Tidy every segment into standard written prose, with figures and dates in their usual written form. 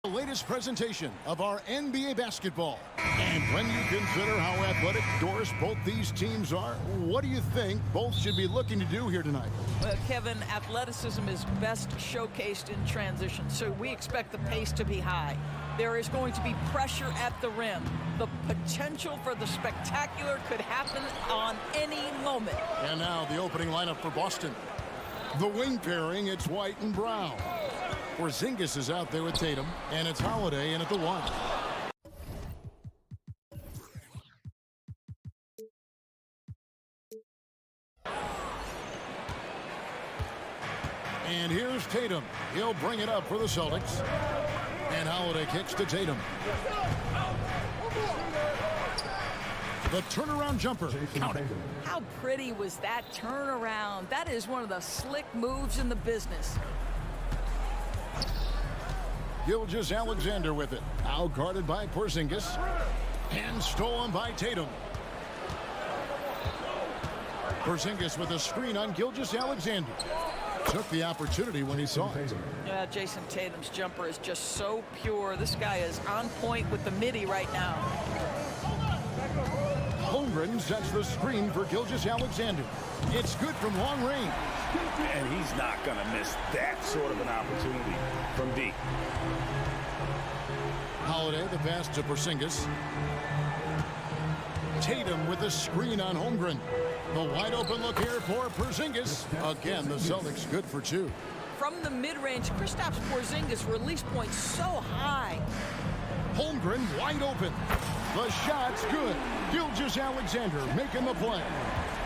latest presentation of our NBA basketball. And when you consider how athletic Doris both these teams are, what do you think both should be looking to do here tonight? Well, Kevin, athleticism is best showcased in transition, so we expect the pace to be high. There is going to be pressure at the rim. The potential for the spectacular could happen on any moment. And now the opening lineup for Boston. The wing pairing, it's White and Brown. Porzingis is out there with Tatum, and it's Holiday in at the 1. And here's Tatum. He'll bring it up for the Celtics. And Holiday kicks to Tatum. The turnaround jumper. Count it. How pretty was that turnaround? That is one of the slick moves in the business. Gilgeous-Alexander with it. Out guarded by Porzingis. And stolen by Tatum. Porzingis with a screen on Gilgeous-Alexander. Took the opportunity when he saw it. Yeah, Jason Tatum's jumper is just so pure. This guy is on point with the midi right now. Holmgren sets the screen for Gilgeous-Alexander. It's good from long range. And he's not going to miss that sort of an opportunity from deep. Holiday, the pass to Porzingis. Tatum with the screen on Holmgren. The wide open look here for Porzingis. Again, the Celtics good for 2. From the mid-range, Kristaps Porzingis release point so high. Holmgren wide open. The shot's good. Gilgeous-Alexander making the play.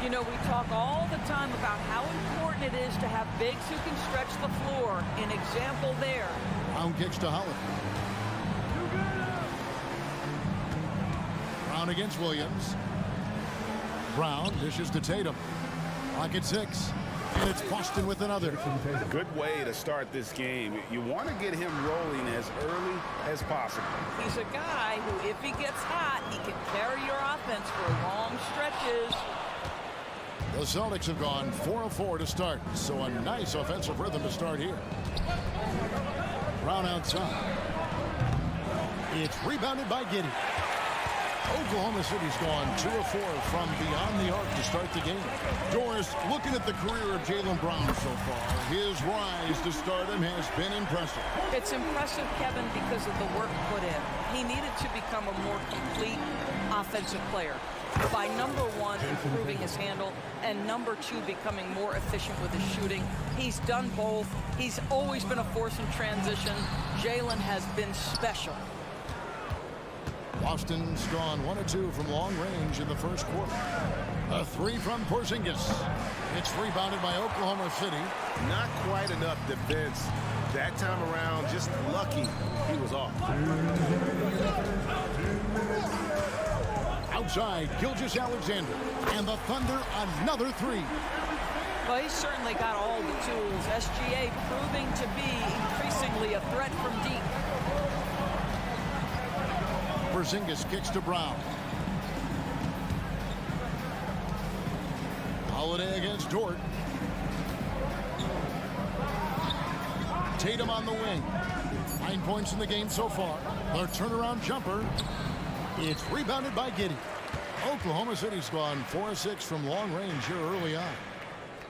You know, we talk all the time about how important it is to have bigs who can stretch the floor. An example there. Brown kicks to Holiday. Brown against Williams. Brown dishes to Tatum. Clock at 6. And it's Boston with another. Good way to start this game. You want to get him rolling as early as possible. He's a guy who, if he gets hot, he can carry your offense for long stretches. The Celtics have gone 4 of 4 to start, so a nice offensive rhythm to start here. Brown outside. It's rebounded by Giddey. Oklahoma City's gone 2 of 4 from beyond the arc to start the game. Doris, looking at the career of Jaylen Brown so far, his rise to stardom has been impressive. It's impressive, Kevin, because of the work put in. He needed to become a more complete offensive player. By number 1, improving his handle, and number 2, becoming more efficient with his shooting. He's done both. He's always been a force in transition. Jaylen has been special. Boston's gone 1 of 2 from long range in the first quarter. A 3 from Porzingis. It's rebounded by Oklahoma City. Not quite enough defense that time around. Just lucky he was off. Outside, Gilgeous-Alexander. And the Thunder another 3. Well, he's certainly got all the tools. SGA proving to be increasingly a threat from deep. Porzingis kicks to Brown. Holiday against Dort. Tatum on the wing. 9 points in the game so far. The turnaround jumper. It's rebounded by Giddey. Oklahoma City's gone 4 of 6 from long range here early on.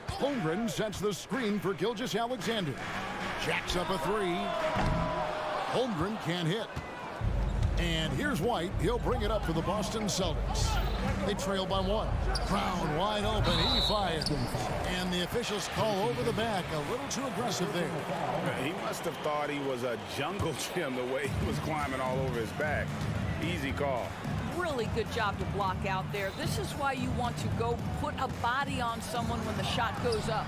Holmgren sets the screen for Gilgeous-Alexander. Jacks up a 3. Holmgren can't hit. And here's White. He'll bring it up for the Boston Celtics. They trail by 1. Brown wide open. He fired. And the officials call over the back. A little too aggressive there. He must have thought he was a jungle gym the way he was climbing all over his back. Easy call. Really good job to block out there. This is why you want to go put a body on someone when the shot goes up.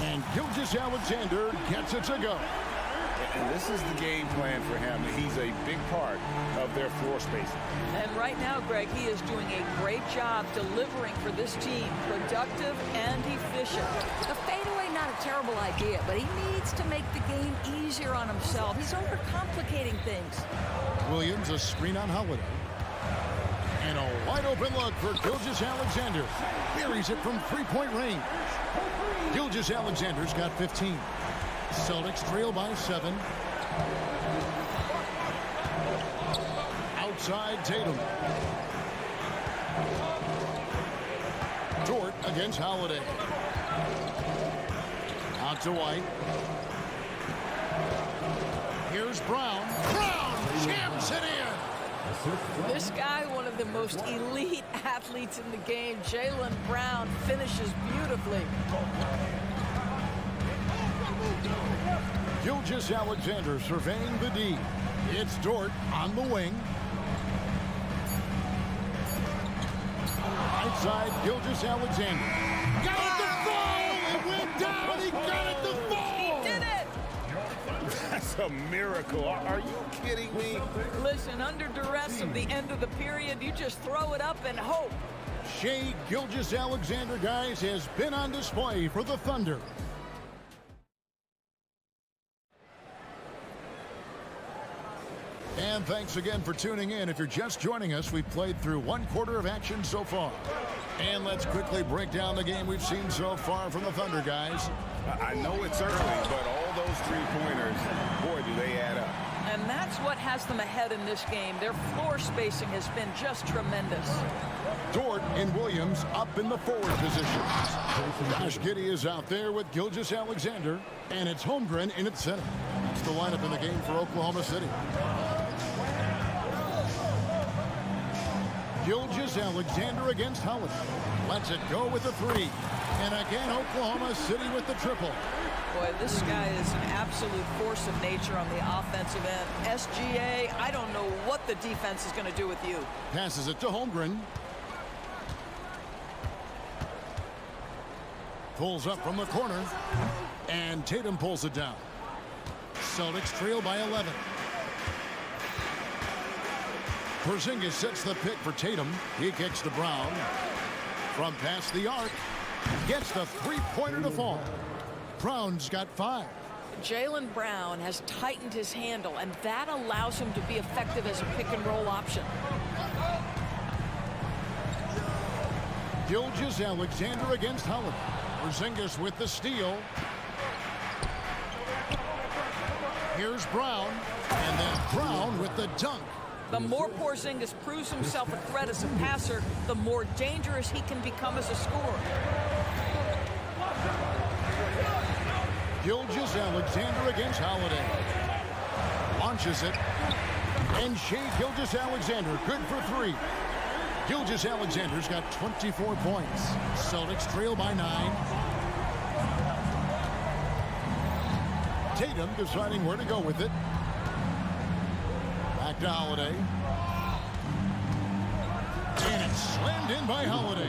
And Gilgeous-Alexander gets it to go. And this is the game plan for him. He's a big part of their floor spacing. And right now, Greg, he is doing a great job delivering for this team. Productive and efficient. The fadeaway, not a terrible idea, but he needs to make the game easier on himself. He's overcomplicating things. Williams, a screen on Holiday. And a wide open look for Gilgeous-Alexander. Buries it from 3-point range. Gilgeous-Alexander's got 15. Celtics trail by 7. Outside Tatum. Dort against Holiday. Out to White. Here's Brown. Brown jams it in. This guy, one of the most elite athletes in the game, Jaylen Brown, finishes beautifully. Gilgeous-Alexander surveying the D. It's Dort on the wing. Right side, Gilgeous-Alexander. Got it to fall! It went down! He got it to fall! He did it! That's a miracle. Are you kidding me? Listen, under duress of the end of the period, you just throw it up and hope. Shai Gilgeous-Alexander, guys, has been on display for the Thunder. And thanks again for tuning in. If you're just joining us, we've played through 1/4 of action so far. And let's quickly break down the game we've seen so far from the Thunder, guys. I know it's early, but all those three-pointers, boy, do they add up. And that's what has them ahead in this game. Their floor spacing has been just tremendous. Dort and Williams up in the forward positions. Josh Giddey is out there with Gilgeous-Alexander, and it's Holmgren in at center. It's the lineup in the game for Oklahoma City. Gilgeous-Alexander against Holiday. Lets it go with the three. And again, Oklahoma City with the triple. Boy, this guy is an absolute force of nature on the offensive end. SGA, I don't know what the defense is going to do with you. Passes it to Holmgren. Pulls up from the corner. And Tatum pulls it down. Celtics trail by 11. Porzingis sets the pick for Tatum. He kicks to Brown. From past the arc. Gets the three-pointer to fall. Brown's got 5. Jaylen Brown has tightened his handle, and that allows him to be effective as a pick-and-roll option. Gilgeous-Alexander against Holiday. Porzingis with the steal. Here's Brown. And then Brown with the dunk. The more Porzingis proves himself a threat as a passer, the more dangerous he can become as a scorer. Gilgeous-Alexander against Holiday. Launches it. And Shai Gilgeous-Alexander, good for 3. Gilgeous-Alexander's got 24 points. Celtics trail by 9. Tatum deciding where to go with it. Back to Holiday. And it's slammed in by Holiday.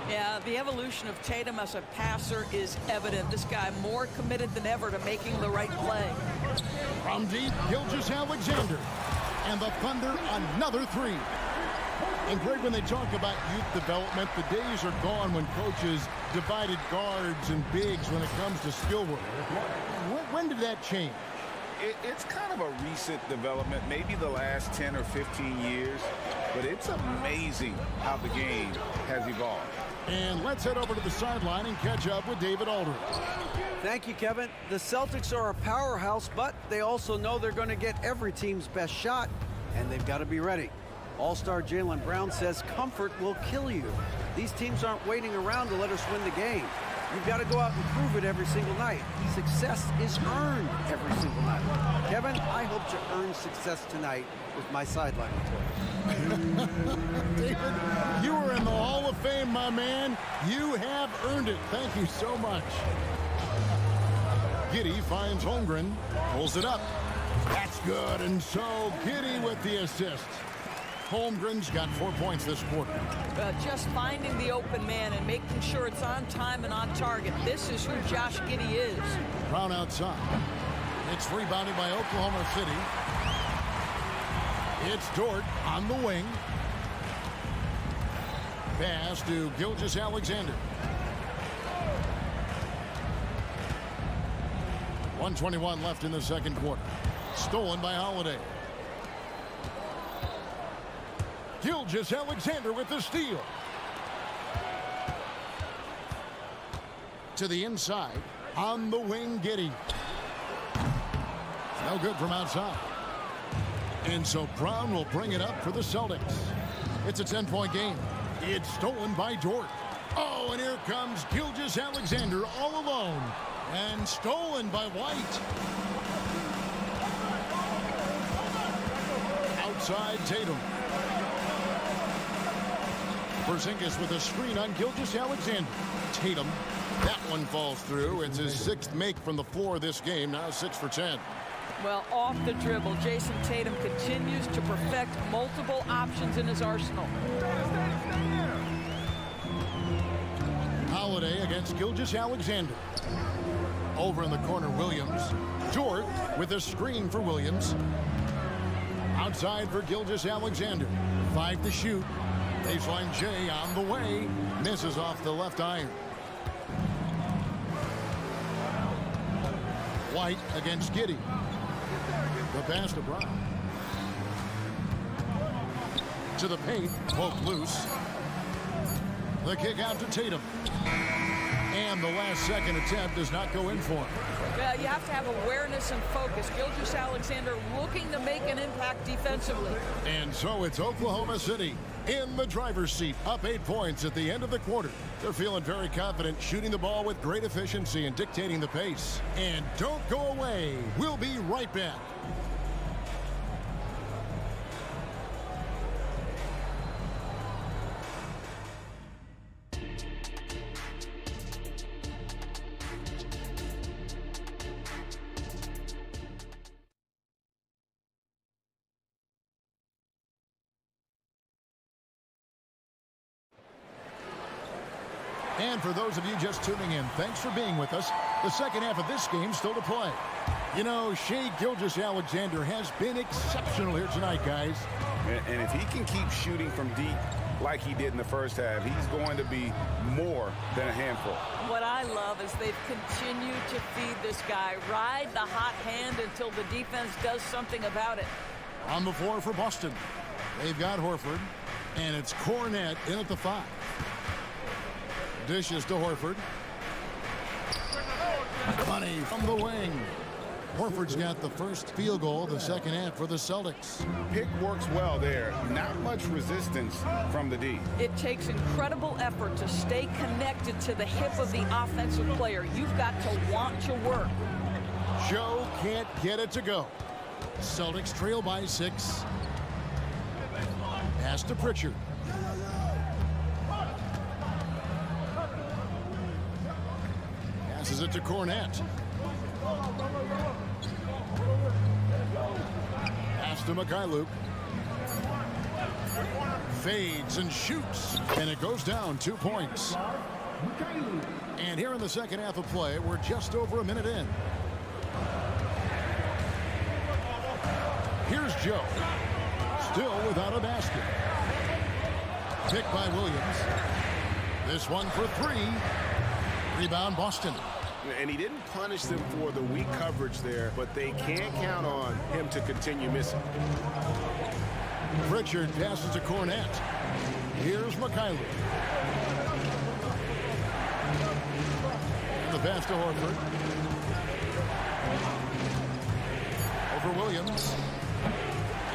Yeah, the evolution of Tatum as a passer is evident. This guy more committed than ever to making the right play. From deep, Gilgeous-Alexander. And the Thunder, another 3. And Greg, when they talk about youth development, the days are gone when coaches divided guards and bigs when it comes to skill work. When did that change? It's kind of a recent development, maybe the last 10 or 15 years, but it's amazing how the game has evolved. And let's head over to the sideline and catch up with David Aldridge. Thank you, Kevin. The Celtics are a powerhouse, but they also know they're going to get every team's best shot, and they've got to be ready. All-star Jaylen Brown says comfort will kill you. These teams aren't waiting around to let us win the game. You've got to go out and prove it every single night. Success is earned every single night. Kevin, I hope to earn success tonight with my sideline report. David, you are in the Hall of Fame, my man. You have earned it. Thank you so much. Giddey finds Holmgren, pulls it up. That's good, and so Giddey with the assist. Holmgren's got 4 points this quarter. Just finding the open man and making sure it's on time and on target. This is who Josh Giddey is. Brown outside. It's rebounded by Oklahoma City. It's Dort on the wing. Pass to Gilgeous-Alexander. 1:21 left in the second quarter. Stolen by Holiday. Gilgeous-Alexander with the steal. To the inside. On the wing, Giddey. No good from outside. And so Brown will bring it up for the Celtics. It's a 10-point game. It's stolen by Dort. Oh, and here comes Gilgeous-Alexander all alone. And stolen by White. Outside Tatum. Porzingis with a screen on Gilgeous-Alexander. Tatum. That one falls through. It's his 6th make from the floor this game. Now 6 for 10. Well, off the dribble, Jason Tatum continues to perfect multiple options in his arsenal. Holiday against Gilgeous-Alexander. Over in the corner, Williams. Dort with a screen for Williams. Outside for Gilgeous-Alexander. 5 to shoot. Baseline J on the way. Misses off the left iron. White against Giddey. The pass to Brown. To the paint. Poke loose. The kick out to Tatum. And the last second attempt does not go in for him. Well, you have to have awareness and focus. Gilgeous-Alexander looking to make an impact defensively. And so it's Oklahoma City in the driver's seat, up 8 points at the end of the quarter. They're feeling very confident, shooting the ball with great efficiency and dictating the pace. And don't go away. We'll be right back. And for those of you just tuning in, thanks for being with us. The second half of this game still to play. You know, Shai Gilgeous-Alexander has been exceptional here tonight, guys. And if he can keep shooting from deep like he did in the first half, he's going to be more than a handful. What I love is they've continued to feed this guy. Ride the hot hand until the defense does something about it. On the floor for Boston. They've got Horford, and it's Cornette in at the 5. Dishes to Horford. Money from the wing. Horford's got the first field goal of the second half for the Celtics. Pick works well there. Not much resistance from the D. It takes incredible effort to stay connected to the hip of the offensive player. You've got to want to work. Joe can't get it to go. Celtics trail by 6. Pass to Pritchard. Passes it to Cornette. Pass to Mikhailuk. Fades and shoots. And it goes down 2 points. And here in the second half of play, we're just over a minute in. Here's Joe. Still without a basket. Picked by Williams. This one for 3. Rebound Boston. And he didn't punish them for the weak coverage there, but they can't count on him to continue missing. Pritchard passes to Cornette. Here's Mikhailuk. The pass to Horford. Over Williams.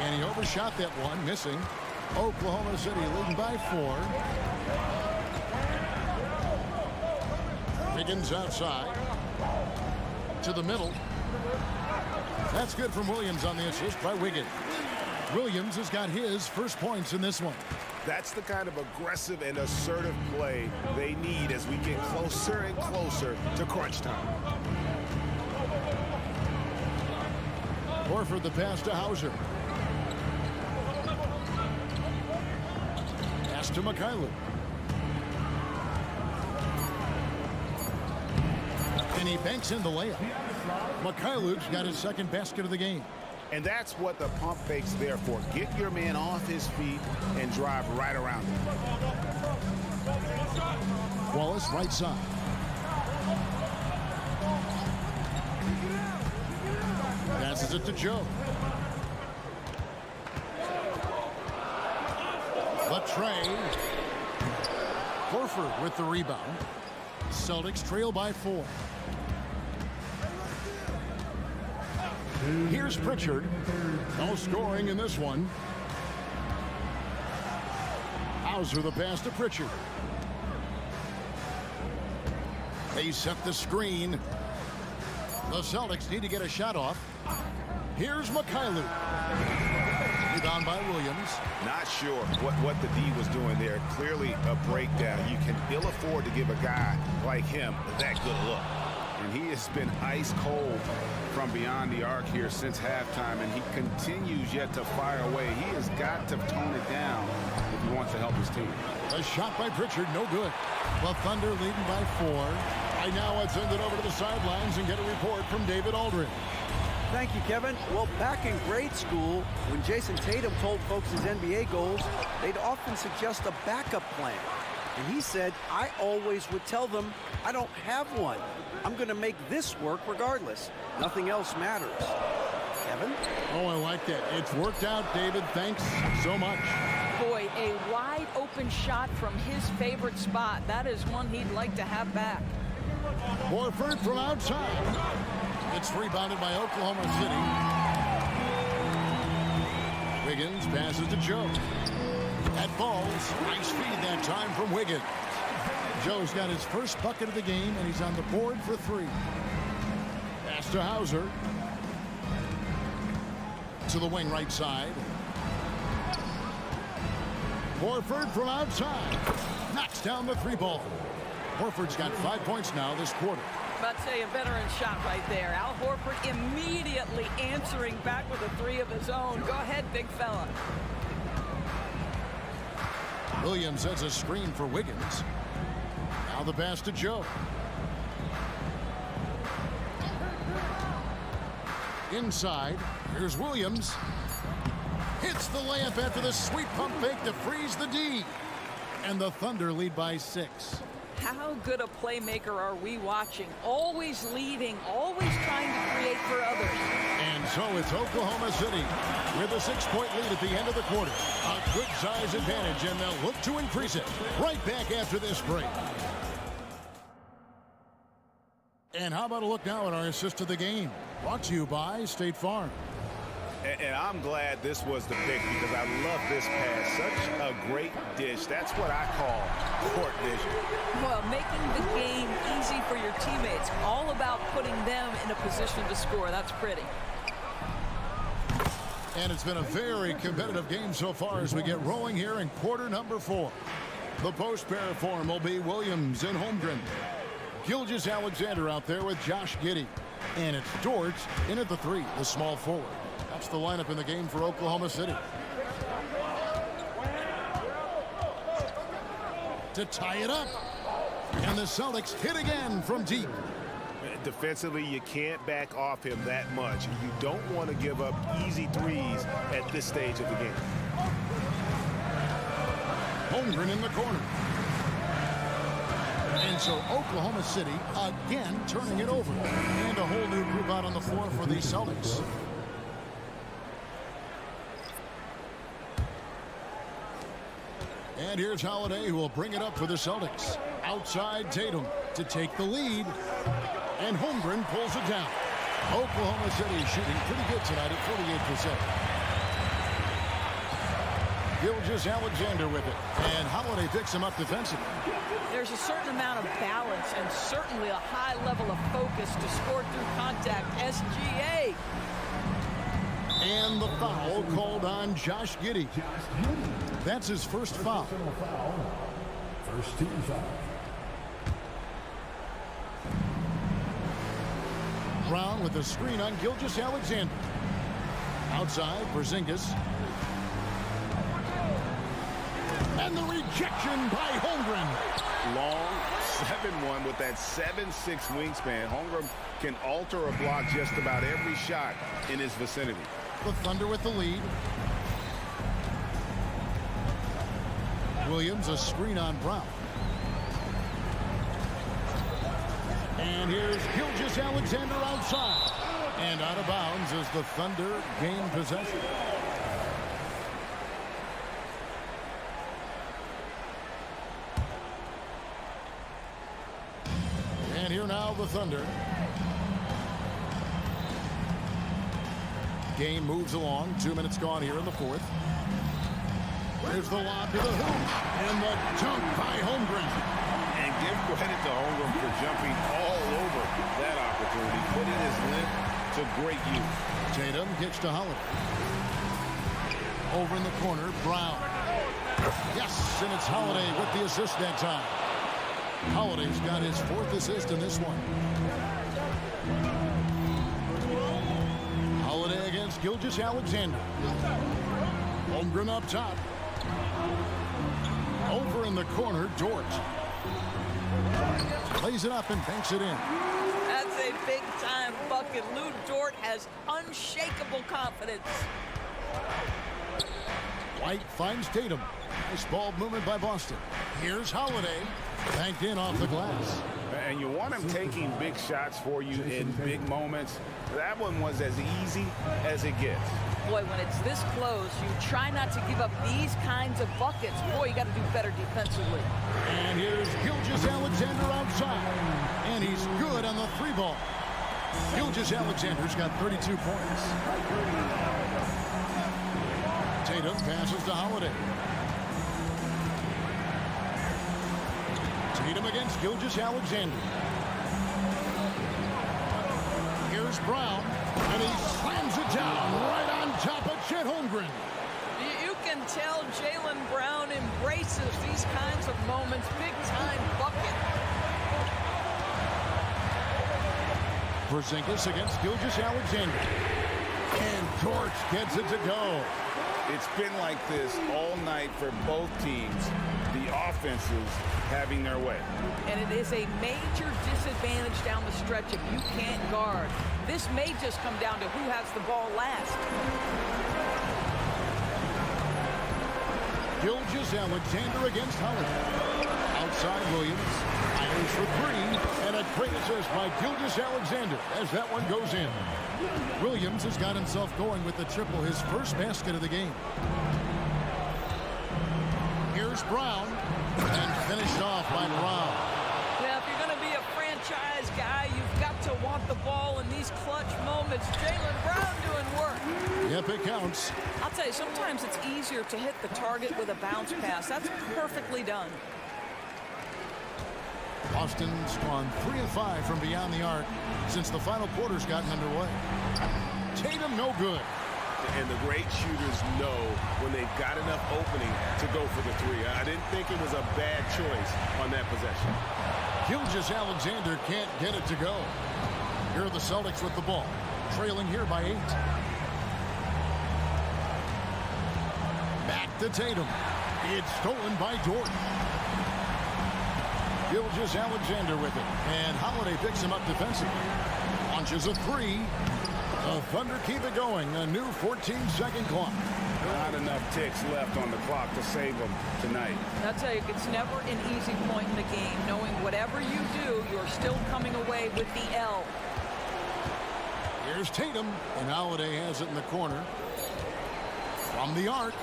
And he overshot that one, missing. Oklahoma City leading by 4. Higgins outside. To the middle. That's good from Williams on the assist by Wiggins. Williams has got his first points in this one. That's the kind of aggressive and assertive play they need as we get closer and closer to crunch time. Horford the pass to Hauser. Pass to Mikhailuk. And he banks in the layup. Mikhailuk's got his second basket of the game. And that's what the pump fake's there for. Get your man off his feet and drive right around him. Wallace right side. Passes it to Joe. Latrey. Horford with the rebound. Celtics trail by 4. Here's Pritchard. No scoring in this one. Hauser the pass to Pritchard. They set the screen. The Celtics need to get a shot off. Here's Mikhailuk. Rebound by Williams. Not sure what the D was doing there. Clearly a breakdown. You can ill afford to give a guy like him that good look. And he has been ice cold from beyond the arc here since halftime, and he continues yet to fire away. He has got to tone it down if he wants to help his team. A shot by Pritchard, no good. The Thunder leading by 4. Right now, let's send it over to the sidelines and get a report from David Aldridge. Thank you, Kevin. Well, back in grade school, when Jason Tatum told folks his NBA goals, they'd often suggest a backup plan. And he said, I always would tell them, I don't have one. I'm going to make this work regardless. Nothing else matters. Kevin? Oh, I like that. It's worked out, David. Thanks so much. Boy, a wide open shot from his favorite spot. That is one he'd like to have back. Horford from outside. It's rebounded by Oklahoma City. Wiggins passes to Joe. That falls. Nice feed that time from Wiggins. Joe's got his first bucket of the game, and he's on the board for 3. Pass to Hauser. To the wing right side. Horford from outside. Knocks down the 3-ball. Horford's got 5 points now this quarter. About to say a veteran shot right there. Al Horford immediately answering back with a 3 of his own. Go ahead, big fella. Williams sets a screen for Wiggins. Now the pass to Joe. Inside, here's Williams. Hits the layup after the sweet pump fake to freeze the D. And the Thunder lead by 6. How good a playmaker are we watching? Always leading, always trying to create for others. And so it's Oklahoma City with a 6-point lead at the end of the quarter. A good size advantage, and they'll look to increase it. Right back after this break. And how about a look now at our assist of the game? Brought to you by State Farm. And I'm glad this was the pick because I love this pass. Such a great dish. That's what I call court vision. Well, making the game easy for your teammates. All about putting them in a position to score. That's pretty. And it's been a very competitive game so far as we get rolling here in quarter number 4. The post pair form will be Williams and Holmgren. Gilgeous-Alexander out there with Josh Giddey. And it's George in at the 3, the small forward. That's the lineup in the game for Oklahoma City. To tie it up. And the Celtics hit again from deep. Defensively, you can't back off him that much. You don't want to give up easy threes at this stage of the game. Holmgren in the corner. And so Oklahoma City again turning it over. And a whole new group out on the floor for the Celtics. And here's Holiday, who will bring it up for the Celtics. Outside Tatum to take the lead. And Holmgren pulls it down. Oklahoma City shooting pretty good tonight at 48%. Gilgeous-Alexander with it. And Holiday picks him up defensively. There's a certain amount of balance and certainly a high level of focus to score through contact. SGA. And the foul called on Josh Giddey. That's his first foul. First team foul. Brown with the screen on Gilgeous-Alexander. Outside, Porzingis. And the rejection by Holmgren. Long 7-1 with that 7'6" wingspan. Holmgren can alter or block just about every shot in his vicinity. The Thunder with the lead. Williams, a screen on Brown. And here's Gilgeous-Alexander outside. And out of bounds as the Thunder gain possession. And here now the Thunder. Game moves along. 2 minutes gone here in the fourth. There's the lob to the hoop. And the dunk by Holmgren. And give credit to Holmgren for jumping all over that opportunity, putting his length to great use. Tatum gets to Holiday. Over in the corner, Brown. Yes, and it's Holiday with the assist that time. Holiday's got his 4th assist in this one. Holiday against Gilgeous-Alexander. Holmgren up top. Over in the corner, Dort. Lays it up and banks it in. That's a big-time bucket. Lou Dort has unshakable confidence. White finds Tatum. Nice ball movement by Boston. Here's Holiday. Banked in off the glass. And you want him taking big shots for you in big moments. That one was as easy as it gets. Boy, when it's this close, you try not to give up these kinds of buckets. Boy, you got to do better defensively. And here's Gilgeous-Alexander outside. And he's good on the 3 ball. Gilgeous-Alexander's got 32 points. Tatum passes to Holiday. Tatum against Gilgeous-Alexander. Here's Brown, and he slams it down right on top of Chet Holmgren. You can tell Jaylen Brown embraces these kinds of moments. Big-time bucket. Porzingis against Gilgeous-Alexander. And Dort gets it to go. It's been like this all night for both teams. The offenses having their way. And it is a major disadvantage down the stretch if you can't guard. This may just come down to who has the ball last. Gilgeous-Alexander against Holiday. Outside Williams. Fires for 3. And a great assist by Gilgeous-Alexander as that one goes in. Williams has got himself going with the triple, his first basket of the game. Here's Brown. And finished off by Brown. Yeah, if you're going to be a franchise guy, you've got to want the ball in these clutch moments. Jaylen Brown doing work. Yep, it counts. I'll tell you, sometimes it's easier to hit the target with a bounce pass. That's perfectly done. Boston's gone 3 of 5 from beyond the arc since the final quarter's gotten underway. Tatum no good. And the great shooters know when they've got enough opening to go for the 3. I didn't think it was a bad choice on that possession. Gilgeous-Alexander can't get it to go. Here are the Celtics with the ball, trailing here by 8. Back to Tatum. It's stolen by Dort. Gilgeous-Alexander with it. And Holiday picks him up defensively. Launches a 3. The Thunder keep it going. A new 14-second clock. Not enough ticks left on the clock to save them tonight. I'll tell you, it's never an easy point in the game, knowing whatever you do, you're still coming away with the L. Here's Tatum, and Holiday has it in the corner. From the arc,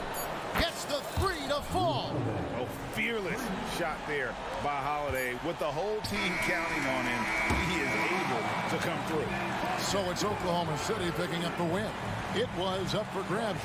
gets the 3 to fall. Oh, fearless shot there by Holiday. With the whole team counting on him, he is able to come through. So it's Oklahoma City picking up the win. It was up for grabs.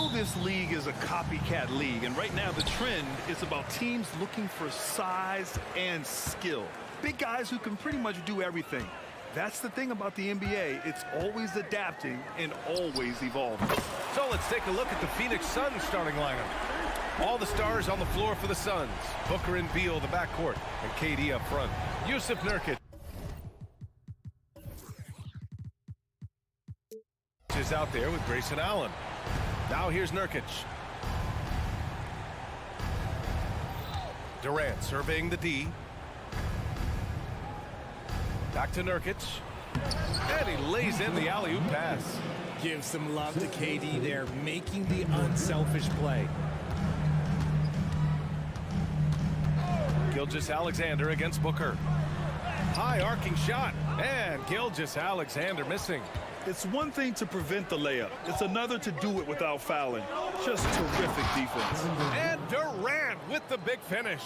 know this league is a copycat league, and right now the trend is about teams looking for size and skill. Big guys who can pretty much do everything. That's the thing about the NBA. It's always adapting and always evolving. So let's take a look at the Phoenix Suns starting lineup. All the stars on the floor for the Suns. Booker and Beal, the backcourt, and KD up front. Yusuf Nurkic is out there with Grayson Allen. Now here's Nurkic. Durant surveying the D. Back to Nurkic. And he lays in the alley-oop pass. Give some love to KD there, making the unselfish play. Gilgeous-Alexander against Booker. High arcing shot. And Gilgeous-Alexander missing. It's one thing to prevent the layup. It's another to do it without fouling. Just terrific defense. And Durant with the big finish.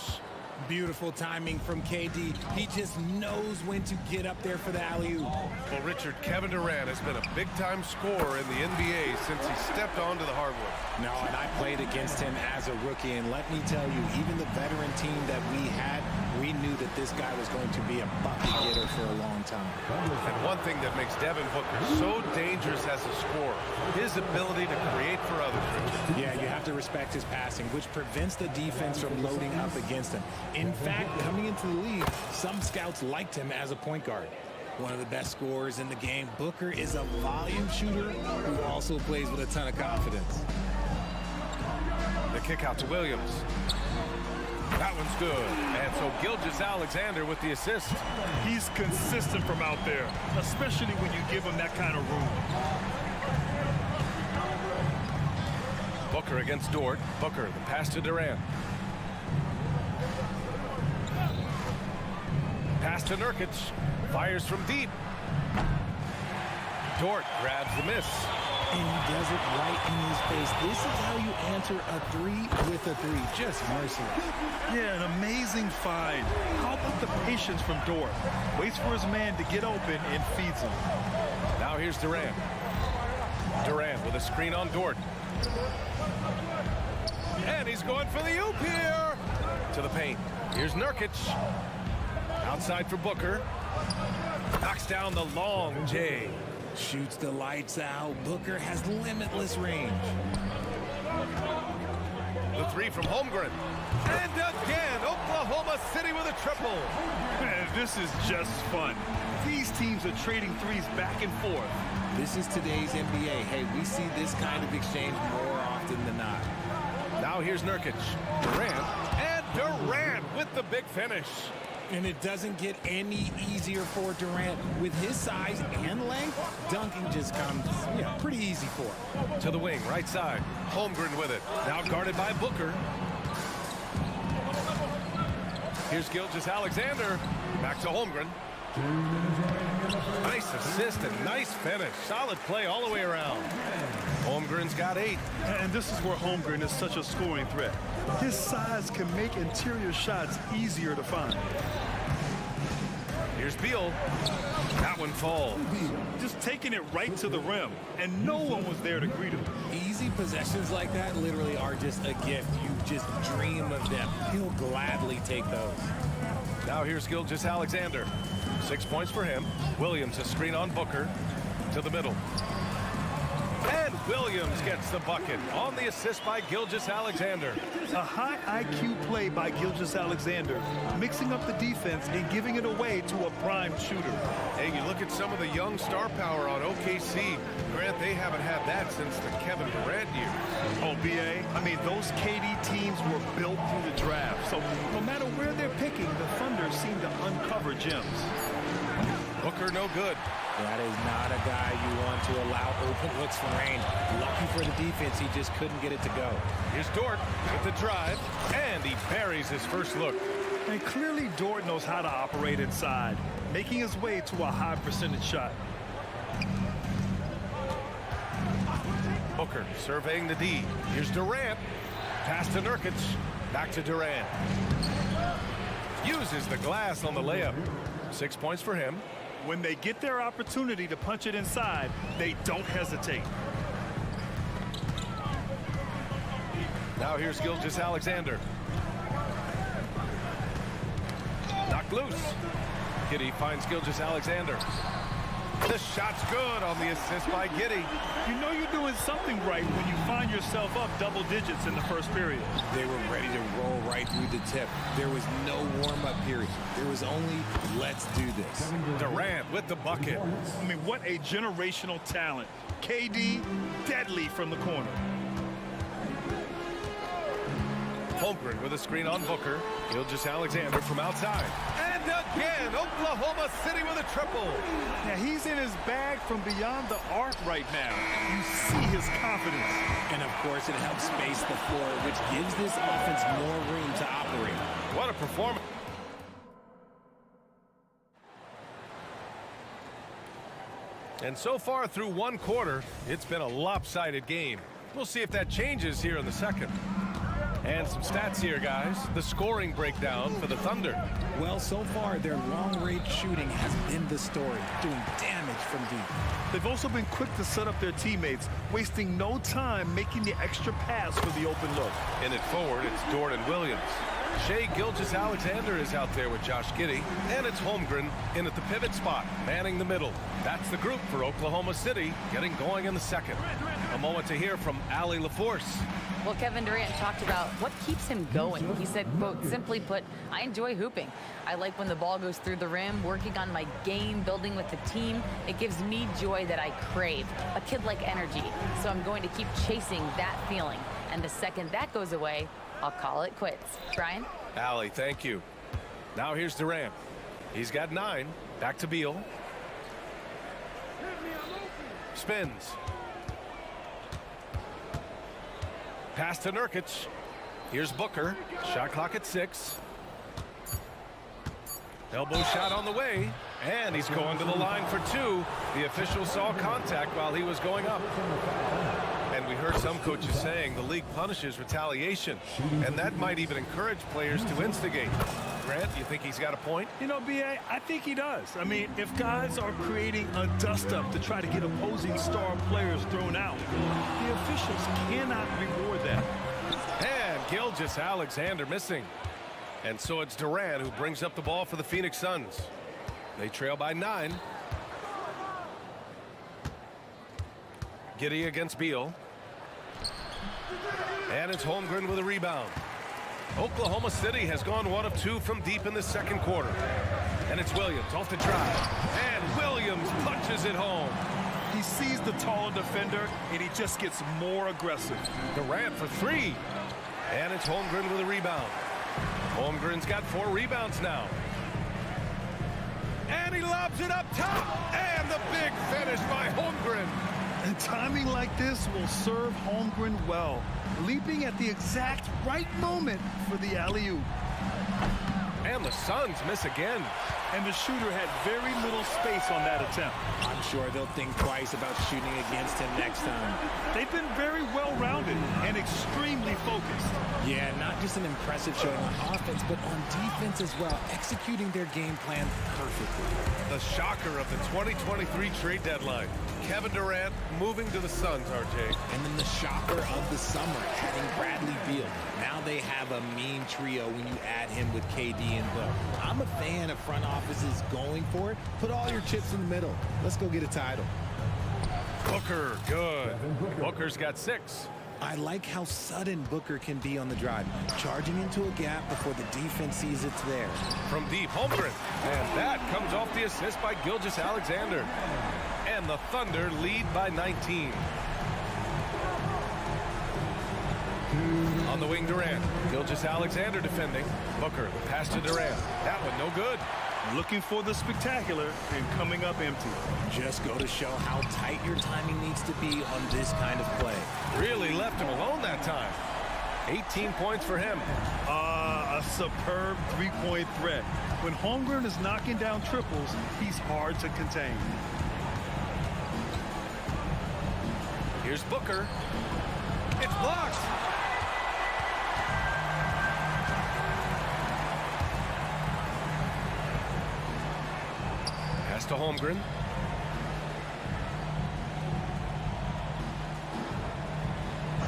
Beautiful timing from KD. He just knows when to get up there for the alley-oop. Well, Richard, Kevin Durant has been a big-time scorer in the NBA since he stepped onto the hardwood. No, and I played against him as a rookie, and let me tell you, even the veteran team that we had, we knew that this guy was going to be a bucket getter for a long time. And one thing that makes Devin Booker so dangerous as a scorer, his ability to create for others, Richard. Yeah, you have to respect his passing, which prevents the defense from loading up against him. In fact, coming into the league, some scouts liked him as a point guard. One of the best scorers in the game. Booker is a volume shooter who also plays with a ton of confidence. The kick out to Williams. That one's good. And so Gilgeous-Alexander with the assist. He's consistent from out there, especially when you give him that kind of room. Booker against Dort. Booker, the pass to Durant. Pass to Nurkic. Fires from deep. Dort grabs the miss. And he does it right in his face. This is how you answer a three with a three. Just merciless. Yeah, an amazing find. How about the patience from Dort? Waits for his man to get open and feeds him. Now here's Durant. Durant with a screen on Dort. And he's going for the oop here. To the paint. Here's Nurkic. Outside for Booker. Knocks down the long J. Shoots the lights out. Booker has limitless range. The three from Holmgren. And again, Oklahoma City with a triple. Man, this is just fun. These teams are trading threes back and forth. This is today's NBA. Hey, we see this kind of exchange more often than not. Now here's Nurkic. Durant. And Durant with the big finish. And it doesn't get any easier for Durant. With his size and length, dunking just comes, pretty easy for him. To the wing, right side. Holmgren with it. Now guarded by Booker. Here's Gilgeous-Alexander. Back to Holmgren. Nice assist and nice finish. Solid play all the way around. Holmgren's got 8. And this is where Holmgren is such a scoring threat. His size can make interior shots easier to find. Here's Beal. That one falls. Just taking it right to the rim, and no one was there to greet him. Easy possessions like that literally are just a gift. You just dream of them. He'll gladly take those. Now here's Gilgeous-Alexander. 6 points for him. Williams a screen on Booker. To the middle. And Williams gets the bucket on the assist by Gilgeous-Alexander. A high IQ play by Gilgeous-Alexander, mixing up the defense and giving it away to a prime shooter. Hey, you look at some of the young star power on OKC. Grant, they haven't had that since the Kevin Durant years. Oh, BA, I mean, those KD teams were built through the draft. So no matter where they're picking, the Thunder seem to uncover gems. Booker no good. That is not a guy you want to allow open looks from range. Lucky for the defense, he just couldn't get it to go. Here's Dort with the drive, and he buries his first look. And clearly Dort knows how to operate inside, making his way to a high percentage shot. Booker surveying the D. Here's Durant. Pass to Nurkic. Back to Durant. Uses the glass on the layup. 6 points for him. When they get their opportunity to punch it inside, they don't hesitate. Now here's Gilgeous-Alexander. Knocked loose. Giddey finds Gilgeous-Alexander. The shot's good on the assist by Giddey. You know you're doing something right when you find yourself up double digits in the first period. They were ready to roll right through the tip. There was no warm-up period. There was only, let's do this. Durant with the bucket. I mean, what a generational talent. KD, deadly from the corner. Holmgren with a screen on Booker. Gilgeous-Alexander from outside. And again, Oklahoma City with a triple. Now, he's in his bag from beyond the arc right now. You see his confidence. And, of course, it helps space the floor, which gives this offense more room to operate. What a performance. And so far through one quarter, it's been a lopsided game. We'll see if that changes here in the second. And some stats here, guys. The scoring breakdown for the Thunder. Well, so far, their long-range shooting has been the story, doing damage from deep. They've also been quick to set up their teammates, wasting no time making the extra pass for the open look. In it forward, it's Dort and Williams. Shai Gilgeous-Alexander is out there with Josh Giddey. And it's Holmgren in at the pivot spot, manning the middle. That's the group for Oklahoma City, getting going in the second. A moment to hear from Allie LaForce. Well, Kevin Durant talked about what keeps him going. He said, quote, simply put, I enjoy hooping. I like when the ball goes through the rim, working on my game, building with the team. It gives me joy that I crave, a kid-like energy. So I'm going to keep chasing that feeling. And the second that goes away, I'll call it quits. Brian? Allie, thank you. Now here's Durant. He's got 9. Back to Beal. Spins. Pass to Nurkic. Here's Booker. Shot clock at 6. Elbow shot on the way. And he's going to the line for 2. The official saw contact while he was going up. And we heard some coaches saying the league punishes retaliation. And that might even encourage players to instigate. Grant, you think he's got a point? You know, B.A., I think he does. I mean, if guys are creating a dust-up to try to get opposing star players thrown out, the officials cannot reward that. And Gilgeous-Alexander missing. And so it's Durant who brings up the ball for the Phoenix Suns. They trail by 9. Giddey against Beal. And it's Holmgren with a rebound. Oklahoma City has gone 1 of 2 from deep in the second quarter. And it's Williams off the drive. And Williams punches it home. He sees the taller defender, and he just gets more aggressive. Durant for 3. And it's Holmgren with a rebound. Holmgren's got 4 rebounds now. And he lobs it up top. And the big finish by Holmgren. And timing like this will serve Holmgren well, leaping at the exact right moment for the alley-oop. And the Suns miss again. And the shooter had very little space on that attempt. I'm sure they'll think twice about shooting against him next time. They've been very well-rounded and extremely focused. Yeah, not just an impressive showing on offense, but on defense as well, executing their game plan perfectly. The shocker of the 2023 trade deadline. Kevin Durant moving to the Suns, RJ. And then the shocker of the summer, adding Bradley Beal. Now they have a mean trio when you add him with KD and Book. I'm a fan of front offices going for it. Put all your chips in the middle. Let's go get a title. Booker, good. Booker's got 6. I like how sudden Booker can be on the drive, charging into a gap before the defense sees it's there. From deep, Holmgren. And that comes off the assist by Gilgeous-Alexander. And the Thunder lead by 19. On the wing, Durant. Gilgeous-Alexander defending. Booker, pass to Durant. That one no good. Looking for the spectacular and coming up empty. Just go to show how tight your timing needs to be on this kind of play. Really left him alone that time. 18 points for him. A superb three-point threat. When Holmgren is knocking down triples, he's hard to contain. Here's Booker. It's blocked. Pass to Holmgren.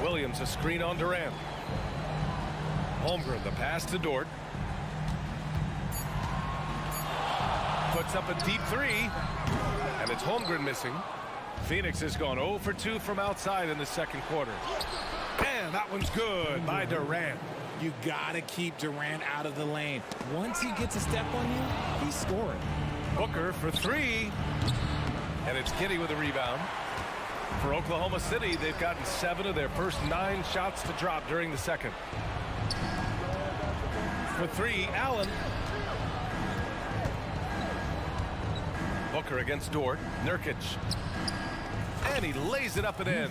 Williams Williams a screen on Durant. Holmgren the pass to Dort. Puts up a deep three. And it's Holmgren missing. Phoenix has gone 0 for 2 from outside in the second quarter. And that one's good by Durant. You got to keep Durant out of the lane. Once he gets a step on you, he's scoring. Booker for 3. And it's Giddey with a rebound. For Oklahoma City, they've gotten 7 of their first 9 shots to drop during the second. For 3, Allen. Booker against Dort. Nurkic. And he lays it up and in.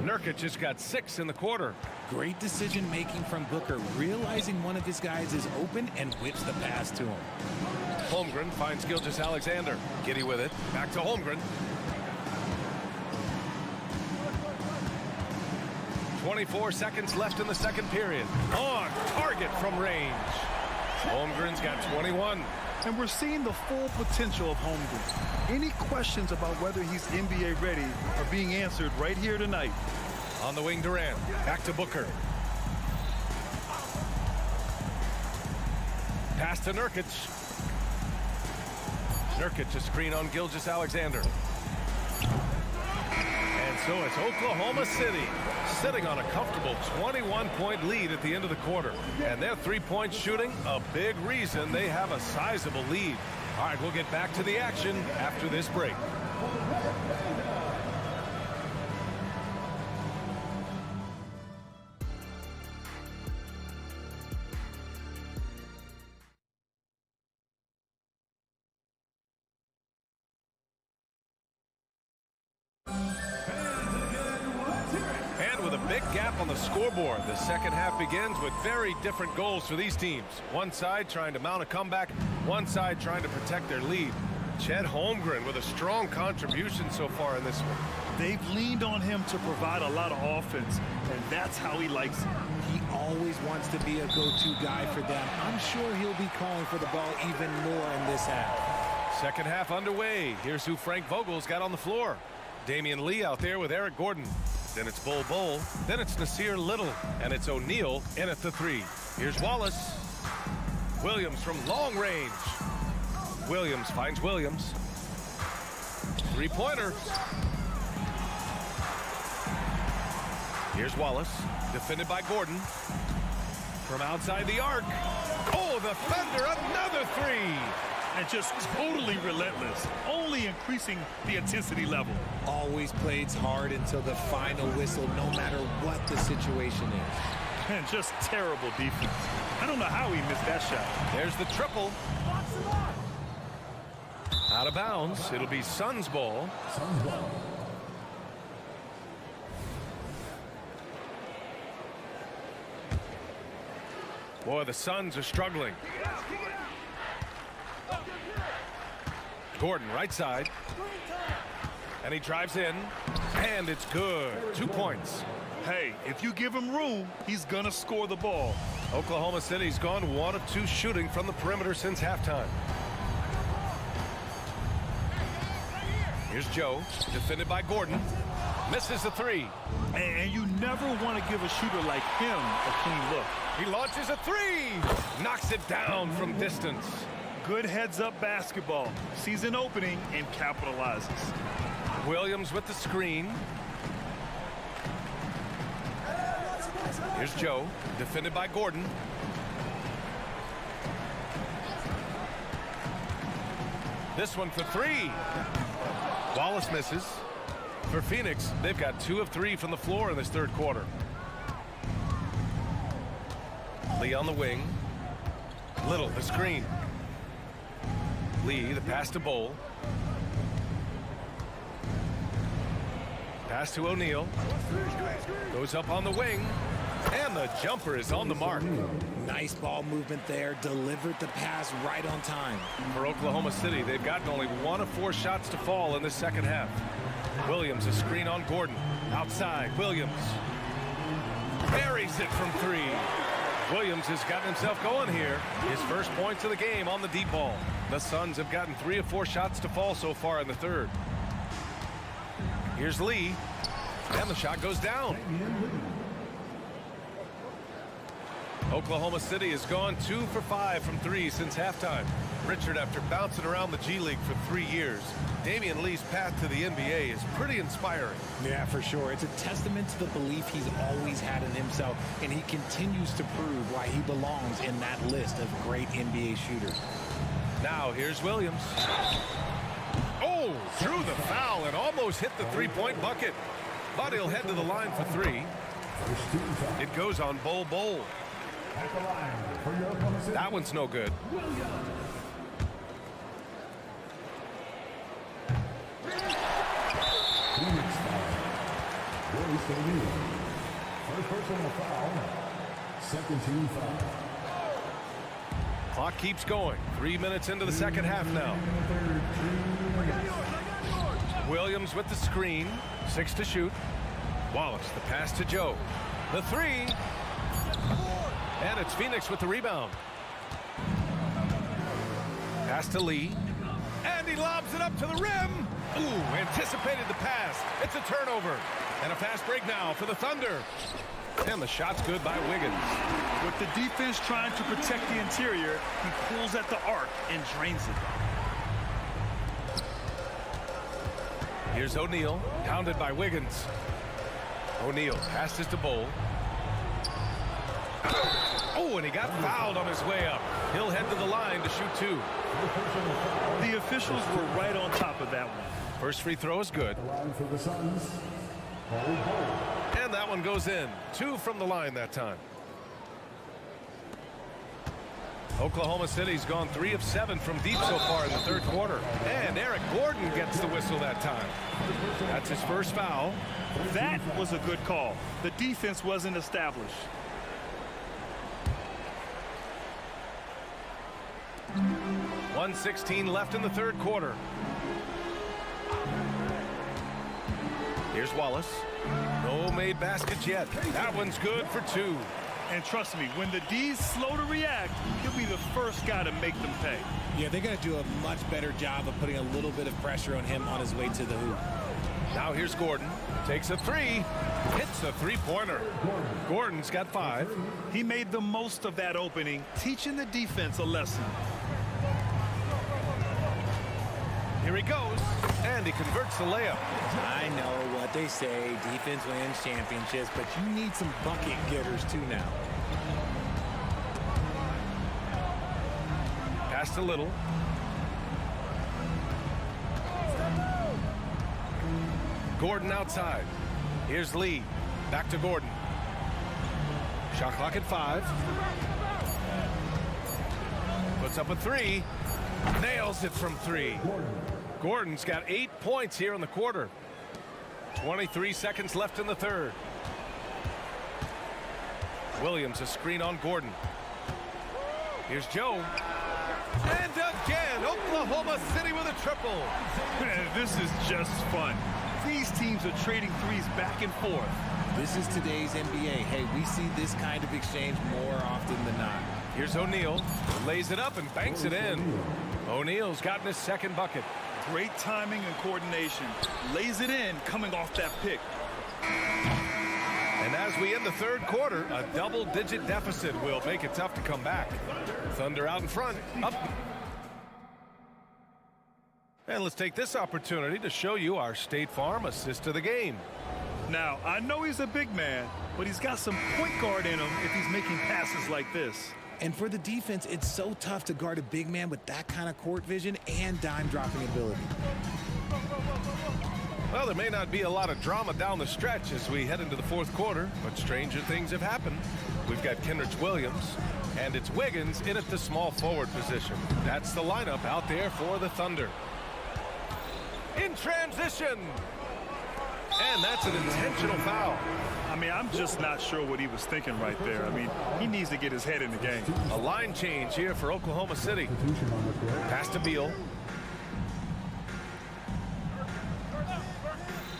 Nurkic has got 6 in the quarter. Great decision making from Booker, realizing one of his guys is open and whips the pass to him. Holmgren finds Gilgeous-Alexander. Giddey with it. Back to Holmgren. 24 seconds left in the second period. On target from range. Holmgren's got 21. And we're seeing the full potential of Holmgren. Any questions about whether he's NBA ready are being answered right here tonight. On the wing, Durant. Back to Booker. Pass to Nurkic. Nurkic a screen on Gilgeous-Alexander. And so it's Oklahoma City sitting on a comfortable 21-point lead at the end of the quarter. And their three-point shooting, a big reason they have a sizable lead. All right, we'll get back to the action after this break. On the scoreboard, the second half begins with very different goals for these teams. One side trying to mount a comeback, one side trying to protect their lead. Chet Holmgren with a strong contribution so far in this one. They've leaned on him to provide a lot of offense, and that's how he likes it. He always wants to be a go-to guy for them. I'm sure he'll be calling for the ball even more in this half. Second half underway. Here's who Frank Vogel's got on the floor. Damian Lee out there with Eric Gordon. Then it's Bol. Then it's Nasir Little. And it's O'Neal in at the 3. Here's Wallace. Williams from long range. Williams finds Williams. Three-pointer. Here's Wallace. Defended by Gordon. From outside the arc. Oh, the Thunder, another 3. And just totally relentless, only increasing the intensity level. Always plays hard until the final whistle, no matter what the situation is. And just terrible defense. I don't know how he missed that shot. There's the triple. Out of bounds. It'll be Suns ball. Boy, the Suns are struggling. Gordon, right side. And he drives in. And it's good. 2 points. Hey, if you give him room, he's going to score the ball. Oklahoma City's gone 1 of 2 shooting from the perimeter since halftime. Here's Joe, defended by Gordon. Misses the 3. And you never want to give a shooter like him a clean look. He launches a 3. Knocks it down from distance. Good heads-up basketball. Sees an opening and capitalizes. Williams with the screen. Here's Joe, defended by Gordon. This one for 3. Wallace misses. For Phoenix, they've got 2 of 3 from the floor in this third quarter. Lee on the wing. Little, the screen. Lee, the pass to Bol. Pass to O'Neal. Goes up on the wing. And the jumper is on the mark. Nice ball movement there. Delivered the pass right on time. For Oklahoma City, they've gotten only 1 of 4 shots to fall in the second half. Williams, a screen on Gordon. Outside, Williams. Buries it from 3. Williams has gotten himself going here. His first points of the game on the deep ball. The Suns have gotten 3 of 4 shots to fall so far in the third. Here's Lee. And the shot goes down. Oklahoma City has gone 2 for 5 from 3 since halftime. Richard, after bouncing around the G League for 3 years, Damian Lee's path to the NBA is pretty inspiring. Yeah, for sure. It's a testament to the belief he's always had in himself, and he continues to prove why he belongs in that list of great NBA shooters. Now here's Williams. Oh, threw the foul and almost hit the three-point bucket. But he'll head to the line for 3. It goes on Bol. That one's no good. First personal foul. Second team foul. Clock keeps going. 3 minutes into the second half now. Williams with the screen. 6 to shoot. Wallace, the pass to Joe. The 3. And it's Phoenix with the rebound. Pass to Lee. And he lobs it up to the rim. Ooh, anticipated the pass. It's a turnover. And a fast break now for the Thunder. And the shot's good by Wiggins. With the defense trying to protect the interior, he pulls at the arc and drains it. Here's O'Neal, hounded by Wiggins. O'Neal passes to Bol. Oh, and he got fouled on his way up. He'll head to the line to shoot 2. The officials were right on top of that one. First free throw is good. For the Suns. And that one goes in. 2 from the line that time. Oklahoma City's gone 3 of 7 from deep so far in the third quarter. And Eric Gordon gets the whistle that time. That's his first foul. That was a good call. The defense wasn't established. .116 left in the third quarter. Here's Wallace. No made baskets yet. That one's good for 2. And trust me, when the D's slow to react, he'll be the first guy to make them pay. Yeah, they're going to do a much better job of putting a little bit of pressure on him on his way to the hoop. Now here's Gordon. Takes a 3. Hits a three-pointer. Gordon's got 5. He made the most of that opening, teaching the defense a lesson. Here he goes, and he converts the layup. I know what they say, defense wins championships, but you need some bucket getters too now. Pass to Little. Gordon outside. Here's Lee. Back to Gordon. Shot clock at 5. Puts up a 3. Nails it from 3. Gordon's got 8 points here in the quarter. 23 seconds left in the third. Williams a screen on Gordon. Here's Joe. And again, Oklahoma City with a triple. Man, this is just fun. These teams are trading threes back and forth. This is today's NBA. Hey, we see this kind of exchange more often than not. Here's O'Neal. Lays it up and banks it in. O'Neal's gotten his second bucket. Great timing and coordination. Lays it in coming off that pick. And as we end the third quarter, a double-digit deficit will make it tough to come back. Thunder out in front. Up. And let's take this opportunity to show you our State Farm assist of the game. Now, I know he's a big man, but he's got some point guard in him if he's making passes like this. And for the defense, it's so tough to guard a big man with that kind of court vision and dime-dropping ability. Well, there may not be a lot of drama down the stretch as we head into the fourth quarter, but stranger things have happened. We've got Kenrich Williams, and it's Wiggins in at the small forward position. That's the lineup out there for the Thunder. In transition. And that's an intentional foul. I mean, I'm just not sure what he was thinking right there. I mean, he needs to get his head in the game. A line change here for Oklahoma City. Pass to Beal.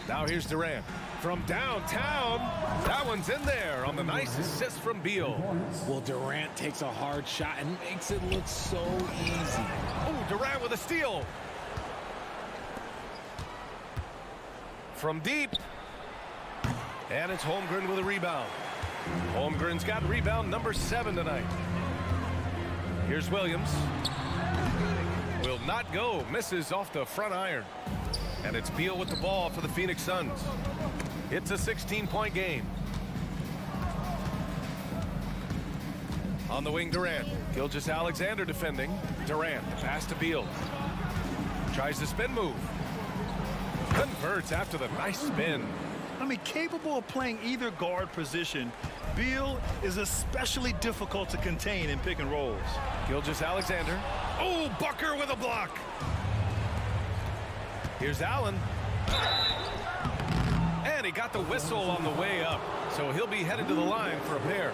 Now here's Durant. From downtown, that one's in there on the nice assist from Beal. Well, Durant takes a hard shot and makes it look so easy. Oh, Durant with a steal. From deep. And it's Holmgren with a rebound. Holmgren's got rebound number 7 tonight. Here's Williams. Will not go. Misses off the front iron. And it's Beal with the ball for the Phoenix Suns. It's a 16-point game. On the wing, Durant. Gilgeous-Alexander defending. Durant, the pass to Beal. Tries the spin move. Converts after the nice spin. I mean, capable of playing either guard position, Beal is especially difficult to contain in pick and rolls. Gilgeous-Alexander. Oh, Booker with a block. Here's Allen. And he got the whistle on the way up. So he'll be headed to the line for a pair.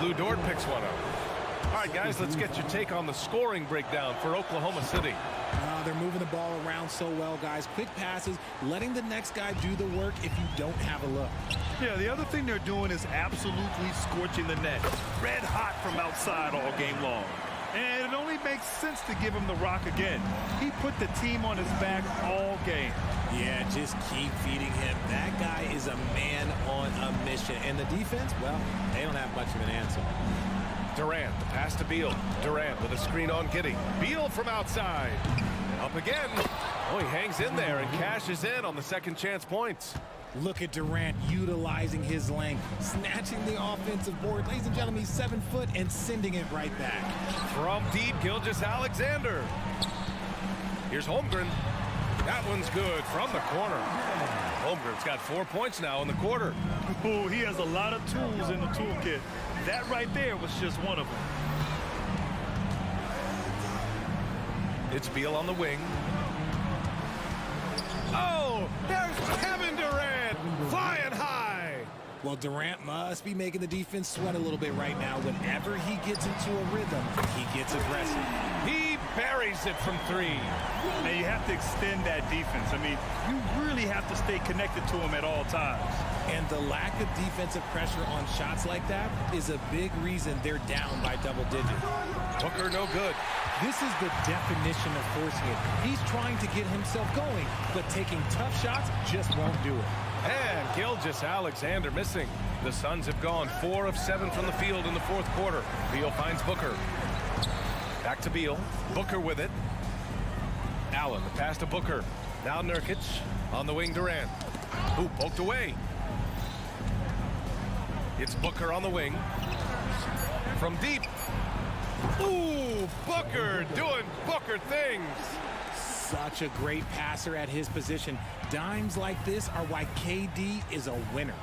Lou Dort picks one up. All right, guys, let's get your take on the scoring breakdown for Oklahoma City. They're moving the ball around so well, guys. Quick passes, letting the next guy do the work if you don't have a look. Yeah, the other thing they're doing is absolutely scorching the net. Red hot from outside all game long. And it only makes sense to give him the rock again. He put the team on his back all game. Yeah, just keep feeding him. That guy is a man on a mission. And the defense, well, they don't have much of an answer. Durant, the pass to Beal. Durant with a screen on Giddey. Beal from outside. Up again. Oh, he hangs in there and cashes in on the second chance points. Look at Durant utilizing his length, snatching the offensive board. Ladies and gentlemen, he's 7 foot and sending it right back. From deep, Gilgeous-Alexander. Here's Holmgren. That one's good from the corner. Holmgren's got 4 points now in the quarter. Ooh, he has a lot of tools in the toolkit. That right there was just one of them. It's Beal on the wing. Oh, there's Kevin Durant flying high. Well, Durant must be making the defense sweat a little bit right now. Whenever he gets into a rhythm, he gets aggressive. He buries it from 3. Now you have to extend that defense. I mean, you really have to stay connected to him at all times. And the lack of defensive pressure on shots like that is a big reason they're down by double digits. Booker no good. This is the definition of forcing it. He's trying to get himself going, but taking tough shots just won't do it. And Gilgeous-Alexander missing. The Suns have gone 4 of 7 from the field in the fourth quarter. Beal finds Booker. Back to Beal. Booker with it. Allen, the pass to Booker. Now Nurkic on the wing, Durant. Who poked away. It's Booker on the wing. From deep. Ooh, Booker doing Booker things. Such a great passer at his position. Dimes like this are why KD is a winner.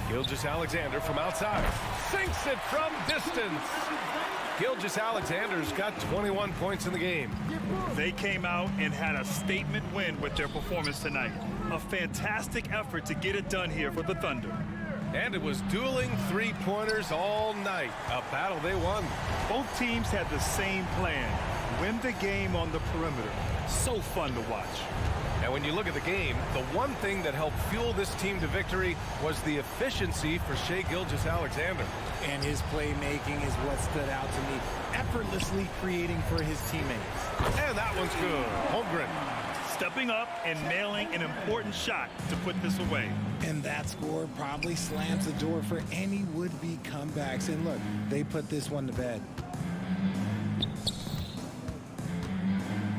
Gilgeous-Alexander from outside. Sinks it from distance. Gilgeous-Alexander's got 21 points in the game. They came out and had a statement win with their performance tonight. A fantastic effort to get it done here for the Thunder. And it was dueling three-pointers all night. A battle they won. Both teams had the same plan. Win the game on the perimeter. So fun to watch. And when you look at the game, the one thing that helped fuel this team to victory was the efficiency for Shai Gilgeous-Alexander. And his playmaking is what stood out to me. Effortlessly creating for his teammates. And that one's good. Holmgren. Stepping up and nailing an important shot to put this away. And that score probably slams the door for any would-be comebacks. And look, they put this one to bed.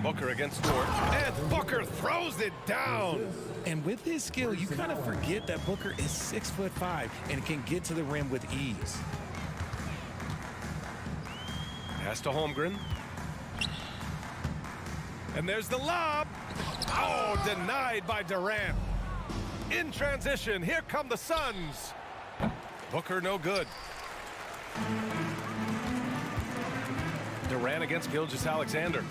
Booker against Dort. And Booker throws it down. And with his skill, you kind of forget that Booker is 6'5" and can get to the rim with ease. Pass to Holmgren. And there's the lob. Oh, denied by Durant. In transition, here come the Suns. Booker no good. Durant against Gilgeous-Alexander.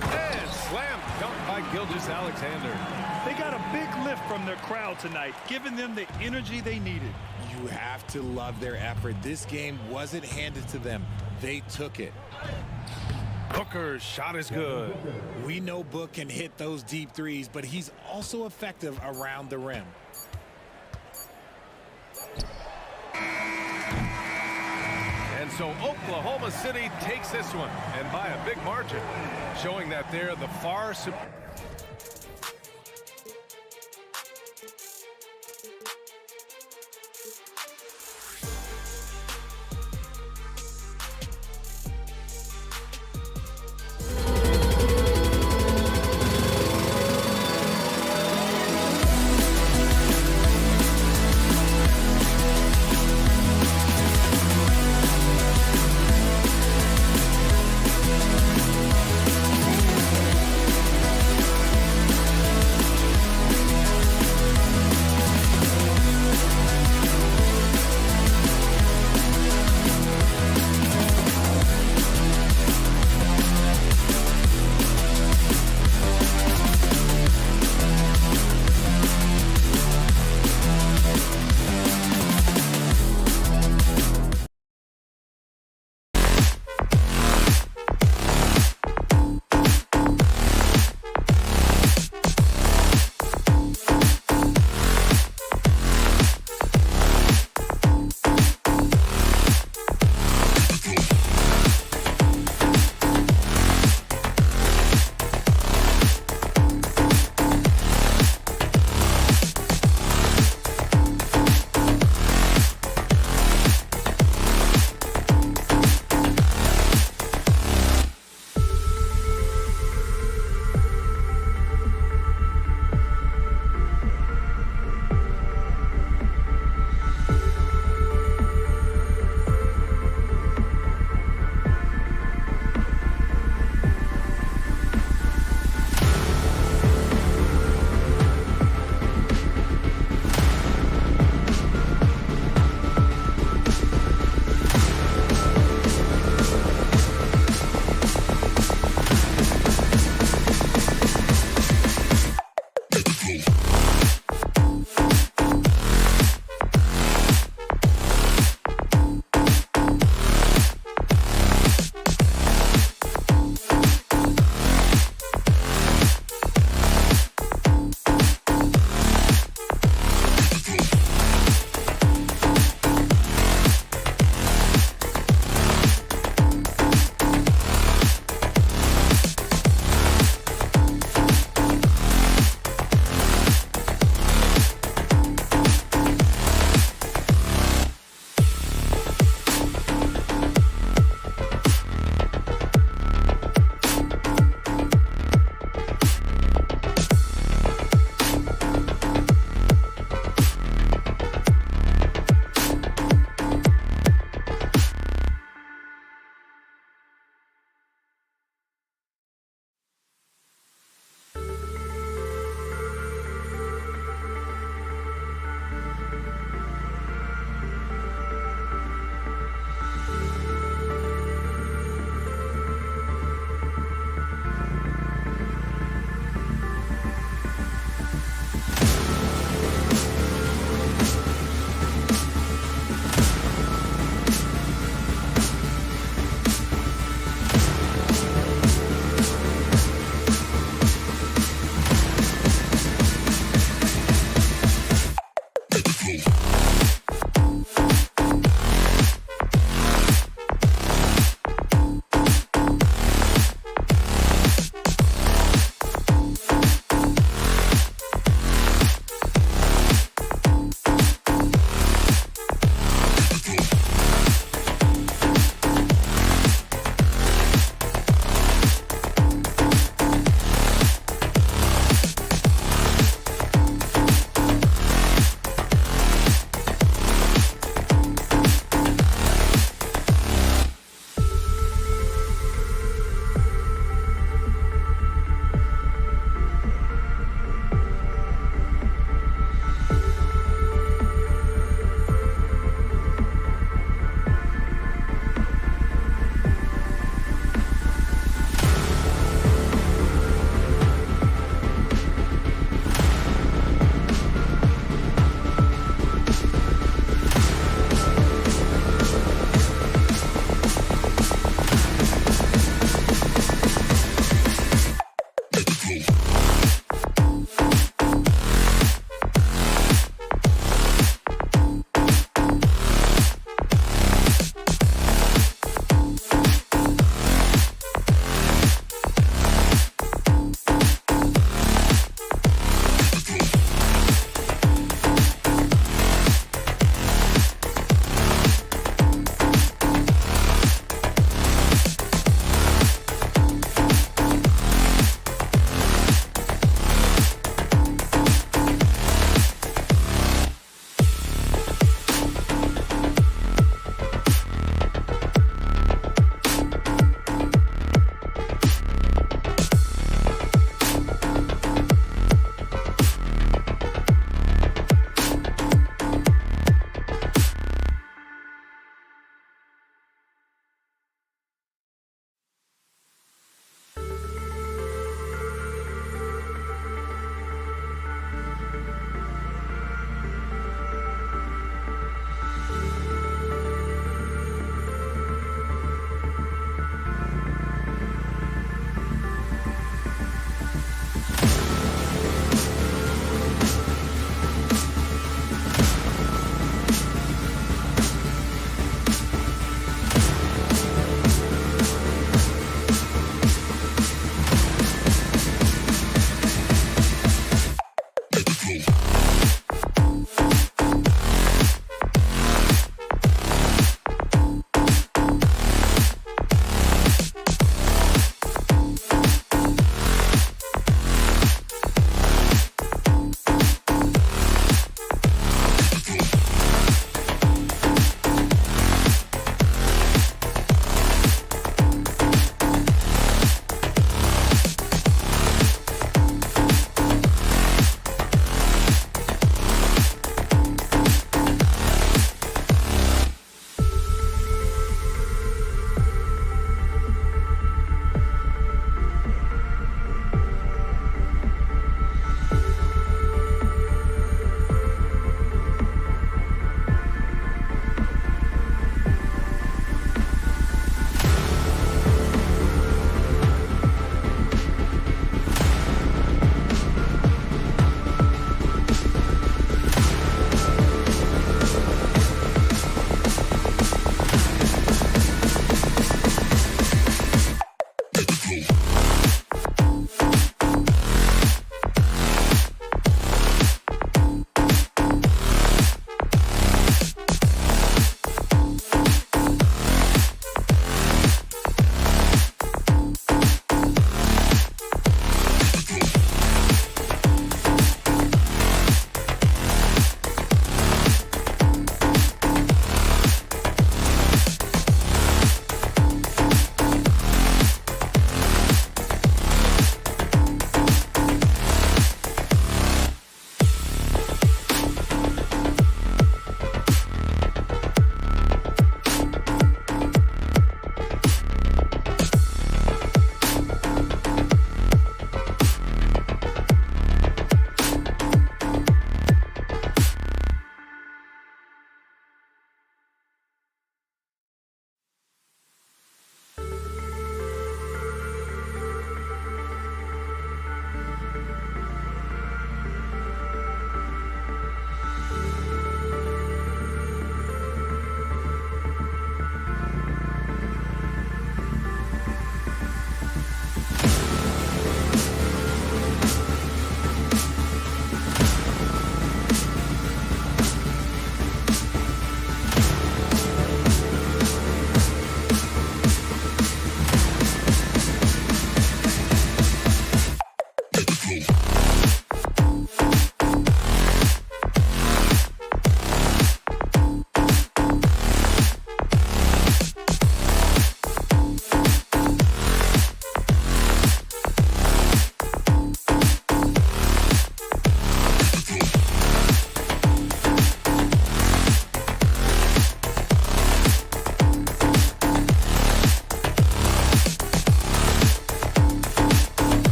And slam dunk by Gilgeous-Alexander. They got a big lift from their crowd tonight, giving them the energy they needed. You have to love their effort. This game wasn't handed to them. They took it. Booker's shot is good. We know Book can hit those deep threes, but he's also effective around the rim. And So Oklahoma City takes this one, and by a big margin, showing that they're the far superior.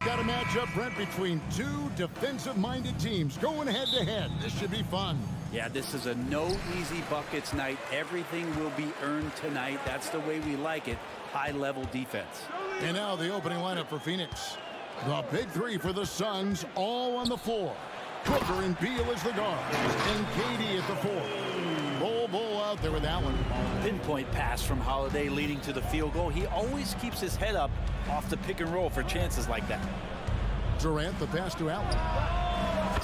Got a matchup, Brent, between two defensive-minded teams going head-to-head. This should be fun. Yeah, this is a no easy buckets night. Everything will be earned tonight. That's the way we like it. High-level defense. And now the opening lineup for Phoenix. The big three for the Suns, all on the floor. Booker and Beal as the guards, and KD at the four. Bull out there with that one. Pinpoint pass from Holiday leading to the field goal. He always keeps his head up off the pick and roll for chances like that. Durant, the pass to Allen.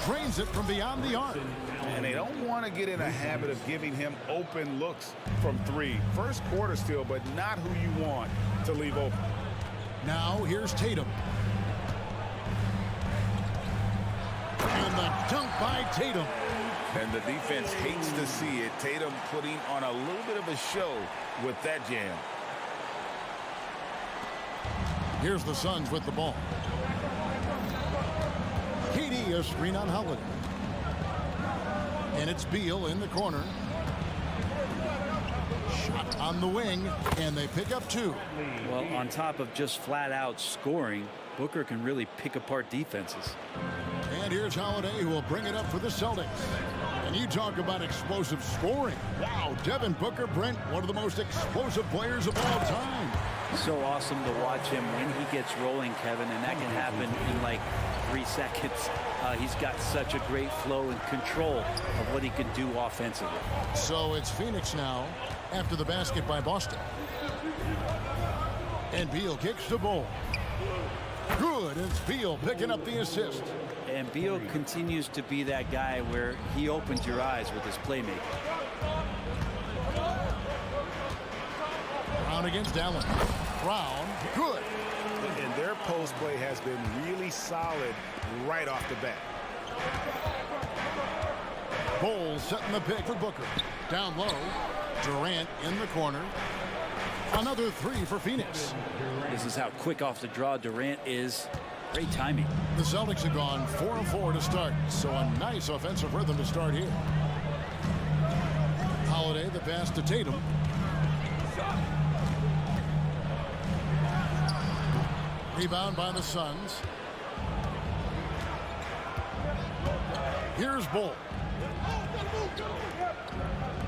Drains it from beyond the arc. And they don't want to get in a habit of giving him open looks from three. First quarter still, but not who you want to leave open. Now here's Tatum. And the dunk by Tatum. And the defense hates to see it. Tatum putting on a little bit of a show with that jam. Here's the Suns with the ball. KD, a screen on Holiday. And it's Beal in the corner. Shot on the wing, and they pick up two. Well, on top of just flat-out scoring, Booker can really pick apart defenses. And here's Holiday, who will bring it up for the Celtics. And you talk about explosive scoring. Wow, Devin Booker, Brent, one of the most explosive players of all time. So awesome to watch him when he gets rolling, Kevin, and that can happen in like 3 seconds. He's got such a great flow and control of what he can do offensively. So it's Phoenix now after the basket by Boston. And Beal kicks the ball. Good, it's Beal picking up the assist. And Beal continues to be that guy where he opens your eyes with his playmaking. Brown against Allen. Brown, good. And their post play has been really solid right off the bat. Bowles setting the pick for Booker. Down low. Durant in the corner. Another three for Phoenix. This is how quick off the draw Durant is. Great timing. The Celtics have gone 4 of 4 to start, so a nice offensive rhythm to start here. Holiday, the pass to Tatum. Rebound by the Suns. Here's Bull.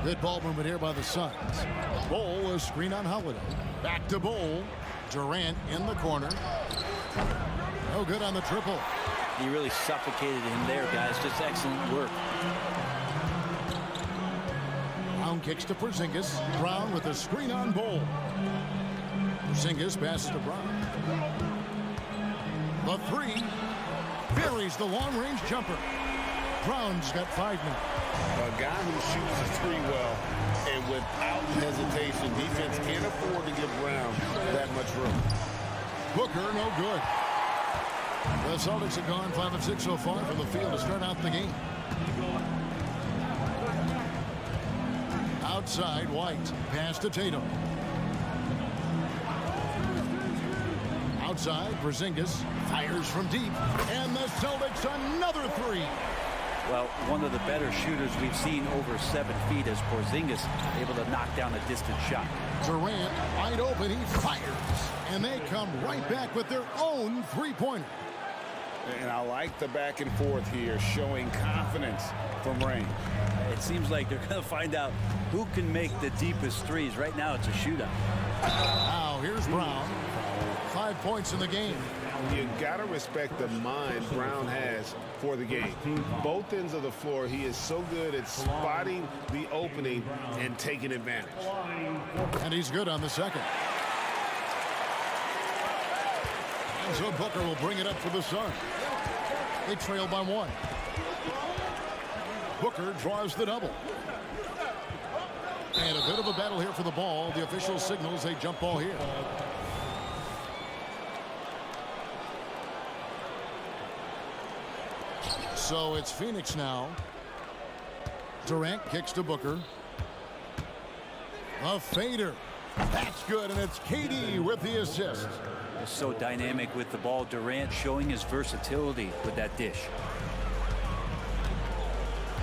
Good ball movement here by the Suns. Bull, a screen on Holiday. Back to Bull. Durant in the corner. No good on the triple. He really suffocated him there, guys. Just excellent work. Brown kicks to Porzingis. Brown with a screen on Bull. Porzingis passes to Brown. The three. Buries the long-range jumper. Brown's got 5 now. A guy who shoots the three well and without hesitation, defense can't afford to give Brown that much room. Booker, no good. The Celtics have gone 5 of 6 so far from the field to start out the game. Outside, White. Pass to Tatum. Outside, Porzingis fires from deep. And the Celtics another three. Well, one of the better shooters we've seen over 7 feet is Porzingis, able to knock down a distant shot. Durant, wide open, he fires. And they come right back with their own three-pointer. And I like the back and forth here, showing confidence from range. It seems like they're going to find out who can make the deepest threes. Right now, it's a shootout. Now, here's Brown. 5 points in the game. You got to respect the mind Brown has for the game. Both ends of the floor, he is so good at spotting the opening and taking advantage. And he's good on the second. And so Booker will bring it up for the Suns. They trail by 1. Booker draws the double. And a bit of a battle here for the ball. The official signals a jump ball here. So it's Phoenix now. Durant kicks to Booker. A fader. That's good, and it's KD with the assist. So dynamic with the ball. Durant showing his versatility with that dish.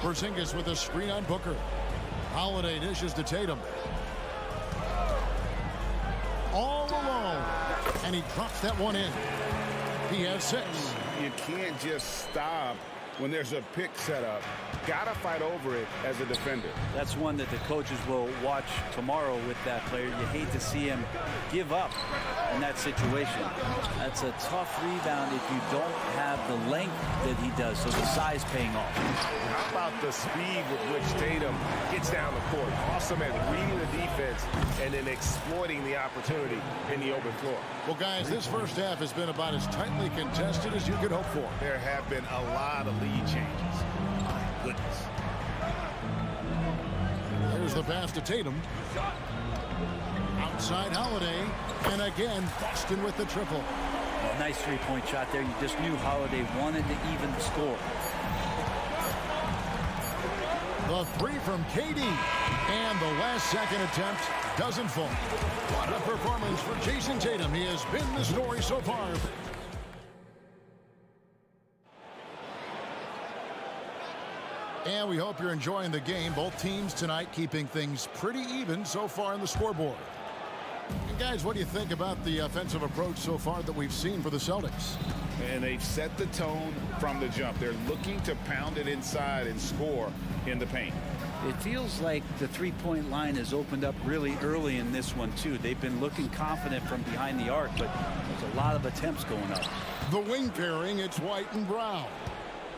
Porzingis with a screen on Booker. Holiday dishes to Tatum. All alone. And he drops that one in. He has 6. You can't just stop when there's a pick set up. Gotta fight over it as a defender. That's one that the coaches will watch tomorrow with that player. You hate to see him give up in that situation. That's a tough rebound if you don't have the length that he does, so the size paying off. How about the speed with which Tatum gets down the court? Awesome at reading the defense and then exploiting the opportunity in the open floor. Well, guys, this first half has been about as tightly contested as you could hope for. There have been a lot of lead changes. My goodness. Here's the pass to Tatum. Outside Holiday. And again, Boston with the triple. Well, nice three-point shot there. You just knew Holiday wanted to even the score. The three from KD. And the last second attempt doesn't fall. What a performance for Jason Tatum. He has been the story so far. And we hope you're enjoying the game. Both teams tonight keeping things pretty even so far on the scoreboard. And guys, what do you think about the offensive approach so far that we've seen for the Celtics? And they've set the tone from the jump. They're looking to pound it inside and score in the paint. It feels like the three-point line has opened up really early in this one, too. They've been looking confident from behind the arc, but there's a lot of attempts going up. The wing pairing, it's White and Brown.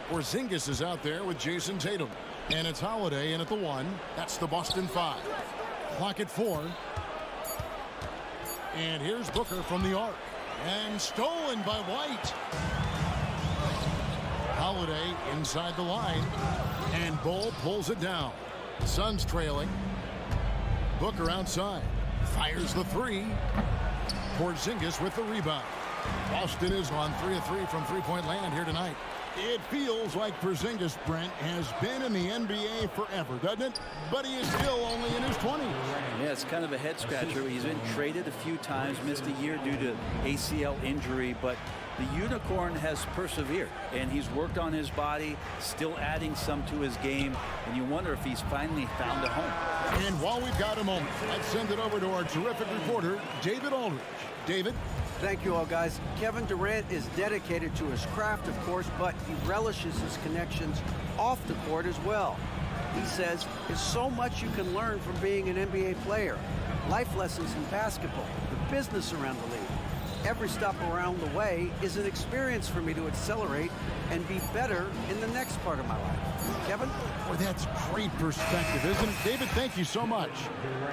Porzingis is out there with Jason Tatum. And it's Holiday in at the 1. That's the Boston 5. Clock at 4. And here's Booker from the arc. And stolen by White. Holiday inside the line. And Bull pulls it down. Suns trailing. Booker outside. Fires the 3. Porzingis with the rebound. Boston is on 3 of 3 from three-point land here tonight. It feels like Porzingis, Brent, has been in the NBA forever, doesn't it? But he is still only in his 20s. Yeah, it's kind of a head-scratcher. He's been traded a few times, missed a year due to ACL injury, but the Unicorn has persevered, and he's worked on his body, still adding some to his game, and you wonder if he's finally found a home. And while we've got a moment, let's send it over to our terrific reporter, David Aldridge. David? Thank you all, guys. Kevin Durant is dedicated to his craft, of course, but he relishes his connections off the court as well. He says there's so much you can learn from being an NBA player. Life lessons in basketball, the business around the league. every stop around the way is an experience for me to accelerate and be better in the next part of my life. Kevin? Boy, that's great perspective, isn't it? David, thank you so much.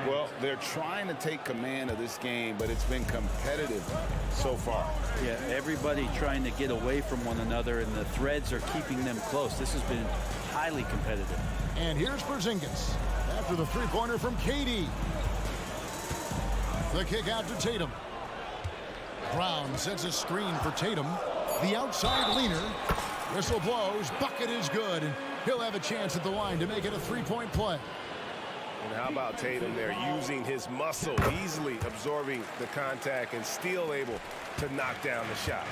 Well, they're trying to take command of this game, but it's been competitive so far. Yeah, everybody trying to get away from one another, and the threads are keeping them close. This has been highly competitive. And here's Porzingis after the three-pointer from KD. The kick out to Tatum. Brown sets a screen for Tatum. The outside leaner. Whistle blows. Bucket is good. And he'll have a chance at the line to make it a three-point play. And how about Tatum there, using his muscle, easily absorbing the contact and still able to knock down the shot.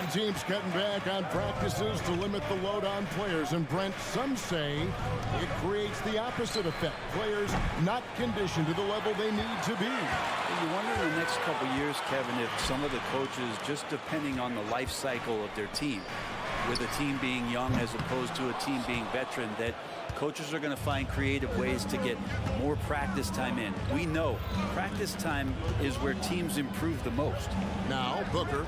And teams cutting back on practices to limit the load on players. And Brent, some say it creates the opposite effect. Players not conditioned to the level they need to be. You wonder in the next couple years, Kevin, if some of the coaches, just depending on the life cycle of their team, with a team being young as opposed to a team being veteran, that coaches are going to find creative ways to get more practice time in. We know practice time is where teams improve the most. Now Booker,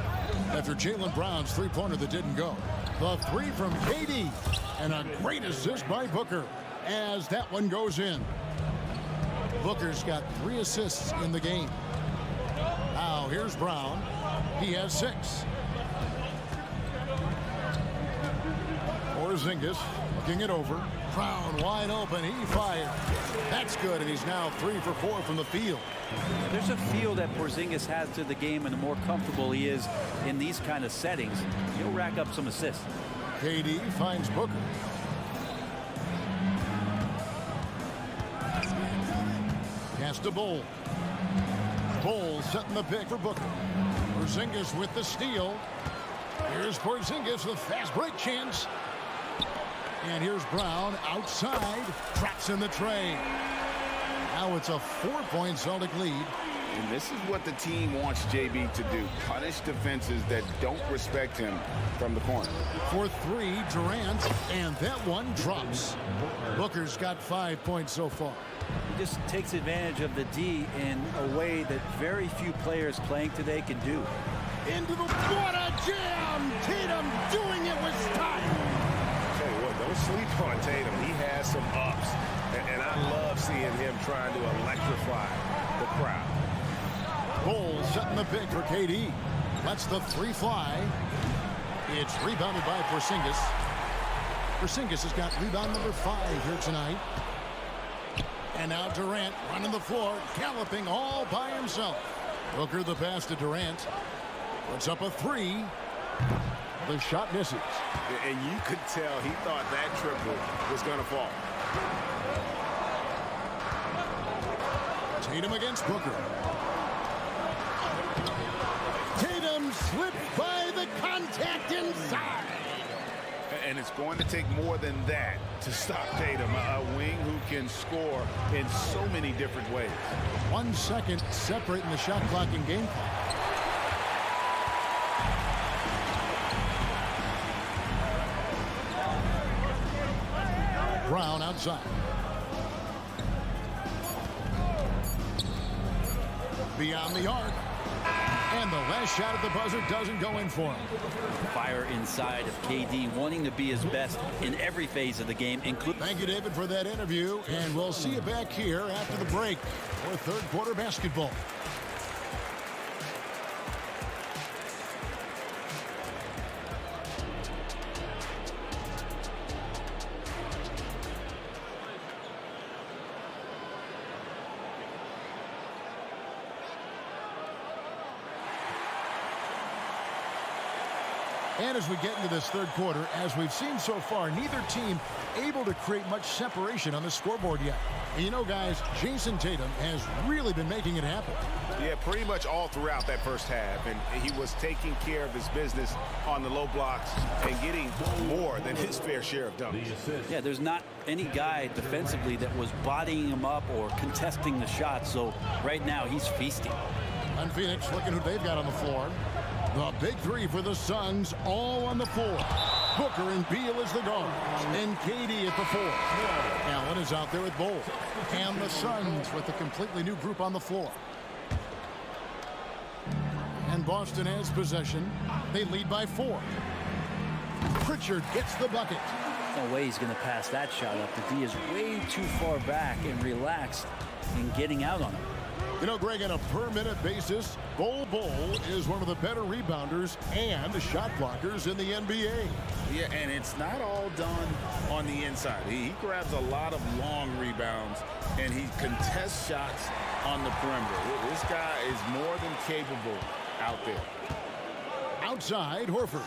after Jaylen Brown's three-pointer that didn't go. The three from KD, and a great assist by Booker as that one goes in. Booker's got 3 assists in the game. Now here's Brown. He has 6. Porzingis looking it over. Brown wide open. He fired. That's good, and he's now 3 for 4 from the field. There's a feel that Porzingis has to the game, and the more comfortable he is in these kind of settings, he'll rack up some assists. KD finds Booker. Pass to Bull. Bull setting the pick for Booker. Porzingis with the steal. Here's Porzingis with fast break chance. And here's Brown outside. Traps in the tray. Now it's a 4-point Celtic lead. And this is what the team wants JB to do. Punish defenses that don't respect him from the corner. For 3, Durant. And that one drops. Booker's got 5 points so far. He just takes advantage of the D in a way that very few players playing today can do. Into the water jam. Tatum doing it with style. Tell you what, don't sleep on Tatum. He has some ups. And I love seeing him trying to electrify the crowd. Bull setting the pick for KD. Lets the 3 fly. It's rebounded by Porzingis. Porzingis has got rebound number 5 here tonight. And now Durant running the floor, galloping all by himself. Booker the pass to Durant. Puts up a 3. The shot misses. And you could tell he thought that triple was going to fall. Tatum against Booker. Tatum slipped by the contact inside. And it's going to take more than that to stop Tatum, a wing who can score in so many different ways. 1 second separating the shot clock and game clock. Brown outside. Beyond the arc. And the last shot at the buzzer doesn't go in for him. Fire inside of KD, wanting to be his best in every phase of the game, including... Thank you, David, for that interview. And we'll see you back here after the break for third quarter basketball. And as we get into this third quarter, as we've seen so far, neither team able to create much separation on the scoreboard yet. And you know, guys, Jason Tatum has really been making it happen. Yeah, pretty much all throughout that first half. And he was taking care of his business on the low blocks and getting more than his fair share of dunks. Yeah, there's not any guy defensively that was bodying him up or contesting the shot. So right now he's feasting. And Phoenix looking who they've got on the floor. The big 3 for the Suns, all on the floor. Booker and Beal as the guards, and KD at the 4. Allen is out there with Bull. And the Suns with a completely new group on the floor. And Boston has possession. They lead by 4. Pritchard gets the bucket. No way he's going to pass that shot up. The D is way too far back and relaxed in getting out on him. You know, Greg, on a per-minute basis, Bol is one of the better rebounders and shot blockers in the NBA. Yeah, and it's not all done on the inside. He grabs a lot of long rebounds, and he contests shots on the perimeter. This guy is more than capable out there. Outside, Horford.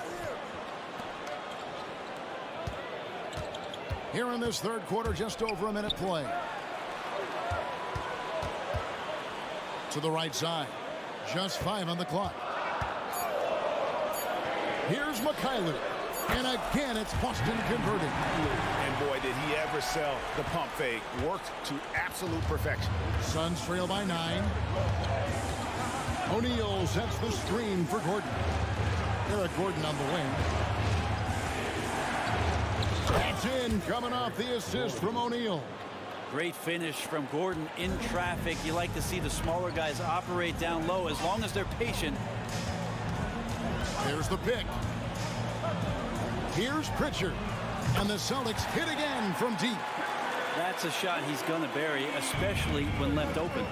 Here in this third quarter, just over a minute play. To the right side. Just 5 on the clock. Here's Mikhailuk. And again, it's Boston converting. And boy, did he ever sell the pump fake. Worked to absolute perfection. Suns trail by 9. O'Neal sets the screen for Gordon. Eric Gordon on the wing. That's in, coming off the assist from O'Neal. Great finish from Gordon in traffic. You like to see the smaller guys operate down low as long as they're patient. Here's the pick. Here's Pritchard. And the Celtics hit again from deep. That's a shot he's going to bury, especially when left open.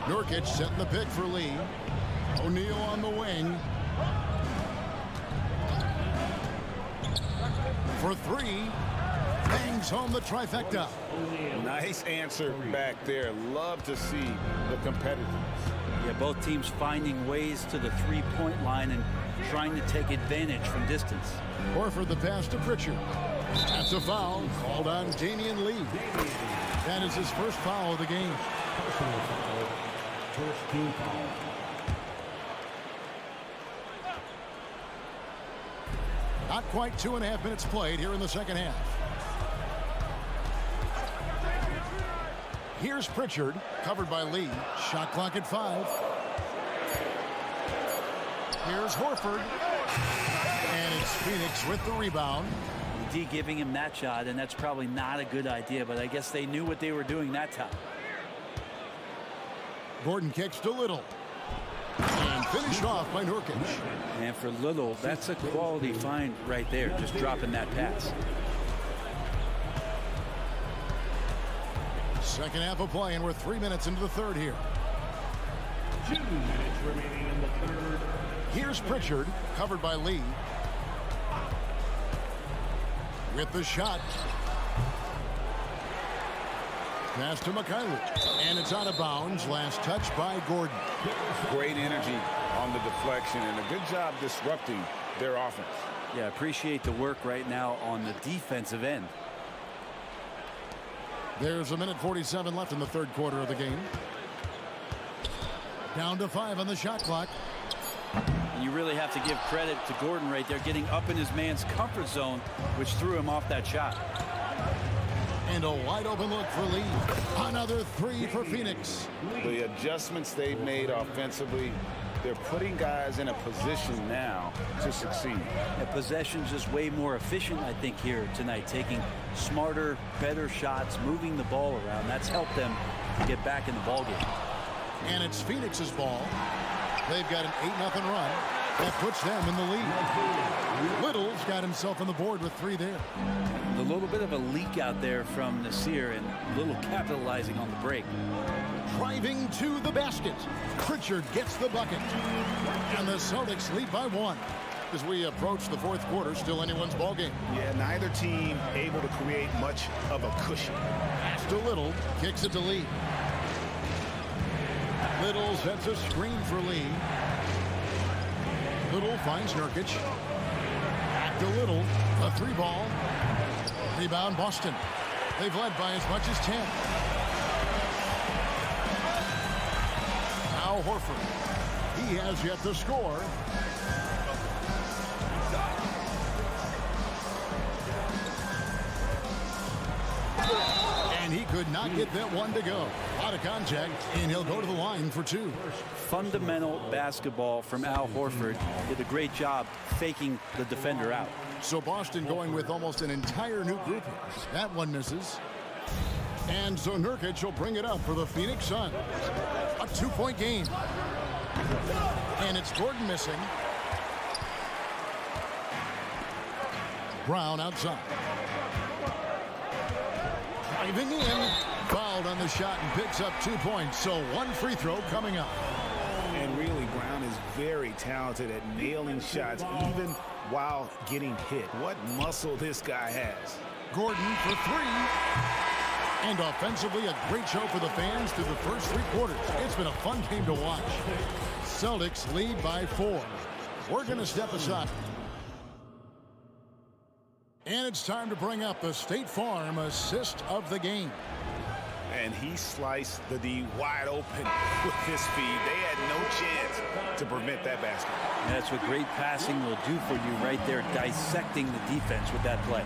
Nurkic setting the pick for Lee. O'Neal on the wing. For 3. Bangs home the trifecta. Nice answer back there. Love to see the competitiveness. Yeah, both teams finding ways to the three-point line and trying to take advantage from distance. Horford the pass to Pritchard. That's a foul called on Damian Lee. That is his first foul of the game. Personal foul. First team foul. Not quite 2.5 minutes played here in the second half. Here's Pritchard, covered by Lee. Shot clock at 5. Here's Horford. And it's Phoenix with the rebound. The D giving him that shot, and that's probably not a good idea, but I guess they knew what they were doing that time. Gordon kicks to Little. And finished off by Nurkic. And for Little, that's a quality find right there, just dropping that pass. Second half of play, and we're 3 minutes into the third here. 2 minutes remaining in the third. Here's Pritchard, covered by Lee. With the shot. Pass to Mikhailuk. And it's out of bounds. Last touch by Gordon. Great energy on the deflection and a good job disrupting their offense. Yeah, appreciate the work right now on the defensive end. There's 1:47 left in the third quarter of the game. Down to 5 on the shot clock. And you really have to give credit to Gordon right there, getting up in his man's comfort zone, which threw him off that shot. And a wide open look for Lee. Another 3 for Phoenix. The adjustments they've made offensively, they're putting guys in a position now to succeed. The possession's just way more efficient, I think, here tonight, taking smarter, better shots, moving the ball around. That's helped them get back in the ballgame. And it's Phoenix's ball. They've got an 8-0 run. That puts them in the lead. Little's got himself on the board with 3 there. A little bit of a leak out there from Nasir, and Little capitalizing on the break. Driving to the basket. Pritchard gets the bucket. And the Celtics lead by 1. As we approach the fourth quarter, still anyone's ball game. Yeah, neither team able to create much of a cushion. Pass to Little. Kicks it to Lee. Little sets a screen for Lee. Little finds Nurkic. Back to Little. A 3-ball. Rebound Boston. They've led by as much as 10. Now Horford. He has yet to score. And he could not get that one to go. A lot of contact, and he'll go to the line for 2. Fundamental basketball from Al Horford. Did a great job faking the defender out. So Boston going with almost an entire new group here. That one misses. And so Nurkic will bring it up for the Phoenix Suns. A 2-point game. And it's Gordon missing. Brown outside. Driving in. Fouled on the shot and picks up 2 points. So 1 free throw coming up. And really, Brown is very talented at nailing shots, even while getting hit. What muscle this guy has. Gordon for 3. And offensively, a great show for the fans through the first 3 quarters. It's been a fun game to watch. Celtics lead by 4. We're going to step aside. And it's time to bring up the State Farm assist of the game. And he sliced the D wide open with his speed. They had no chance to prevent that basket. And that's what great passing will do for you right there, dissecting the defense with that play.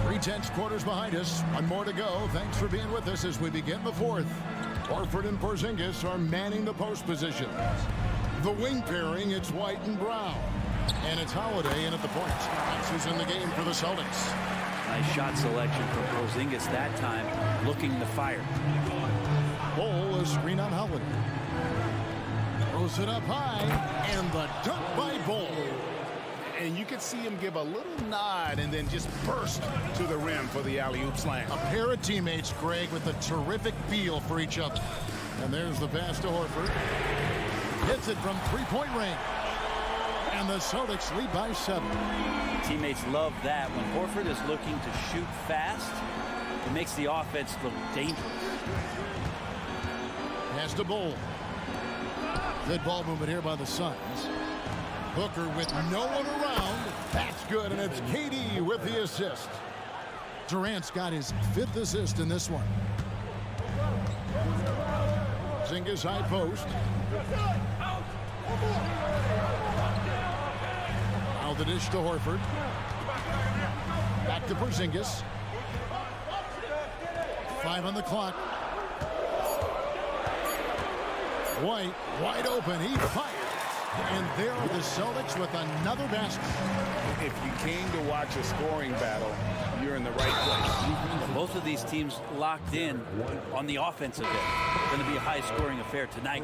3/10 quarters behind us. 1 more to go. Thanks for being with us as we begin the 4th. Horford and Porzingis are manning the post position. The wing pairing, it's White and Brown. And it's Holiday in at the point. That's who's in the game for the Celtics. Nice shot selection from Porzingis that time, looking to fire. Bol, a screen on Holiday. Throws it up high, and the dunk by Bol. And you could see him give a little nod and then just burst to the rim for the alley-oop slam. A pair of teammates, Greg, with a terrific feel for each other. And there's the pass to Horford. Hits it from 3-point range. And the Celtics lead by 7. Teammates love that. When Horford is looking to shoot fast, it makes the offense look dangerous. Pass to Bol. Good ball movement here by the Suns. Booker with no one around. That's good, and it's KD with the assist. Durant's got his 5th assist in this one. Porzingis high post. Now the dish to Horford. Back to Porzingis. 5 on the clock. White, wide open. He fires. And there are the Celtics with another basket. If you came to watch a scoring battle, you're in the right place. Both of these teams locked in on the offensive end. Going to be a high-scoring affair tonight.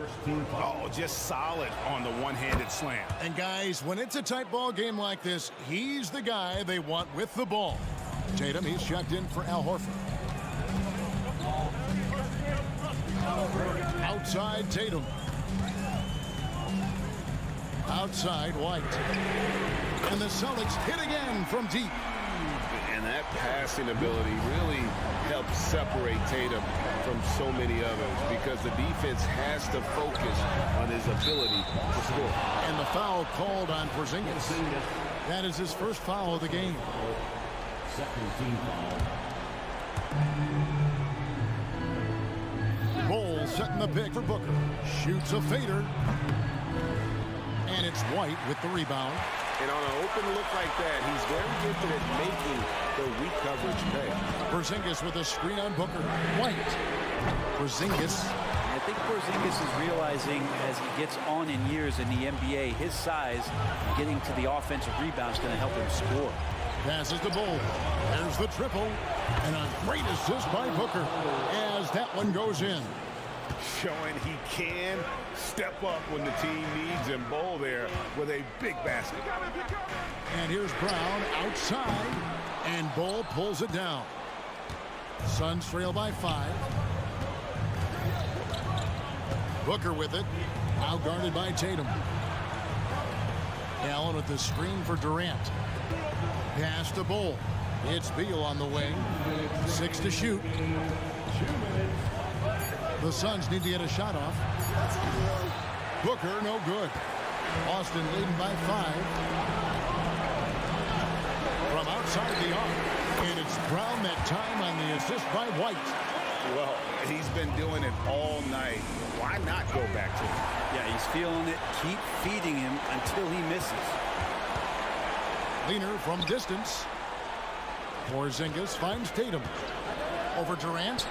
Oh, just solid on the one-handed slam. And guys, when it's a tight ball game like this, he's the guy they want with the ball. Tatum, he's checked in for Al Horford. Outside Tatum. Outside White. And the Celtics hit again from deep. And that passing ability really helps separate Tatum from so many others because the defense has to focus on his ability to score. And the foul called on Porzingis. That is his first foul of the game. Bol setting the pick for Booker. Shoots a fader. And it's White with the rebound. And on an open look like that, he's very gifted at making the weak coverage pay. Porzingis with a screen on Booker. White. Porzingis. I think Porzingis is realizing as he gets on in years in the NBA, his size, getting to the offensive rebound is going to help him score. Passes the Bol. There's the triple. And a great assist by Booker as that one goes in. Showing he can step up when the team needs him. Bol there with a big basket. And here's Brown outside. And Bol pulls it down. Suns trail by 5. Booker with it. Now guarded by Tatum. Allen with the screen for Durant. Pass to Bol. It's Beal on the wing. 6 to shoot. The Suns need to get a shot off. Booker, no good. Austin leading by 5. From outside the arc. And it's Brown that time on the assist by White. Well, he's been doing it all night. Why not go back to him? Yeah, he's feeling it. Keep feeding him until he misses. Leaner from distance. Porzingis finds Tatum. Over Durant.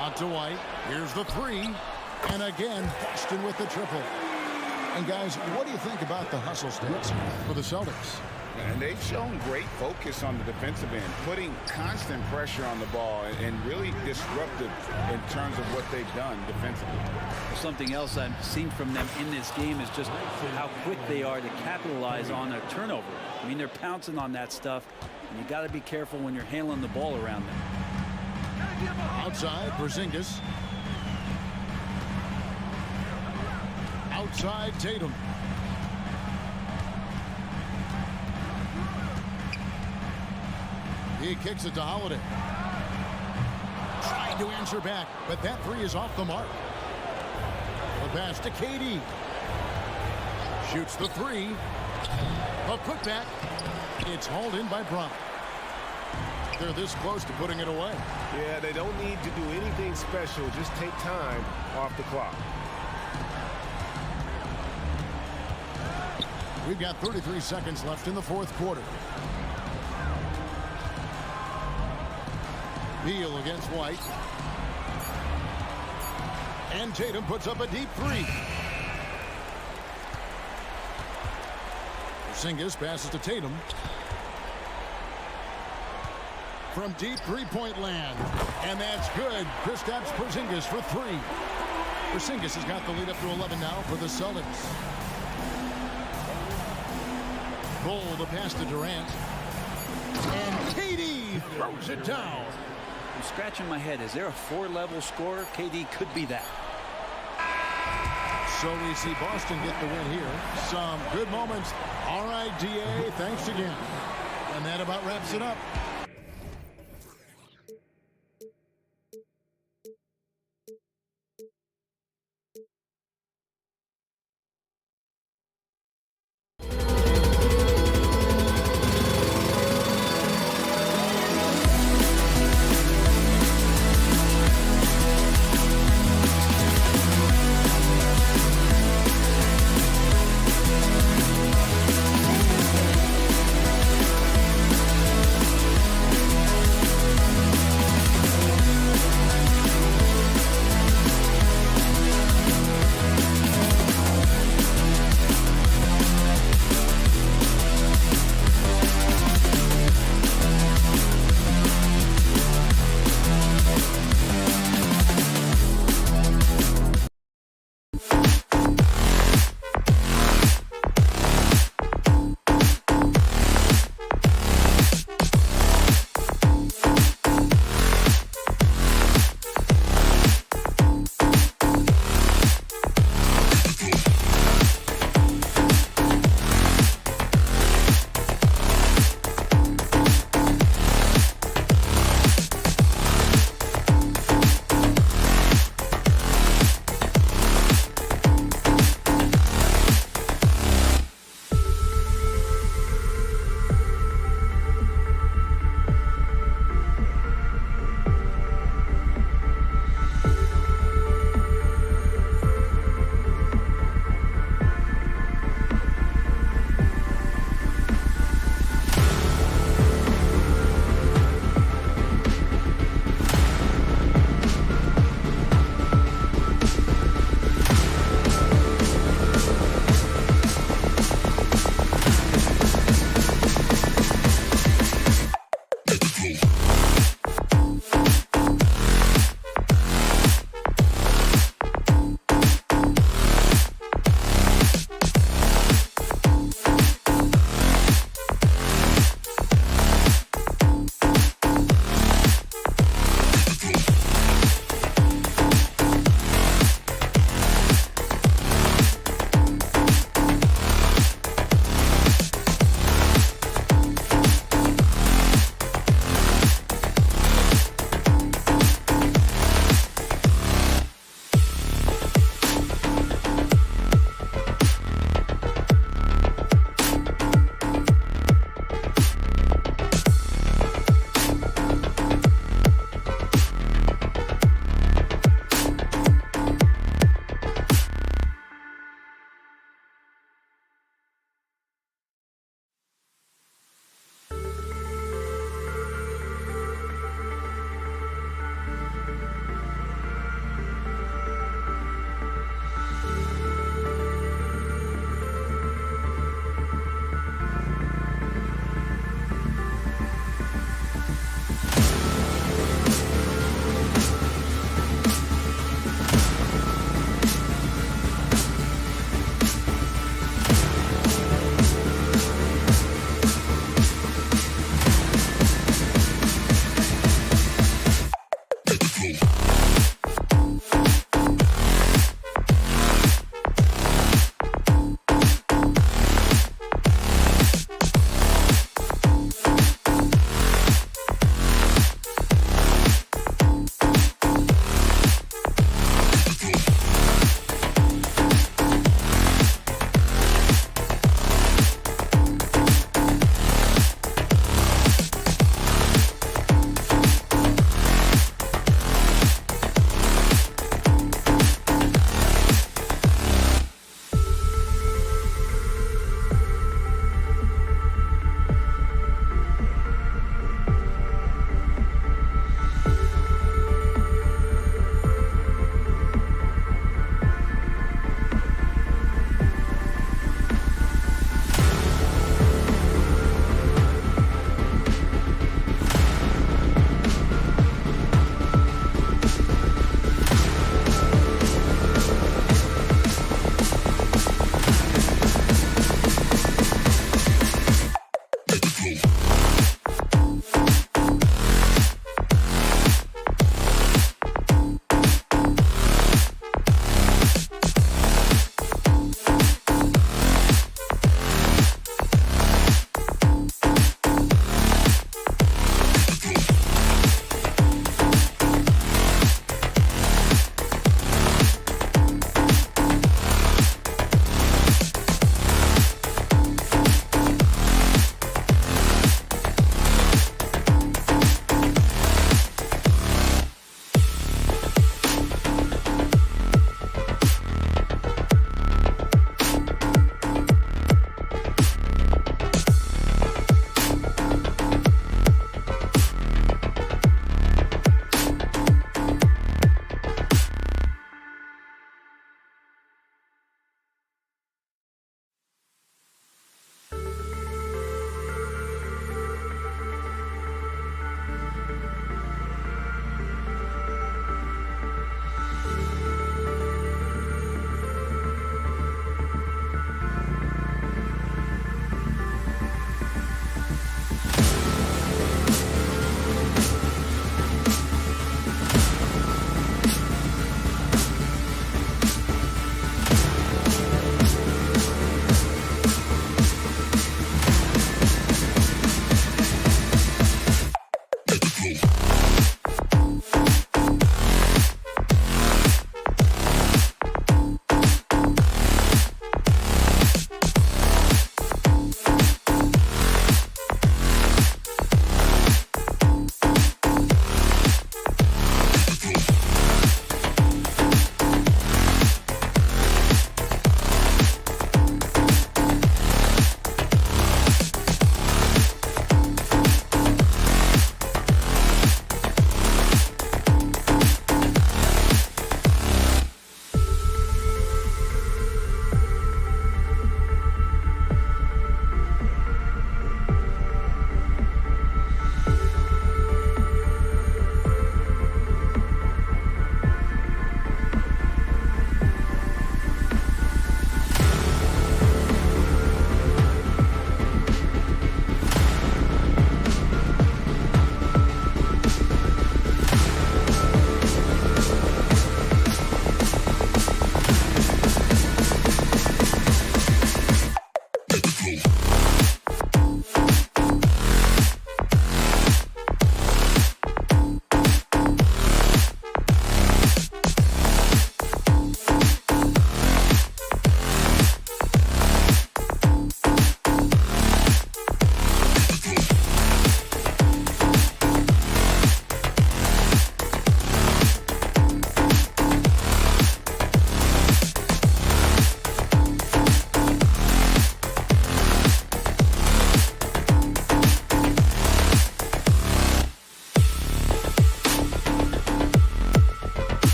On to White. Here's the 3. And again, Boston with the triple. And guys, what do you think about the hustle stats for the Celtics? And they've shown great focus on the defensive end, putting constant pressure on the ball and really disruptive in terms of what they've done defensively. Something else I've seen from them in this game is just how quick they are to capitalize on a turnover. I mean, they're pouncing on that stuff, and you got to be careful when you're handling the ball around them. Outside, Porzingis. Outside, Tatum. He kicks it to Holiday. Trying to answer back, but that three is off the mark. The pass to KD. Shoots the three. A putback. It's hauled in by Brown. They're this close to putting it away. Yeah, they don't need to do anything special. Just take time off the clock. We've got 33 seconds left in the fourth quarter. Beal against White. And Tatum puts up a deep three. Porzingis passes to Tatum. From deep three-point land. And that's good. Kristaps Porzingis for three. Porzingis has got the lead up to 11 now for the Celtics. Goal, the pass to Durant. And KD throws it down. I'm scratching my head. Is there a four-level scorer? KD could be that. So we see Boston get the win here. Some good moments. All right, DA, thanks again. And that about wraps it up.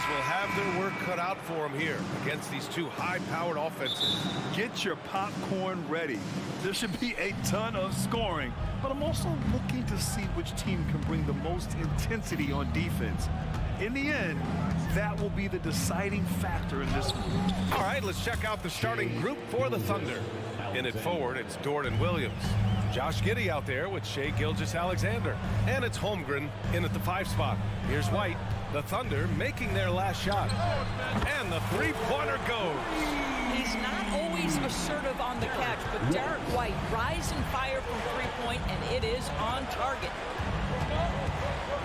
will have their work cut out for them here against these two high-powered offenses. Get your popcorn ready. There should be a ton of scoring, but I'm also looking to see which team can bring the most intensity on defense. In the end, that will be the deciding factor in this one. All right, let's check out the starting group for the Thunder. In it forward, it's Dort and Williams. Josh Giddey out there with Shai Gilgeous-Alexander. And it's Holmgren in at the 5 spot. Here's White. The Thunder making their last shot. And the three-pointer goes. He's not always assertive on the catch, but Derek White, rise and fire from three-point, and it is on target.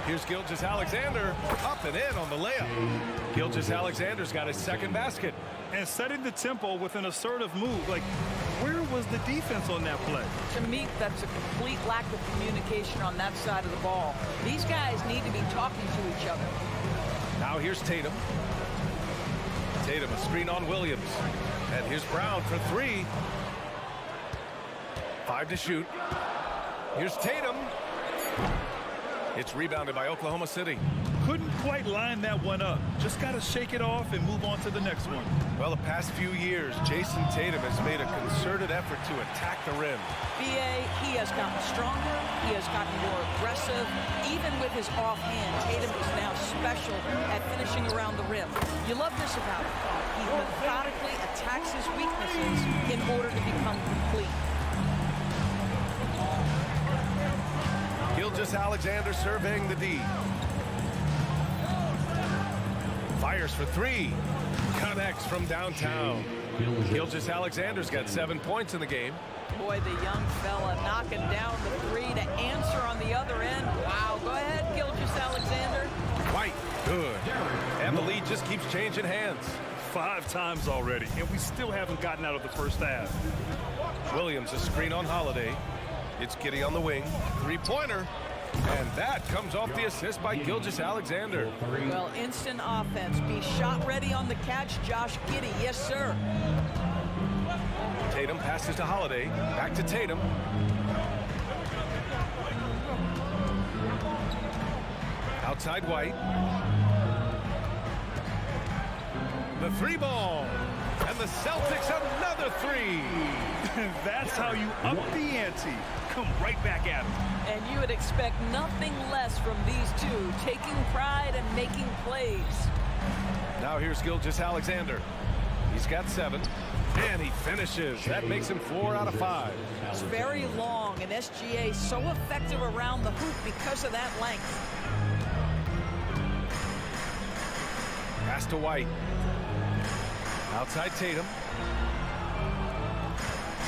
Here's Gilgeous-Alexander up and in on the layup. Gilgeous-Alexander's got his second basket. And setting the tempo with an assertive move. Like, where was the defense on that play? To me, that's a complete lack of communication on that side of the ball. These guys need to be talking to each other. Now here's Tatum. Tatum, a screen on Williams. And here's Brown for 3. 5 to shoot. Here's Tatum. It's rebounded by Oklahoma City. Couldn't quite line that one up. Just got to shake it off and move on to the next one. Well, the past few years, Jason Tatum has made a concerted effort to attack the rim. BA, he has gotten stronger. He has gotten more aggressive. Even with his offhand, Tatum is now special at finishing around the rim. You love this about him. He methodically attacks his weaknesses in order to become complete. Gilgeous-Alexander surveying the D. Fires for 3. Connects from downtown. Gilgeous-Alexander's got 7 points in the game. Boy, the young fella knocking down the 3 to answer on the other end. Wow, go ahead, Gilgeous-Alexander. White, good. And the lead just keeps changing hands. 5 times already, and we still haven't gotten out of the first half. Williams, a screen on Holiday. It's Giddey on the wing. 3-pointer. And that comes off the assist by Gilgeous-Alexander. Well, instant offense. Be shot ready on the catch, Josh Giddey. Yes, sir. Tatum passes to Holiday. Back to Tatum. Outside White. The 3 ball. And the Celtics another 3. That's how you up the ante. Come right back at him. And you would expect nothing less from these two, taking pride and making plays. Now here's Gilgeous-Alexander. He's got 7. And he finishes. That makes him 4 out of 5. It's very long, and SGA so effective around the hoop because of that length. Pass to White. Outside Tatum.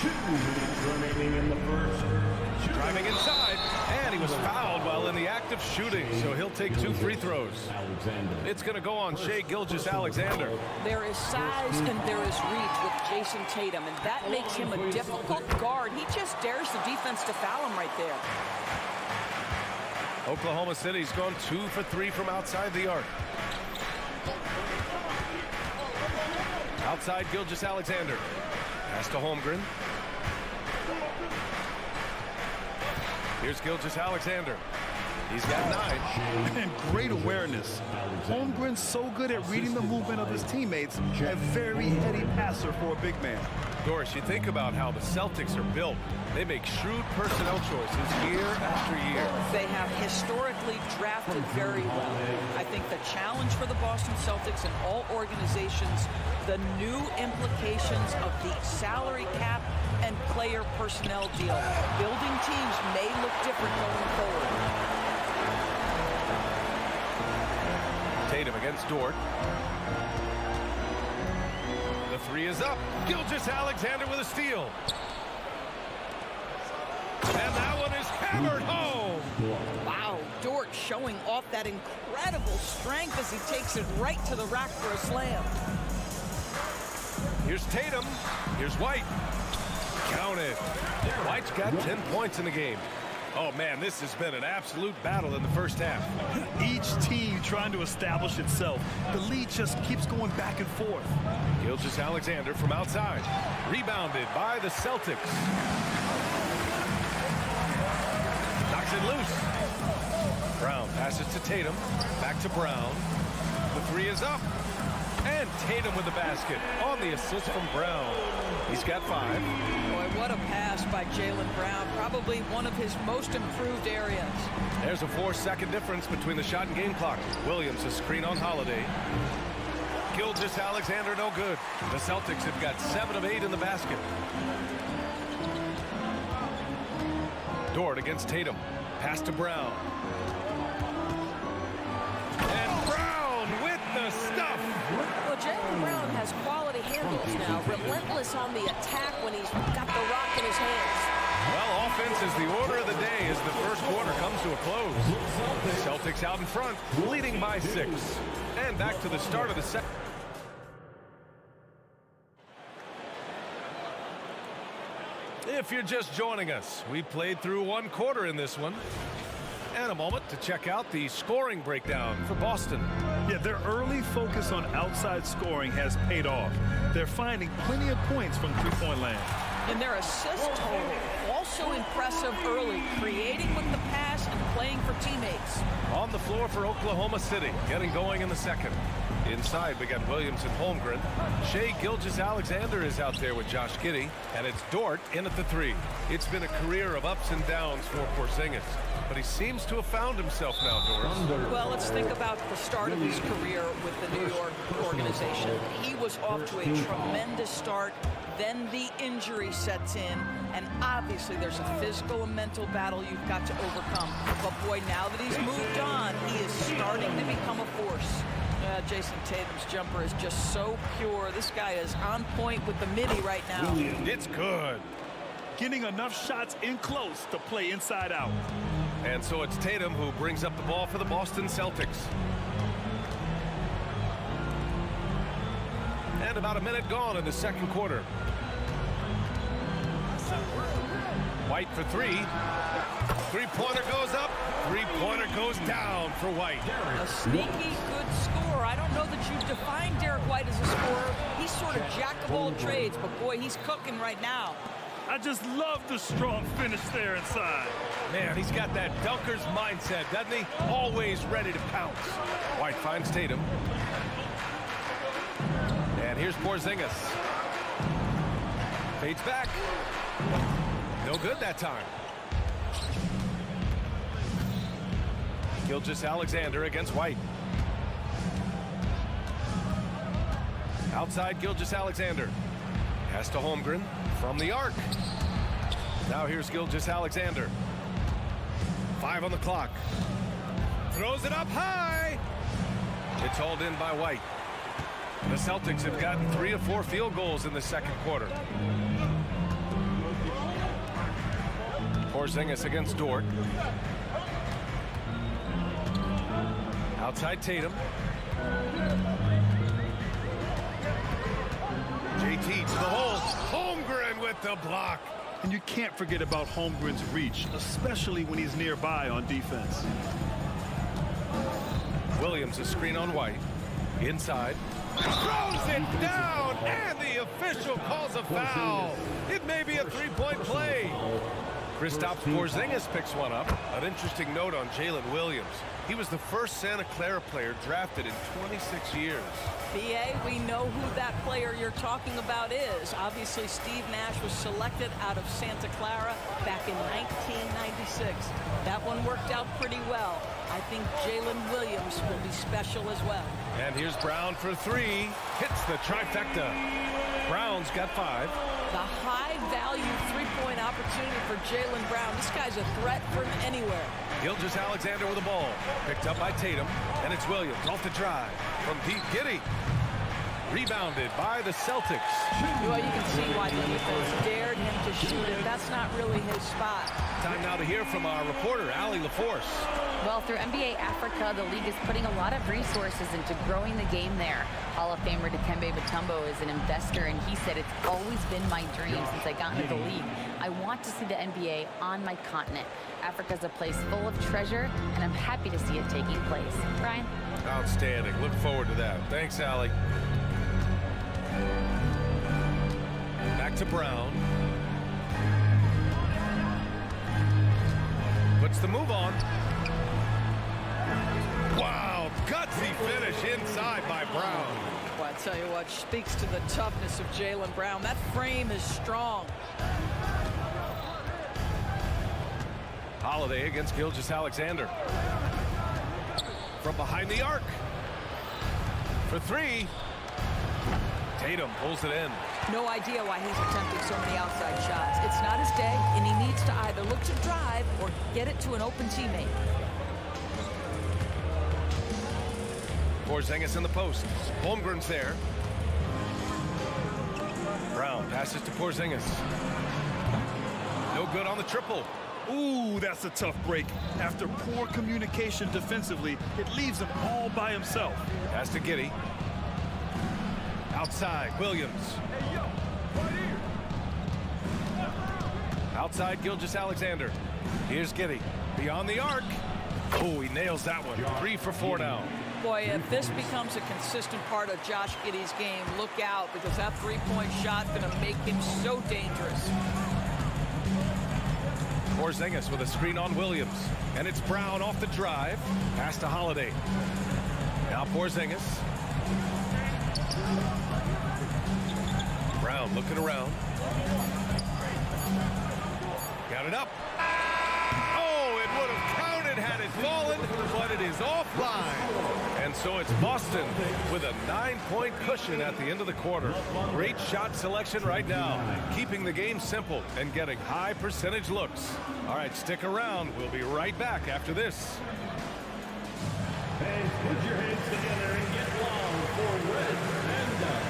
2 minutes remaining in the first. Driving inside, and he was fouled while in the act of shooting, so he'll take 2 free throws. It's going to go on Shai Gilgeous-Alexander. There is size and there is reach with Jason Tatum, and that makes him a difficult guard. He just dares the defense to foul him right there. Oklahoma City's gone 2 for 3 from outside the arc. Outside Gilgeous-Alexander. Pass to Holmgren. Here's Gilgeous-Alexander. He's got 9. And great awareness. Holmgren's so good at reading the movement of his teammates. A very heady passer for a big man. Doris, you think about how the Celtics are built. They make shrewd personnel choices year after year. They have historically drafted very well. I think the challenge for the Boston Celtics and all organizations, the new implications of the salary cap and player personnel deal. Building teams may look different going forward. Tatum against Dort. The 3 is up. Gilgeous-Alexander with a steal. And that one is hammered home. Wow, Dort showing off that incredible strength as he takes it right to the rack for a slam. Here's Tatum. Here's White. Counted. White's got 10 points in the game. Oh, man, this has been an absolute battle in the first half. Each team trying to establish itself. The lead just keeps going back and forth. Gilgeous-Alexander from outside. Rebounded by the Celtics. Knocks it loose. Brown passes to Tatum. Back to Brown. The three is up. And Tatum with the basket on the assist from Brown. He's got 5. Boy, what a pass by Jaylen Brown. Probably one of his most improved areas. There's a 4-second difference between the shot and game clock. Williams, a screen on Holiday. Gilgeous-Alexander, no good. The Celtics have got 7 of 8 in the basket. Dort against Tatum. Pass to Brown. And Brown with the stuff. Well, Jaylen Brown has quality handles now. Relentless on the attack when he's got the rock in his hands. Well, offense is the order of the day as the first quarter comes to a close. Celtics out in front, leading by 6. And back to the start of the second. If you're just joining us, we played through 1 quarter in this one. And a moment to check out the scoring breakdown for Boston. Yeah, their early focus on outside scoring has paid off. They're finding plenty of points from three-point land. And their assist total, also impressive early, creating with the pass and playing for teammates. On the floor for Oklahoma City, getting going in the second. Inside, we got Williams and Holmgren. Shai Gilgeous-Alexander is out there with Josh Giddey, and it's Dort in at the 3. It's been a career of ups and downs for Porzingis, but he seems to have found himself now, Doris. Well, let's think about the start of his career with the New York organization. He was off to a tremendous start. Then the injury sets in, and obviously there's a physical and mental battle you've got to overcome. But boy, now that he's moved on, he is starting to become a force. Jason Tatum's jumper is just so pure. This guy is on point with the midi right now. It's good. Getting enough shots in close to play inside out. And so it's Tatum who brings up the ball for the Boston Celtics. And about a minute gone in the second quarter. White for 3. Three-pointer goes up. Three-pointer goes down for White. A sneaky good scorer. I don't know that you've defined Derek White as a scorer. He's sort of jack of all trades, but boy, he's cooking right now. I just love the strong finish there inside. Man, he's got that dunker's mindset, doesn't he? Always ready to pounce. White finds Tatum. And here's Porzingis. Fades back. No good that time. Gilgeous-Alexander against White. Outside Gilgeous-Alexander. Pass to Holmgren from the arc. Now here's Gilgeous-Alexander. 5 on the clock. Throws it up high. It's hauled in by White. The Celtics have gotten 3 of 4 field goals in the second quarter. Porzingis against Dort. Outside Tatum. JT to the hole. Holmgren with the block. And you can't forget about Holmgren's reach, especially when he's nearby on defense. Williams a screen on White. Inside. Throws it down, and the official calls a foul. It may be a three-point play. Kristaps Porzingis picks one up. An interesting note on Jalen Williams. He was the first Santa Clara player drafted in 26 years. B.A., we know who that player you're talking about is. Obviously, Steve Nash was selected out of Santa Clara back in 1996. That one worked out pretty well. I think Jalen Williams will be special as well. And here's Brown for 3. Hits the trifecta. Brown's got 5. The high-value three-point opportunity for Jaylen Brown. This guy's a threat from anywhere. Gilgeous-Alexander with the ball. Picked up by Tatum. And it's Williams off the drive from deep. Giddey. Rebounded by the Celtics. Well, you can see why the defense dared him to shoot it. That's not really his spot. Time now to hear from our reporter, Allie LaForce. Well, through NBA Africa, the league is putting a lot of resources into growing the game there. Hall of Famer Dikembe Mutombo is an investor, and he said, "It's always been my dream since I got into the league. I want to see the NBA on my continent. Africa's a place full of treasure, and I'm happy to see it taking place." Brian? Outstanding. Look forward to that. Thanks, Allie. Back to Brown. Puts the move on. Wow, gutsy finish inside by Brown. Well, I tell you what, speaks to the toughness of Jaylen Brown. That frame is strong. Holiday against Gilgeous-Alexander. From behind the arc. For three. Tatum pulls it in. No idea why he's attempting so many outside shots. It's not his day, and he needs to either look to drive or get it to an open teammate. Porzingis in the post. Holmgren's there. Brown passes to Porzingis. No good on the triple. Ooh, that's a tough break. After poor communication defensively, it leaves him all by himself. Pass to Giddey. Outside, Williams. Outside, Gilgeous-Alexander. Here's Giddey. Beyond the arc. Oh, he nails that one. 3 for 4 now. Boy, if this becomes a consistent part of Josh Giddey's game, look out, because that three-point shot's going to make him so dangerous. Porzingis with a screen on Williams. And it's Brown off the drive. Pass to Holiday. Now Porzingis. Brown looking around. Got it up. Oh, it would have counted had it fallen, but it is offline. And so it's Boston with a 9-point cushion at the end of the quarter. Great shot selection right now, keeping the game simple and getting high percentage looks. All right, stick around. We'll be right back after this. And put your hands together and get long for Red Panda.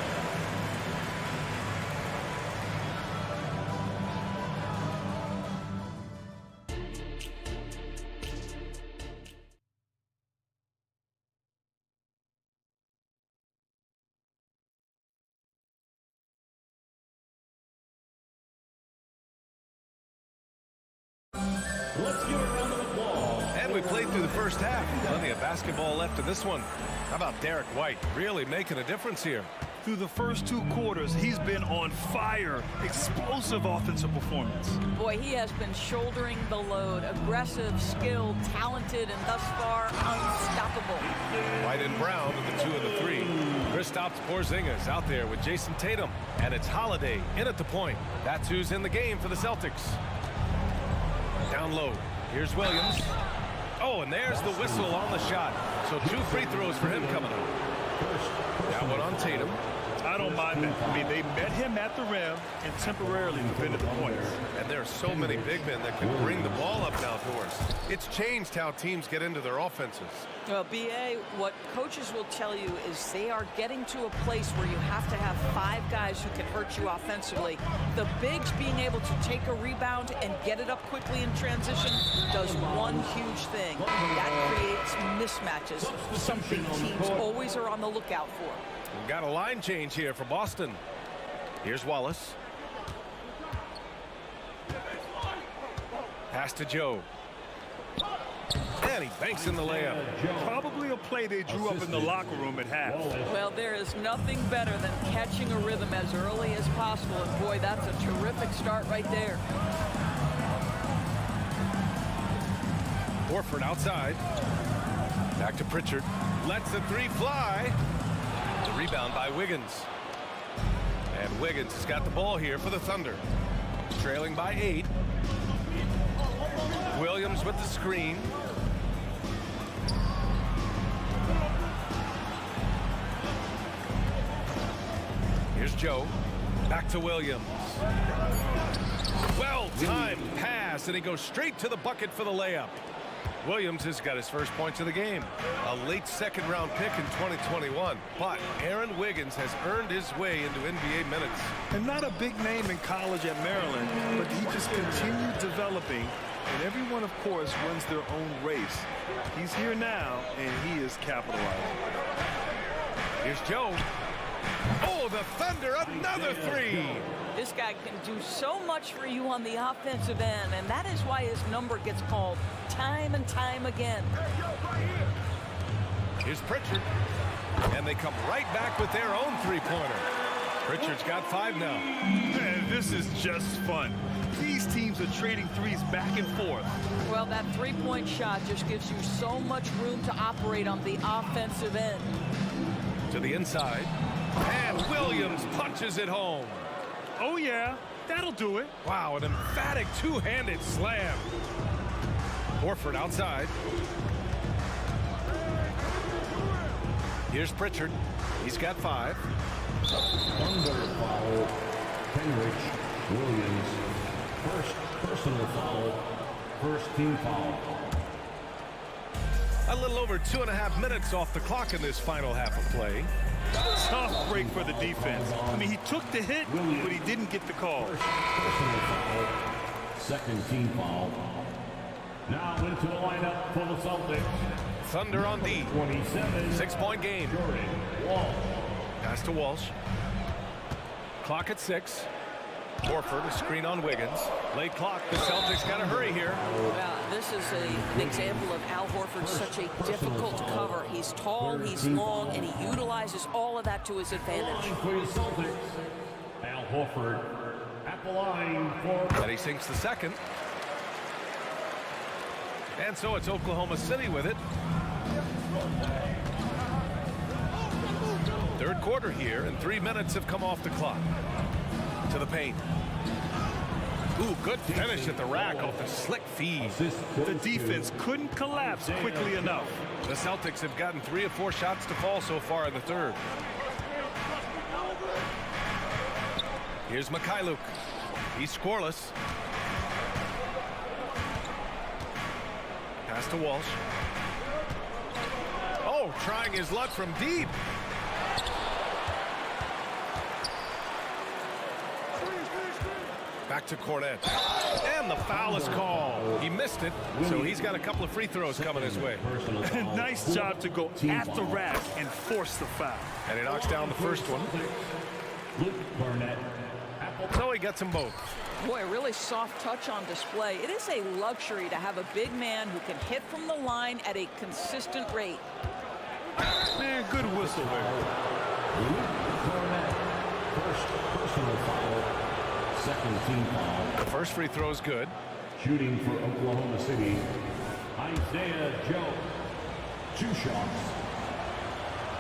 Let's give a round of applause. And we played through the first half. Plenty of basketball left in this one. How about Derek White really making a difference here? Through the first 2 quarters, he's been on fire. Explosive offensive performance. Boy, he has been shouldering the load. Aggressive, skilled, talented, and thus far unstoppable. White and Brown with the 2 and the 3. Kristaps Porzingis out there with Jason Tatum. And it's Holiday in at the point. That's who's in the game for the Celtics. Down low. Here's Williams. Oh, and there's the whistle on the shot. So 2 free throws for him coming up. That one on Tatum. I don't mind that. I mean, they met him at the rim and temporarily prevented the points. And there are so many big men that can bring the ball up now for us. It's changed how teams get into their offenses. Well, B.A., what coaches will tell you is they are getting to a place where you have to have 5 guys who can hurt you offensively. The bigs being able to take a rebound and get it up quickly in transition does one huge thing. That creates mismatches, something teams always are on the lookout for. We've got a line change here for Boston. Here's Wallace. Pass to Joe. And he banks in the layup. Probably a play they drew up in the locker room at half. Well, there is nothing better than catching a rhythm as early as possible. And boy, that's a terrific start right there. Horford outside. Back to Pritchard. Lets the 3 fly. The rebound by Wiggins. And Wiggins has got the ball here for the Thunder. Trailing by 8. Williams with the screen. Here's Joe. Back to Williams. Well-timed pass, and he goes straight to the bucket for the layup. Williams has got his first points of the game. A late second-round pick in 2021. But Aaron Wiggins has earned his way into NBA minutes. And not a big name in college at Maryland, but he just continued developing. And everyone, of course, runs their own race. He's here now, and he is capitalizing. Here's Joe. Oh, the Thunder, another 3. This guy can do so much for you on the offensive end, and that is why his number gets called time and time again. Here's Pritchard. And they come right back with their own 3-pointer. Pritchard's got 5 now. Man, this is just fun. These teams are trading threes back and forth. Well, that three-point shot just gives you so much room to operate on the offensive end. To the inside. And Williams punches it home. Oh, yeah. That'll do it. Wow, an emphatic two-handed slam. Horford outside. Here's Pritchard. He's got 5. Under foul, Henrich Williams. First personal foul, first team foul. A little over 2.5 minutes off the clock in this final half of play. Tough break for the defense. I mean, he took the hit, but he didn't get the call. First personal foul, second team foul. Now into the lineup for the Celtics. Thunder on D. 27. 6-point game. Jordan Walsh. Pass to Walsh. Clock at 6. Horford, a screen on Wiggins. Late clock. The Celtics got to hurry here. Yeah, this is an example of Al Horford, such a difficult cover. He's tall, he's long, and he utilizes all of that to his advantage. For the Celtics, Al Horford at the line for. And he sinks the second. And so it's Oklahoma City with it. Third quarter here, and 3 minutes have come off the clock. To the paint. Ooh, good finish at the rack off the slick feed. The defense couldn't collapse quickly enough. The Celtics have gotten 3 of 4 shots to fall so far in the third. Here's Mikhailuk. He's scoreless. Pass to Walsh. Oh, trying his luck from deep. Back to Cornet. And the foul is called. He missed it, so he's got a couple of free throws coming his way. Nice job to go at the rack and force the foul. And he knocks down the first one. So he gets them both. Boy, a really soft touch on display. It is a luxury to have a big man who can hit from the line at a consistent rate. Man, good whistle there. First personal foul, second team foul. The first free throw is good. Shooting for Oklahoma City, Isaiah Joe. 2 shots.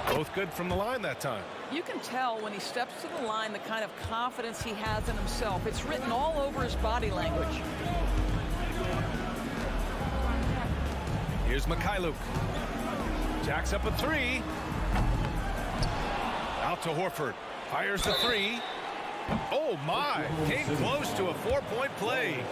Both good from the line that time. You can tell when he steps to the line the kind of confidence he has in himself. It's written all over his body language. Here's Mikhailuk. Jacks up a 3. Out to Horford. Fires the 3. Oh my! Came close to a 4-point play.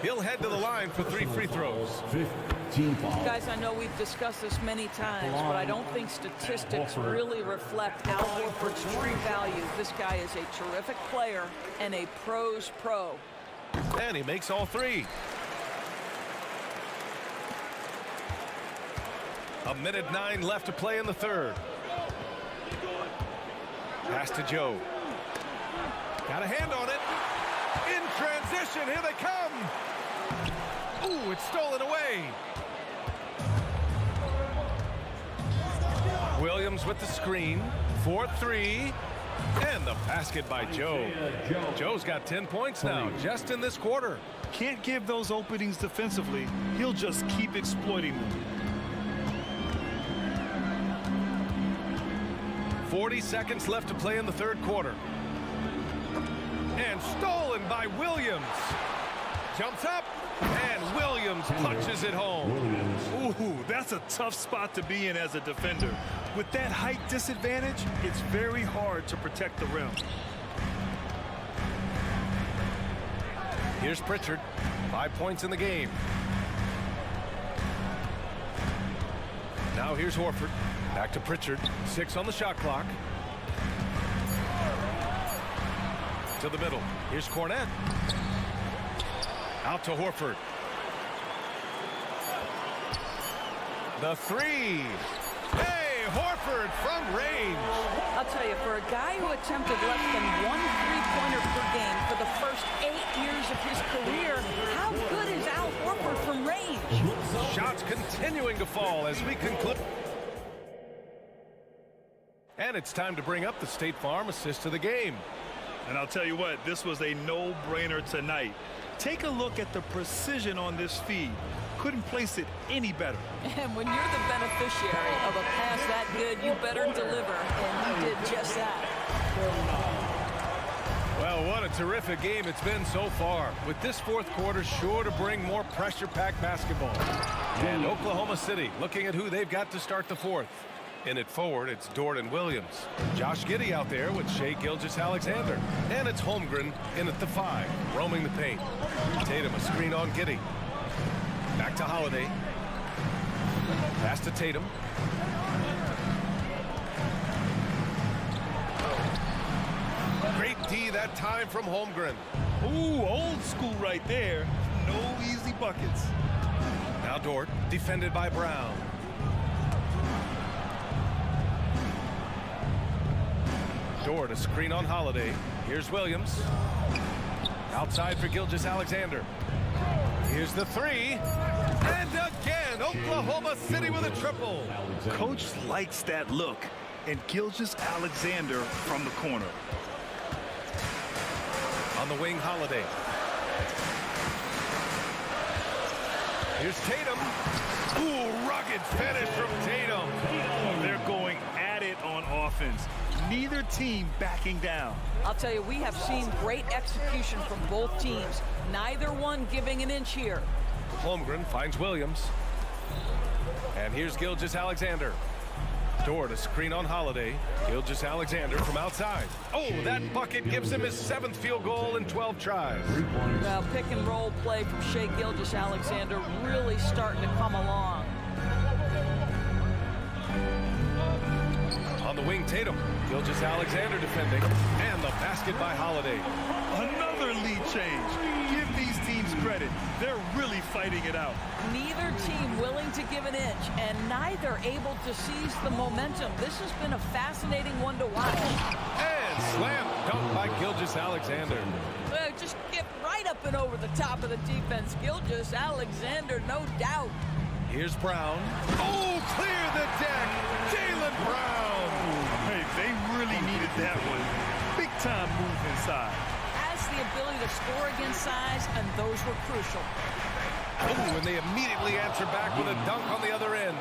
He'll head to the line for 3 free throws. 15 foul. Guys, I know we've discussed this many times, but I don't think statistics really reflect Al Horford's true value. This guy is a terrific player and a pro's pro. And he makes all 3. A minute 9 left to play in the third. Pass to Joe. Got a hand on it. In transition, here they come. Ooh, it's stolen away. Williams with the screen. 4-3. And the basket by Joe. Joe's got 10 points now, just in this quarter. Can't give those openings defensively. He'll just keep exploiting them. 40 seconds left to play in the third quarter. And stolen by Williams. Jumps up, and Williams punches it home. Ooh, that's a tough spot to be in as a defender. With that height disadvantage, it's very hard to protect the rim. Here's Pritchard. 5 points in the game. Now here's Horford. Back to Pritchard. 6 on the shot clock. To the middle. Here's Cornet. Out to Horford. The 3. Hey, Horford from range. I'll tell you, for a guy who attempted less than 1 3-pointer per game for the first 8 years of his career, how good is Al Horford from range? Shots continuing to fall as we conclude. And it's time to bring up the State Farm assist of the game. And I'll tell you what, this was a no-brainer tonight. Take a look at the precision on this feed. Couldn't place it any better. And when you're the beneficiary of a pass that good, you better deliver, and he did just that. Well, what a terrific game it's been so far, with this fourth quarter sure to bring more pressure-packed basketball. And Oklahoma City looking at who they've got to start the fourth. In it forward, it's Dort and Williams. Josh Giddey out there with Shai Gilgeous-Alexander. And it's Holmgren in at the 5, roaming the paint. Tatum a screen on Giddey. Back to Holiday. Pass to Tatum. Great D that time from Holmgren. Ooh, old school right there. No easy buckets. Now Dort, defended by Brown. Dort, a screen on Holiday. Here's Williams. Outside for Gilgeous-Alexander. Here's the 3. And again, Oklahoma City with a triple. Coach likes that look. And Gilgeous-Alexander from the corner. On the wing, Holiday. Here's Tatum. Ooh, rugged finish from Tatum. They're going at it on offense. Neither team backing down. I'll tell you, we have seen great execution from both teams. Neither one giving an inch here. Holmgren finds Williams. And here's Gilgeous-Alexander. Dort, a screen on Holiday. Gilgeous-Alexander from outside. Oh, that bucket gives him his 7th field goal in 12 tries. Well, pick and roll play from Shai Gilgeous-Alexander really starting to come along. On the wing, Tatum. Gilgeous-Alexander defending. And the basket by Holiday. Another lead change. Give these teams credit. They're really fighting it out. Neither team willing to give an inch, and neither able to seize the momentum. This has been a fascinating one to watch. And slam dunk by Gilgeous-Alexander. Just get right up and over the top of the defense. Gilgeous-Alexander, no doubt. Here's Brown. Oh, clear the deck. Jaylen Brown. Hey, they really needed that one. Big time move inside. Has the ability to score against size, and those were crucial. Oh, and they immediately answer back with a dunk on the other end.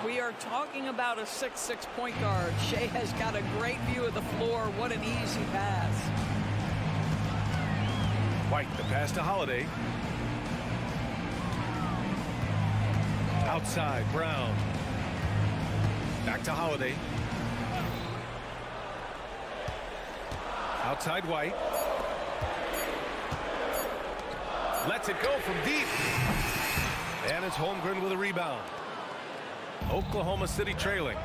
We are talking about a 6'6" point guard. Shai has got a great view of the floor. What an easy pass. White, the pass to Holiday. Outside, Brown. Back to Holiday. Outside, White. Lets it go from deep. And it's Holmgren with a rebound. Oklahoma City trailing.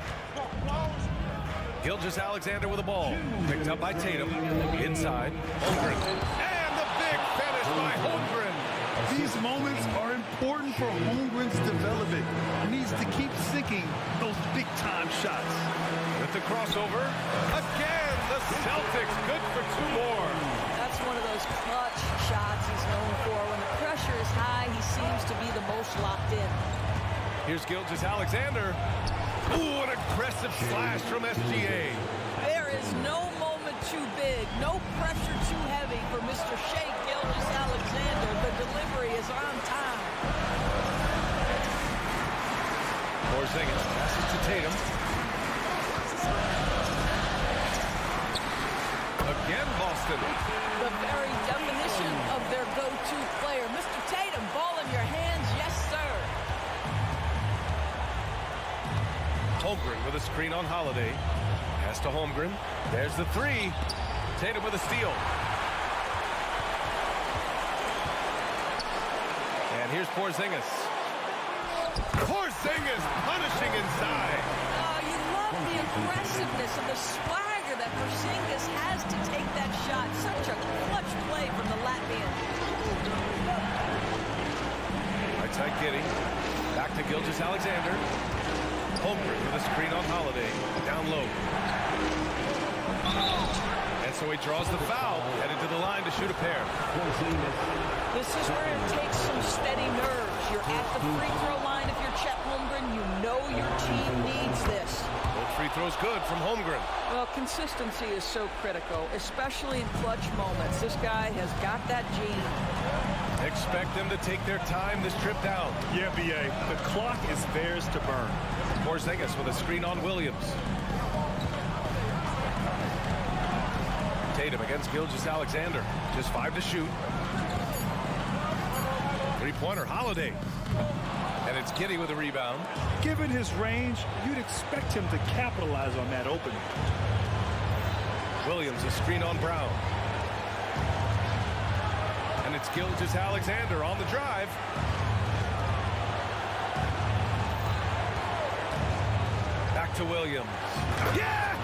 Gilgeous-Alexander with the ball. Picked up by Tatum. Inside, Holmgren. And the big finish by Holmgren. These moments are important for Holmgren's development. He needs to keep sinking those big-time shots. With the crossover, again, the Celtics good for 2 more. That's one of those clutch shots he's known for. When the pressure is high, he seems to be the most locked in. Here's Gilgeous-Alexander. Ooh, an aggressive slash from SGA. There is no moment too big, no pressure too heavy for Mr. Shai Gilgeous-Alexander. The delivery is on time. Porzingis passes to Tatum. Again, Boston. The very definition of their go-to player. Mr. Tatum, ball in your hands, yes, sir. Holmgren with a screen on Holiday. Pass to Holmgren. There's the 3. Tatum with a steal. And here's Porzingis. Porzingis punishing inside. Oh, you love the aggressiveness and the swagger that Porzingis has to take that shot. Such a clutch play from the Latvian. Right side Giddey. Back to Gilgeous-Alexander. Holmgren with a screen on Holiday. Down low. And so he draws the foul. Headed to the line to shoot a pair. This is where it takes some steady nerves. You're at the free throw line if you're Chet Holmgren. You know your team needs this. Both free throws good from Holmgren. Well, consistency is so critical, especially in clutch moments. This guy has got that gene. Expect them to take their time this trip down. Yeah, B.A. The clock is theirs to burn. Porzingis with a screen on Williams. Tatum against Gilgeous-Alexander. Just 5 to shoot. Three-pointer, Holiday. And it's Giddey with a rebound. Given his range, you'd expect him to capitalize on that opening. Williams, a screen on Brown. And it's Gilgeous-Alexander on the drive. Back to Williams. Yeah!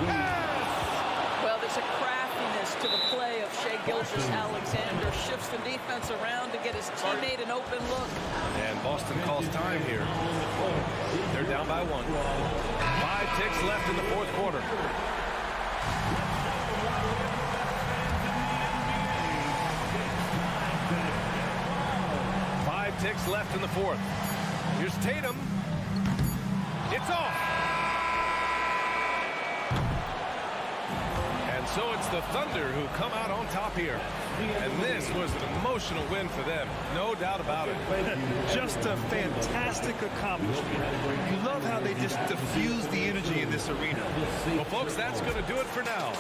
Well, there's a craftiness to the play of Shai Gilgeous-Alexander. Shifts the defense around to get his teammate an open look. And Boston calls time here. They're down by 1. 5 ticks left in the fourth quarter. Ticks left in the fourth. Here's Tatum. It's off. And so it's the Thunder who come out on top here. And this was an emotional win for them. No doubt about it. Just a fantastic accomplishment. You love how they just diffuse the energy in this arena. Well, folks, that's going to do it for now.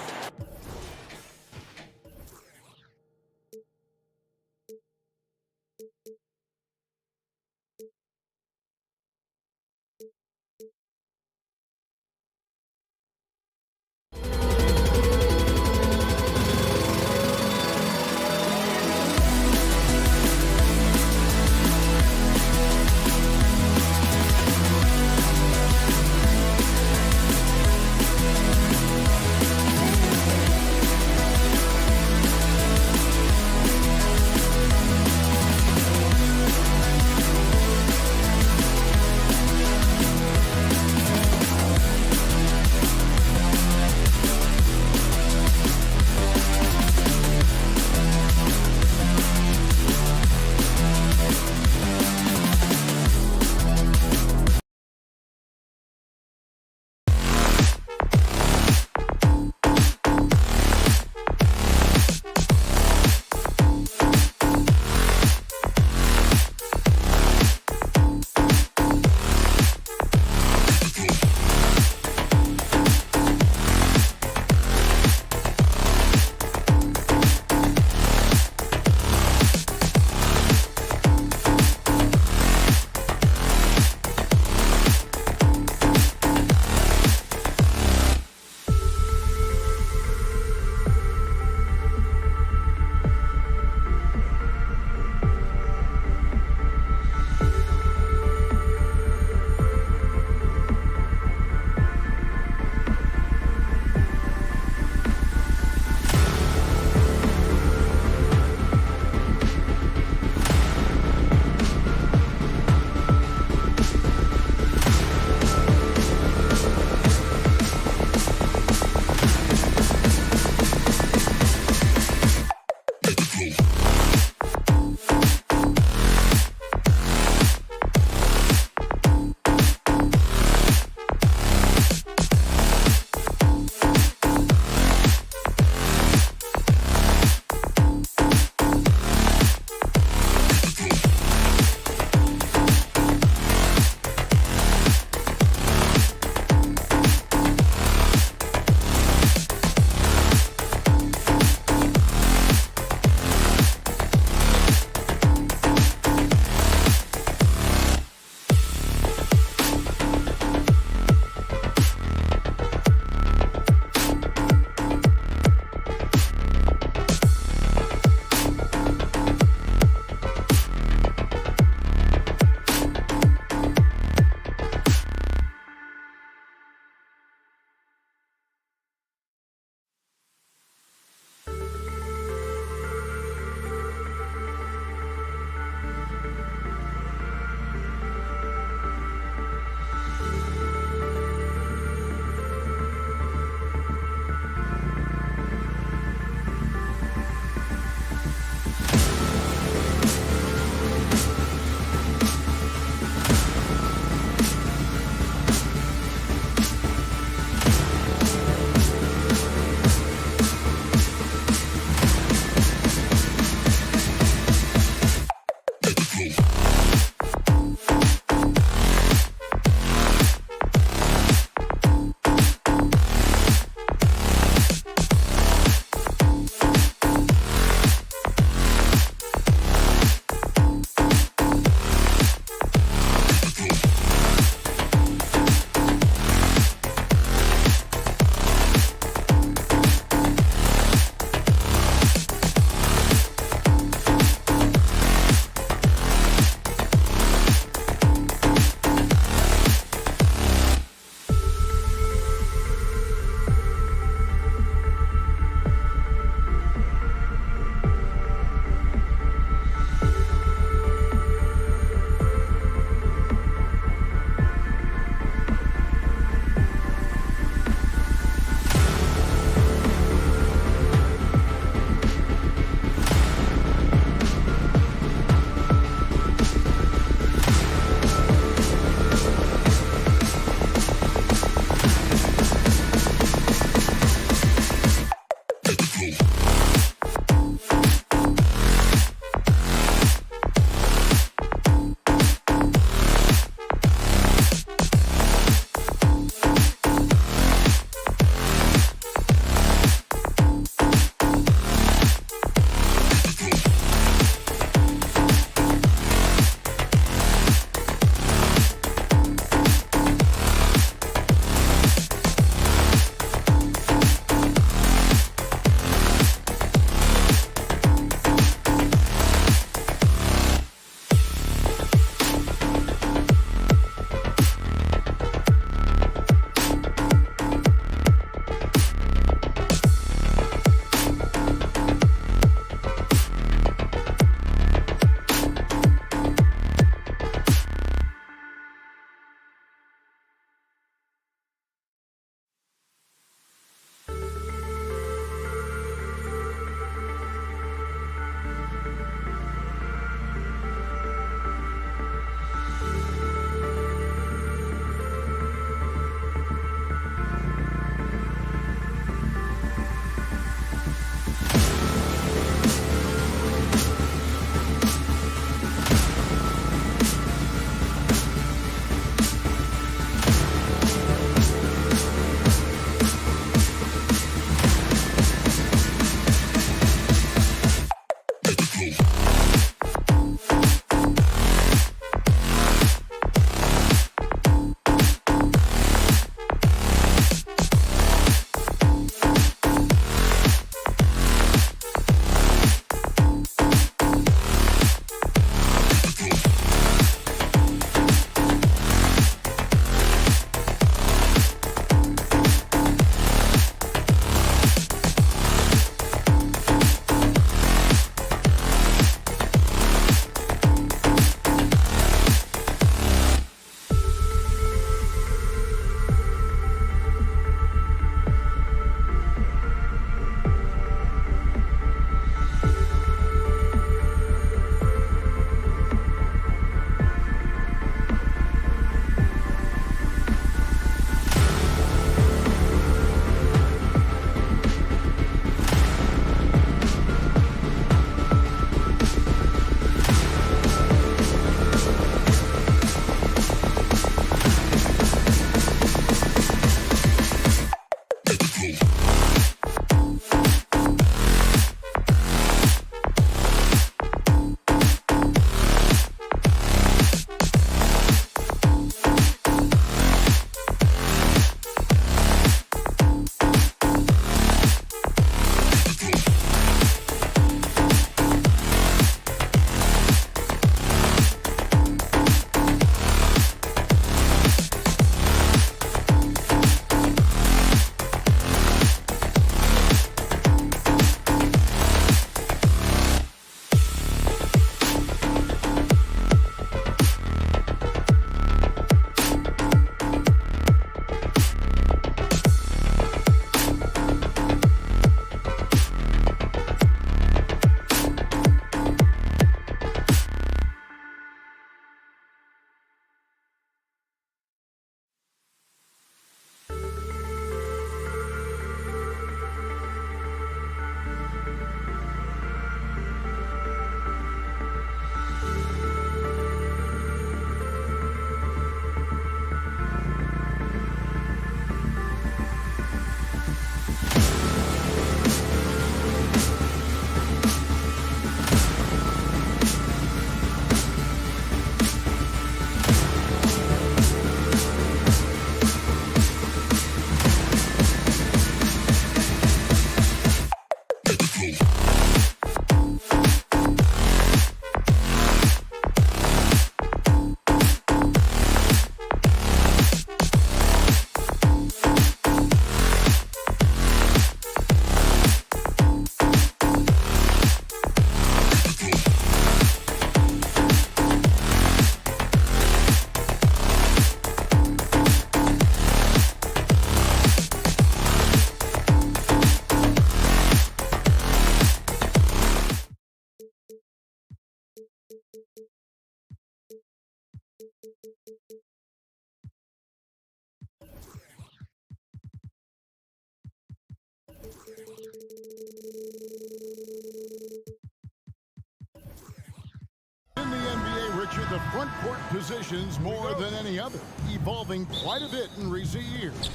the front court positions more than any other, evolving quite a bit in recent years.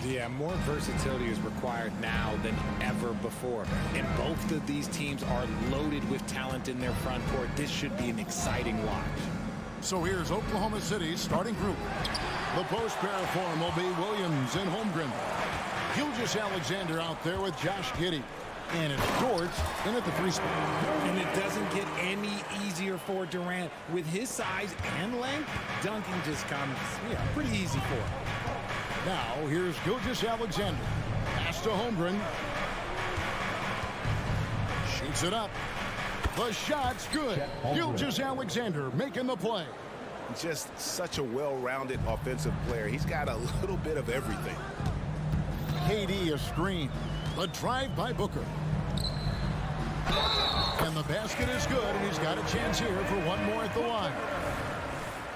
Yeah, more versatility is required now than ever before. And both of these teams are loaded with talent in their front court. This should be an exciting watch. So here's Oklahoma City's starting group. The post pair form will be Williams and Holmgren. Gilgeous-Alexander out there with Josh Giddey. And it's George in at the free spot. And it doesn't get any easier for Durant. With his size and length, dunking just comes pretty easy for him. Now, here's Gilgeous-Alexander. Pass to Holmgren. Shoots it up. The shot's good. Gilgeous-Alexander making the play. Just such a well-rounded offensive player. He's got a little bit of everything. KD a screen. The drive by Booker. And the basket is good, and he's got a chance here for one more at the line.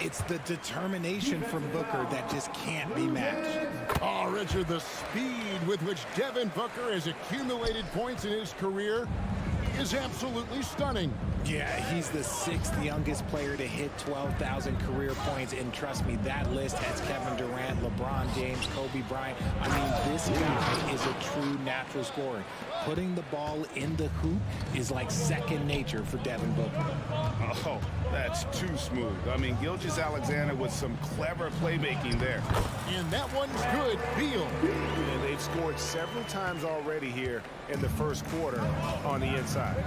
It's the determination from Booker that just can't be matched. Oh, Richard, the speed with which Devin Booker has accumulated points in his career is absolutely stunning. Yeah, he's the 6th youngest player to hit 12,000 career points, and trust me, that list has Kevin Durant, LeBron James, Kobe Bryant. I mean, this guy is a true natural scorer. Putting the ball in the hoop is like second nature for Devin Booker. Oh, that's too smooth. I mean, Gilgeous-Alexander with some clever playmaking there. And that one's good. Beal. And they've scored several times already here in the first quarter on the inside.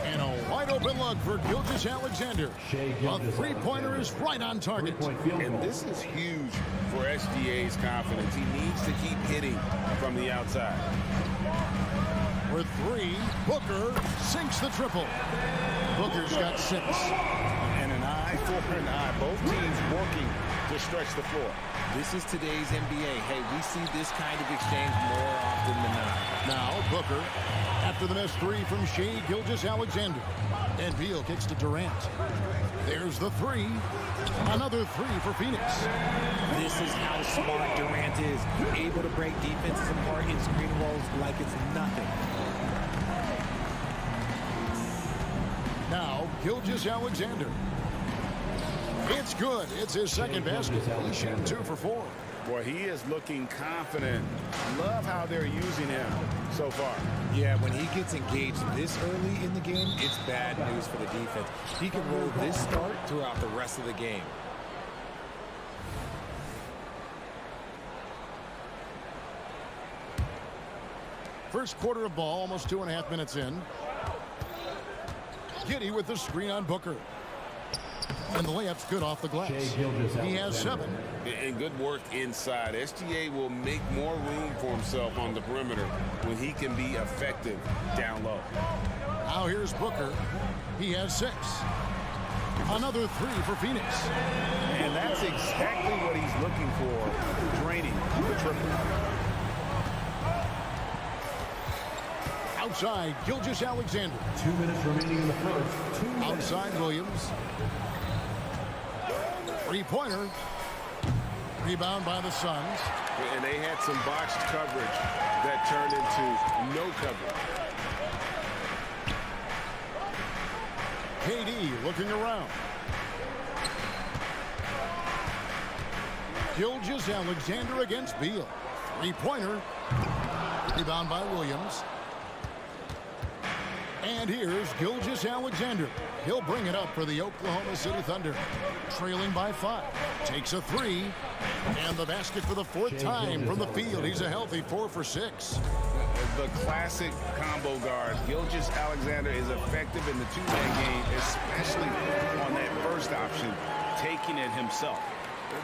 And a wide open look for Gilgeous-Alexander. A three-pointer is right on target. And this is huge for SGA's confidence. He needs to keep hitting from the outside. For three, Booker sinks the triple. Booker's got 6. And an eye for an eye. Both teams working to stretch the floor. This is today's NBA. Hey, we see this kind of exchange more often than not. Now Booker, after the missed 3 from Shai Gilgeous-Alexander. And Beal kicks to Durant. There's the 3. Another 3 for Phoenix. This is how smart Durant is. Able to break defenses apart in screen rolls like it's nothing. Now Gilgeous-Alexander. It's good. It's his second basket. He's shooting 2 for 4. Boy, he is looking confident. Love how they're using him so far. Yeah, when he gets engaged this early in the game, it's bad news for the defense. He can roll this start throughout the rest of the game. First quarter of ball, almost 2.5 minutes in. Giddey with the screen on Booker. And the layup's good off the glass. He has 7. And good work inside. SGA will make more room for himself on the perimeter when he can be effective down low. Now here's Booker. He has 6. Another 3 for Phoenix. And that's exactly what he's looking for, draining the triple. Outside, Gilgeous-Alexander. 2 minutes remaining in the first. Outside, Williams. Three-pointer. Rebound by the Suns. And they had some botched coverage that turned into no coverage. KD looking around. Gilgeous-Alexander against Beal. Three-pointer. Rebound by Williams. And here's Gilgeous-Alexander. He'll bring it up for the Oklahoma City Thunder. Trailing by 5. Takes a 3. And the basket for the 4th time from the field. He's a healthy 4 for 6. The classic combo guard. Gilgeous-Alexander is effective in the two-man game, especially on that first option, taking it himself.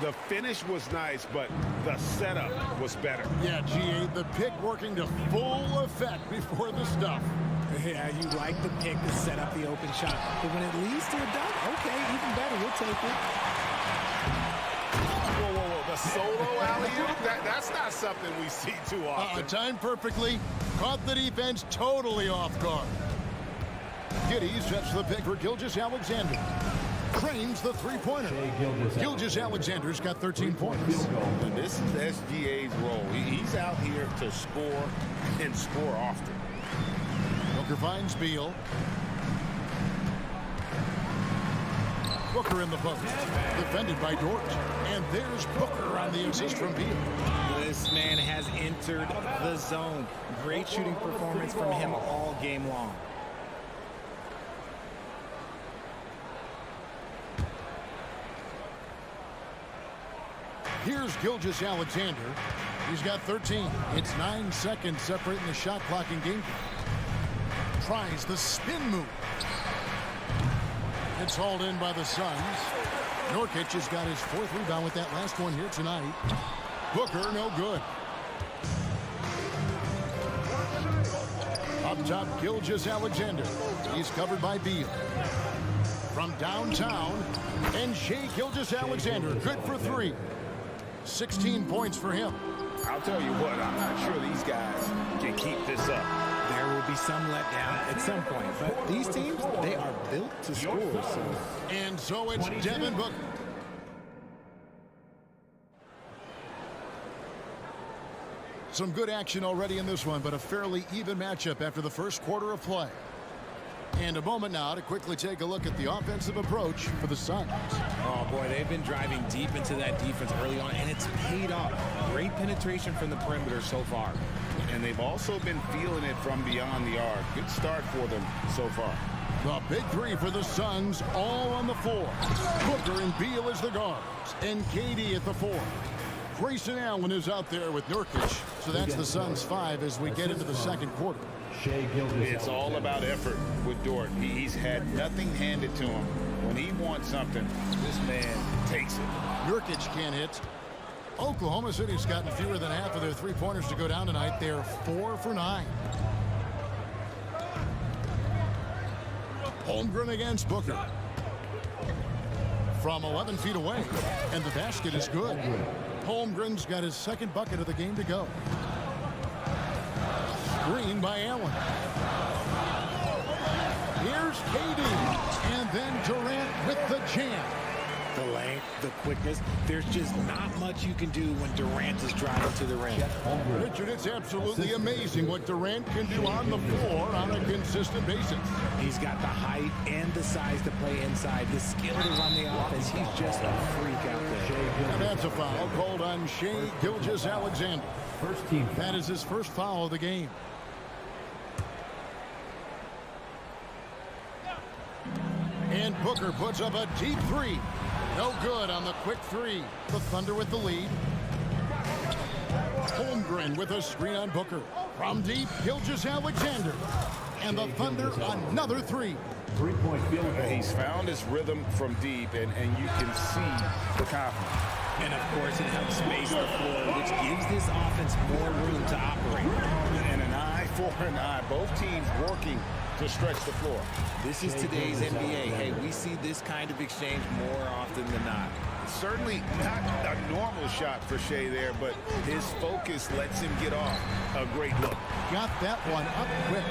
The finish was nice, but the setup was better. Yeah, GA, the pick working to full effect before the stuff. Yeah, you like the pick to set up the open shot. But when it leads to a dunk, okay, even better, we'll take it. Whoa, whoa, whoa, the solo alley-oop? That's not something we see too often. Timed perfectly, caught the defense totally off guard. Giddey sets the pick for Gilgeous-Alexander. Trains the three-pointer. Gilgeous-Alexander's got 13 points. And this is SGA's role. He's out here to score and score often. Booker finds Beal. Booker in the post. Defended by Dort. And there's Booker on the assist from Beal. This man has entered the zone. Great shooting performance from him all game long. Here's Gilgeous-Alexander. He's got 13. It's 9 seconds separating the shot clock and game. Tries the spin move. It's hauled in by the Suns. Nurkic has got his 4th rebound with that last one here tonight. Booker, no good. Up top, Gilgeous-Alexander. He's covered by Beal. From downtown, and Shai Gilgeous-Alexander, good for 3. 16 points for him. I'll tell you what, I'm not sure these guys can keep this up. There will be some letdown at some point, but these teams, they are built to score. And so it's Devin Booker. Some good action already in this one, but a fairly even matchup after the first quarter of play. And a moment now to quickly take a look at the offensive approach for the Suns. Oh, boy, they've been driving deep into that defense early on, and it's paid off. Great penetration from the perimeter so far. And they've also been feeling it from beyond the arc. Good start for them so far. The big 3 for the Suns, all on the floor. Booker and Beal as the guards, and KD at the 4. Grayson Allen is out there with Nurkic, so that's the Suns' 5 as we get into the second quarter. It's all about effort with Dort. He's had nothing handed to him. When he wants something, this man takes it. Nurkic can't hit. Oklahoma City's gotten fewer than half of their 3-pointers to go down tonight. They're 4 for 9. Holmgren against Booker. From 11 feet away, and the basket is good. Holmgren's got his 2nd bucket of the game to go. Screen by Allen. Here's KD, and then Durant with the jam. The length, the quickness, there's just not much you can do when Durant is driving to the rim. Richard, it's absolutely amazing what Durant can do on the floor on a consistent basis. He's got the height and the size to play inside, the skill to run the offense. He's just a freak out there. And that's a foul called on Shai Gilgeous-Alexander. That is his first foul of the game. And Booker puts up a deep 3. No good on the quick 3. The Thunder with the lead. Holmgren with a screen on Booker. From deep, Gilgeous-Alexander. And the Thunder another 3. Three-point field goal. He's found his rhythm from deep, and you can see the confidence. And, of course, it helps space the floor, which gives this offense more room to operate. And an eye for an eye. Both teams working to stretch the floor. This is today's NBA. Hey, we see this kind of exchange more often than not. Certainly not a normal shot for Shai there, but his focus lets him get off a great look. Got that one up quick.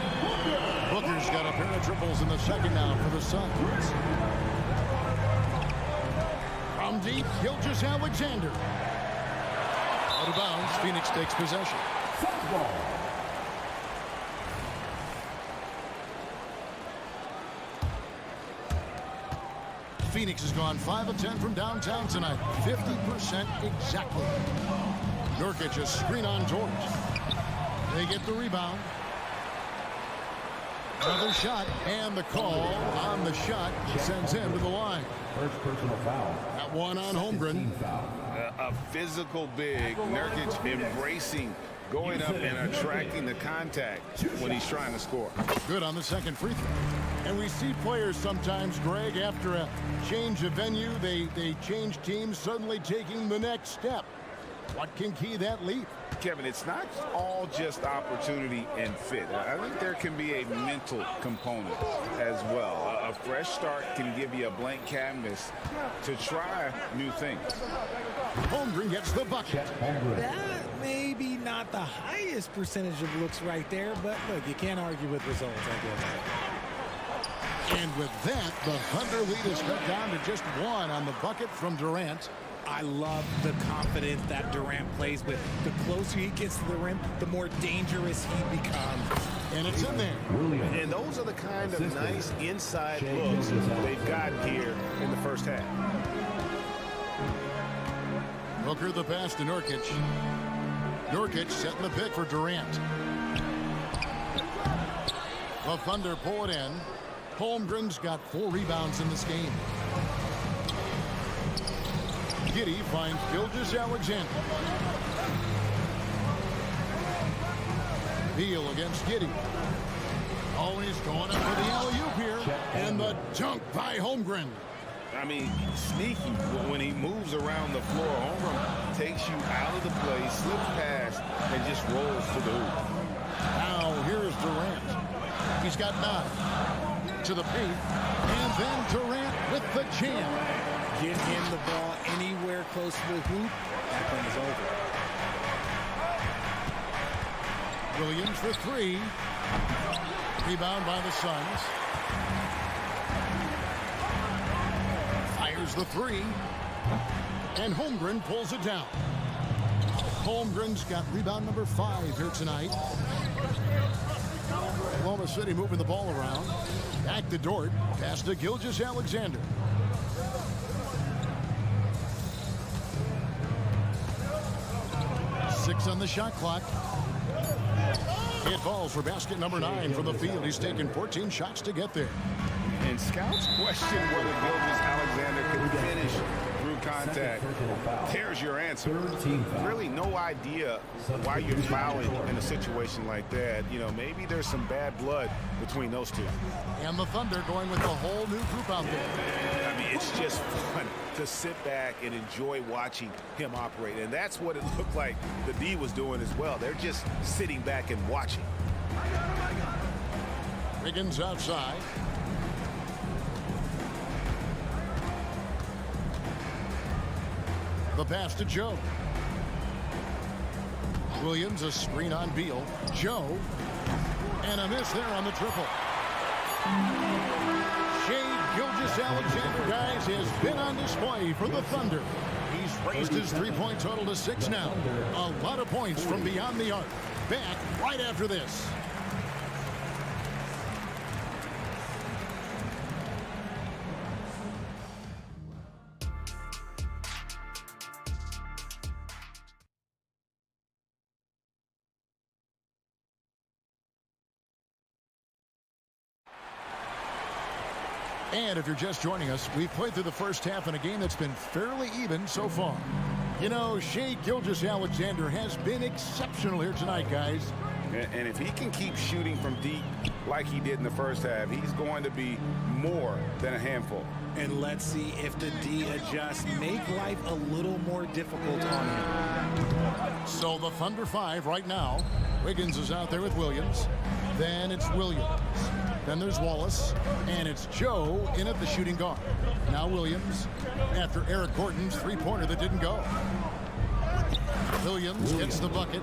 Booker's got a pair of triples in the second now for the Suns. From deep, Gilgeous-Alexander. Out of bounds, Phoenix takes possession. Phoenix has gone 5 of 10 from downtown tonight. 50% exactly. Nurkic a screen on Dort. They get the rebound. Another shot, and the call on the shot sends him to the line. First personal foul. That one on Holmgren. A physical big. Nurkic embracing, going up and attracting the contact when he's trying to score. Good on the second free throw. And we see players sometimes, Greg, after a change of venue, they change teams, suddenly taking the next step. What can key that leap? Kevin, it's not all just opportunity and fit. I think there can be a mental component as well. A fresh start can give you a blank canvas to try new things. Holmgren gets the bucket. That may be not the highest percentage of looks right there, but look, you can't argue with results, I guess. And with that, the Thunder lead is cut down to just 1 on the bucket from Durant. I love the confidence that Durant plays with. The closer he gets to the rim, the more dangerous he becomes. And it's in there. And those are the kind of nice inside looks they've gotten here in the first half. Booker the pass to Nurkic. Nurkic setting the pick for Durant. The Thunder pull it in. Holmgren's got 4 rebounds in this game. Giddey finds Gilgeous-Alexander. Beal against Giddey. Oh, he's going up for the alley-oop here. And the dunk by Holmgren. I mean, sneaky when he moves around the floor. Holmgren takes you out of the play, slips past, and just rolls to the hoop. Now here's Durant. He's got 9 to the paint, and then Durant with the jam. Get him the ball anywhere close to the hoop. That one is over. Williams for 3. Rebound by the Suns. Fires the 3. And Holmgren pulls it down. Holmgren's got rebound number 5 here tonight. Oklahoma City moving the ball around. Back to Dort. Pass to Gilgeous-Alexander. Six on the shot clock. It falls for basket number 9 from the field. He's taken 14 shots to get there. And scouts question whether Gilgeous-Alexander can finish through contact. There's your answer. Really no idea why you're fouling in a situation like that. You know, maybe there's some bad blood between those two. And the Thunder going with a whole new group out there. I mean, it's just fun to sit back and enjoy watching him operate. And that's what it looked like the D was doing as well. They're just sitting back and watching. Wiggins outside. The pass to Joe. Williams, a screen on Beal. Joe. And a miss there on the triple. Shai Gilgeous-Alexander, guys, has been on display for the Thunder. He's raised his three-point total to 6 now. A lot of points from beyond the arc. Back right after this. And if you're just joining us, we've played through the first half in a game that's been fairly even so far. You know, Shai Gilgeous-Alexander has been exceptional here tonight, guys. And if he can keep shooting from deep like he did in the first half, he's going to be more than a handful. And let's see if the D adjusts, make life a little more difficult on him. So the Thunder 5 right now. Wiggins is out there with Williams. Then it's Williams. Then there's Wallace. And it's Joe in at the shooting guard. Now Williams after Eric Gordon's three-pointer that didn't go. Williams gets the bucket.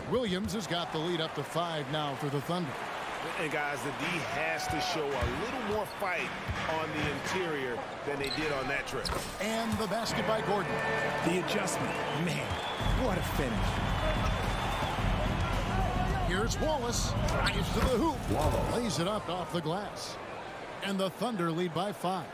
Williams has got the lead up to 5 now for the Thunder. And guys, the D has to show a little more fight on the interior than they did on that trip. And the basket by Gordon. The adjustment, man, what a finish. Here's Wallace, drives to the hoop, lays it up off the glass. And the Thunder lead by 5.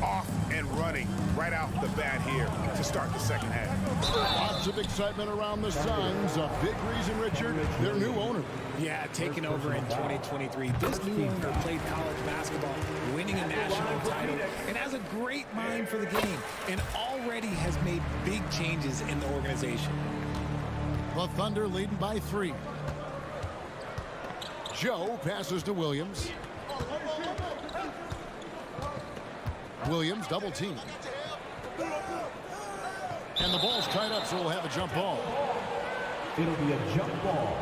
Off and running right off the bat here to start the second half. Lots of excitement around the Suns. A big reason, Richard, their new owner. Yeah, taking over in 2023. This new owner played college basketball, winning a national title, and has a great mind for the game, and already has made big changes in the organization. The Thunder leading by 3. Joe passes to Williams. Williams double team. And the ball's tied up, so we'll have a jump ball. It'll be a jump ball.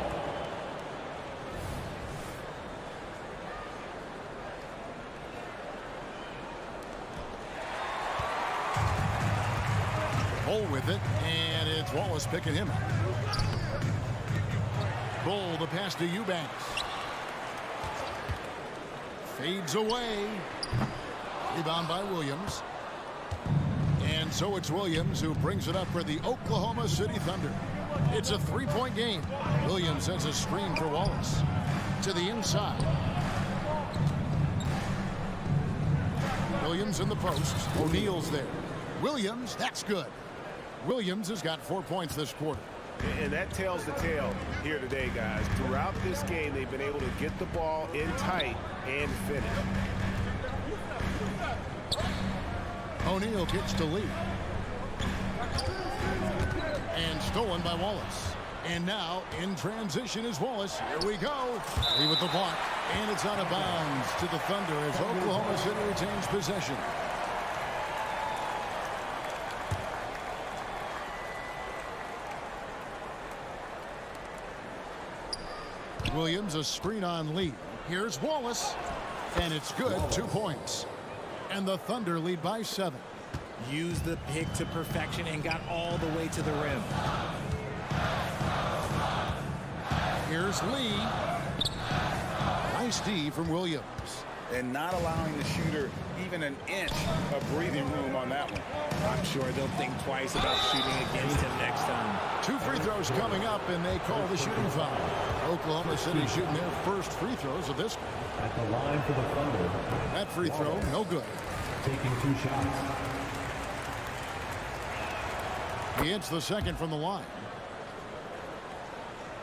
Bull with it, and it's Wallace picking him up. Bull, the pass to Eubanks. Fades away. Rebound by Williams. And so it's Williams who brings it up for the Oklahoma City Thunder. It's a 3-point game. Williams has a screen for Wallace. to the inside. Williams in the post. O'Neal's there. Williams, that's good. Williams has got 4 points this quarter. And that tells the tale here today, guys. Throughout this game, they've been able to get the ball in tight and finish. O'Neal kicks to Lee. And stolen by Wallace. And now in transition is Wallace. Here we go. Lee with the block. And it's out of bounds to the Thunder as Oklahoma City retains possession. Williams, a screen on Lee. Here's Wallace. And it's good. 2 points. And the Thunder lead by 7. Used the pick to perfection and got all the way to the rim. Here's Lee. Nice D from Williams. And not allowing the shooter even an inch of breathing room on that one. I'm sure they'll think twice about shooting against him next time. 2 free throws coming up, and they call the shooting foul. Oklahoma City shooting their first free throws of this. At the line for the Thunder. That free throw, no good. Taking 2 shots. He hits the second from the line.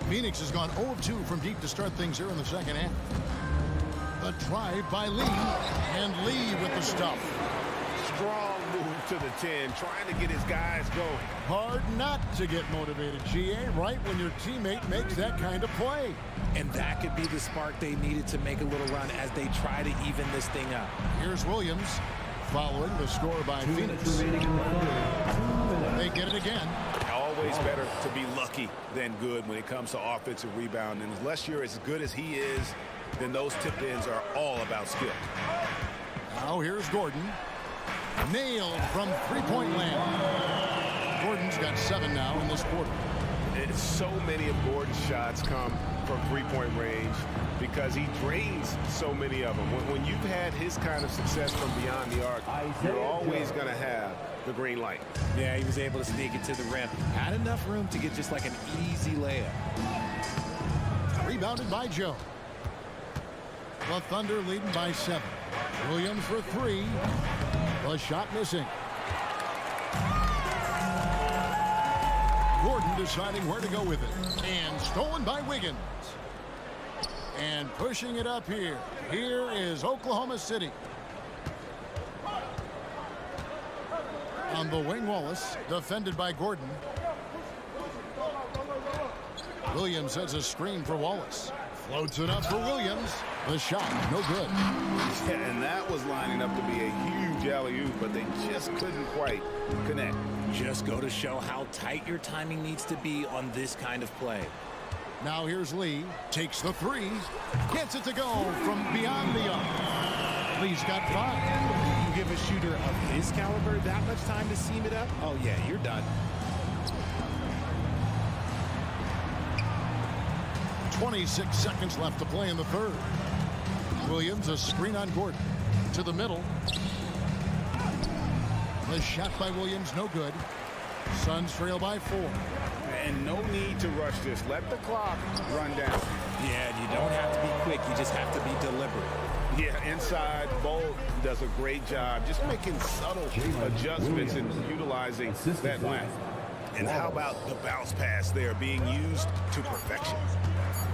Phoenix has gone 0 of 2 from deep to start things here in the second half. The drive by Lee, and Lee with the stuff. Strong move to the 10, trying to get his guys going. Hard not to get motivated, GA, right when your teammate makes that kind of play. And that could be the spark they needed to make a little run as they try to even this thing up. Here's Williams following the score by Phoenix. They get it again. Always better to be lucky than good when it comes to offensive rebound. And unless you're as good as he is, then those tip-ins are all about skill. Now here's Gordon. Nailed from three-point land. Gordon's got 7 now in this quarter. And so many of Gordon's shots come from three-point range because he drains so many of them. When you've had his kind of success from beyond the arc, you're always going to have the green light. Yeah, he was able to sneak it to the rim. Had enough room to get just like an easy layup. Rebounded by Joe. The Thunder leading by 7. Williams for 3. The shot missing. Gordon deciding where to go with it. And stolen by Wiggins. And pushing it up here. Here is Oklahoma City. On the wing, Wallace, defended by Gordon. Williams sets a screen for Wallace. Floats it up for Williams. The shot, no good. Yeah, and that was lining up to be a huge alley-oop, but they just couldn't quite connect. Just go to show how tight your timing needs to be on this kind of play. Now here's Lee. Takes the 3. Gets it to go from beyond the arc. Lee's got 5. You give a shooter of his caliber that much time to seam it up? Oh, yeah, you're done. 26 seconds left to play in the third. Williams, a screen on Gordon. To the middle. The shot by Williams, no good. Suns trail by 4. And no need to rush this. Let the clock run down. Yeah, you don't have to be quick. You just have to be deliberate. Yeah, inside, Bolt does a great job just making subtle adjustments and utilizing that length. And how about the bounce pass there being used to perfection?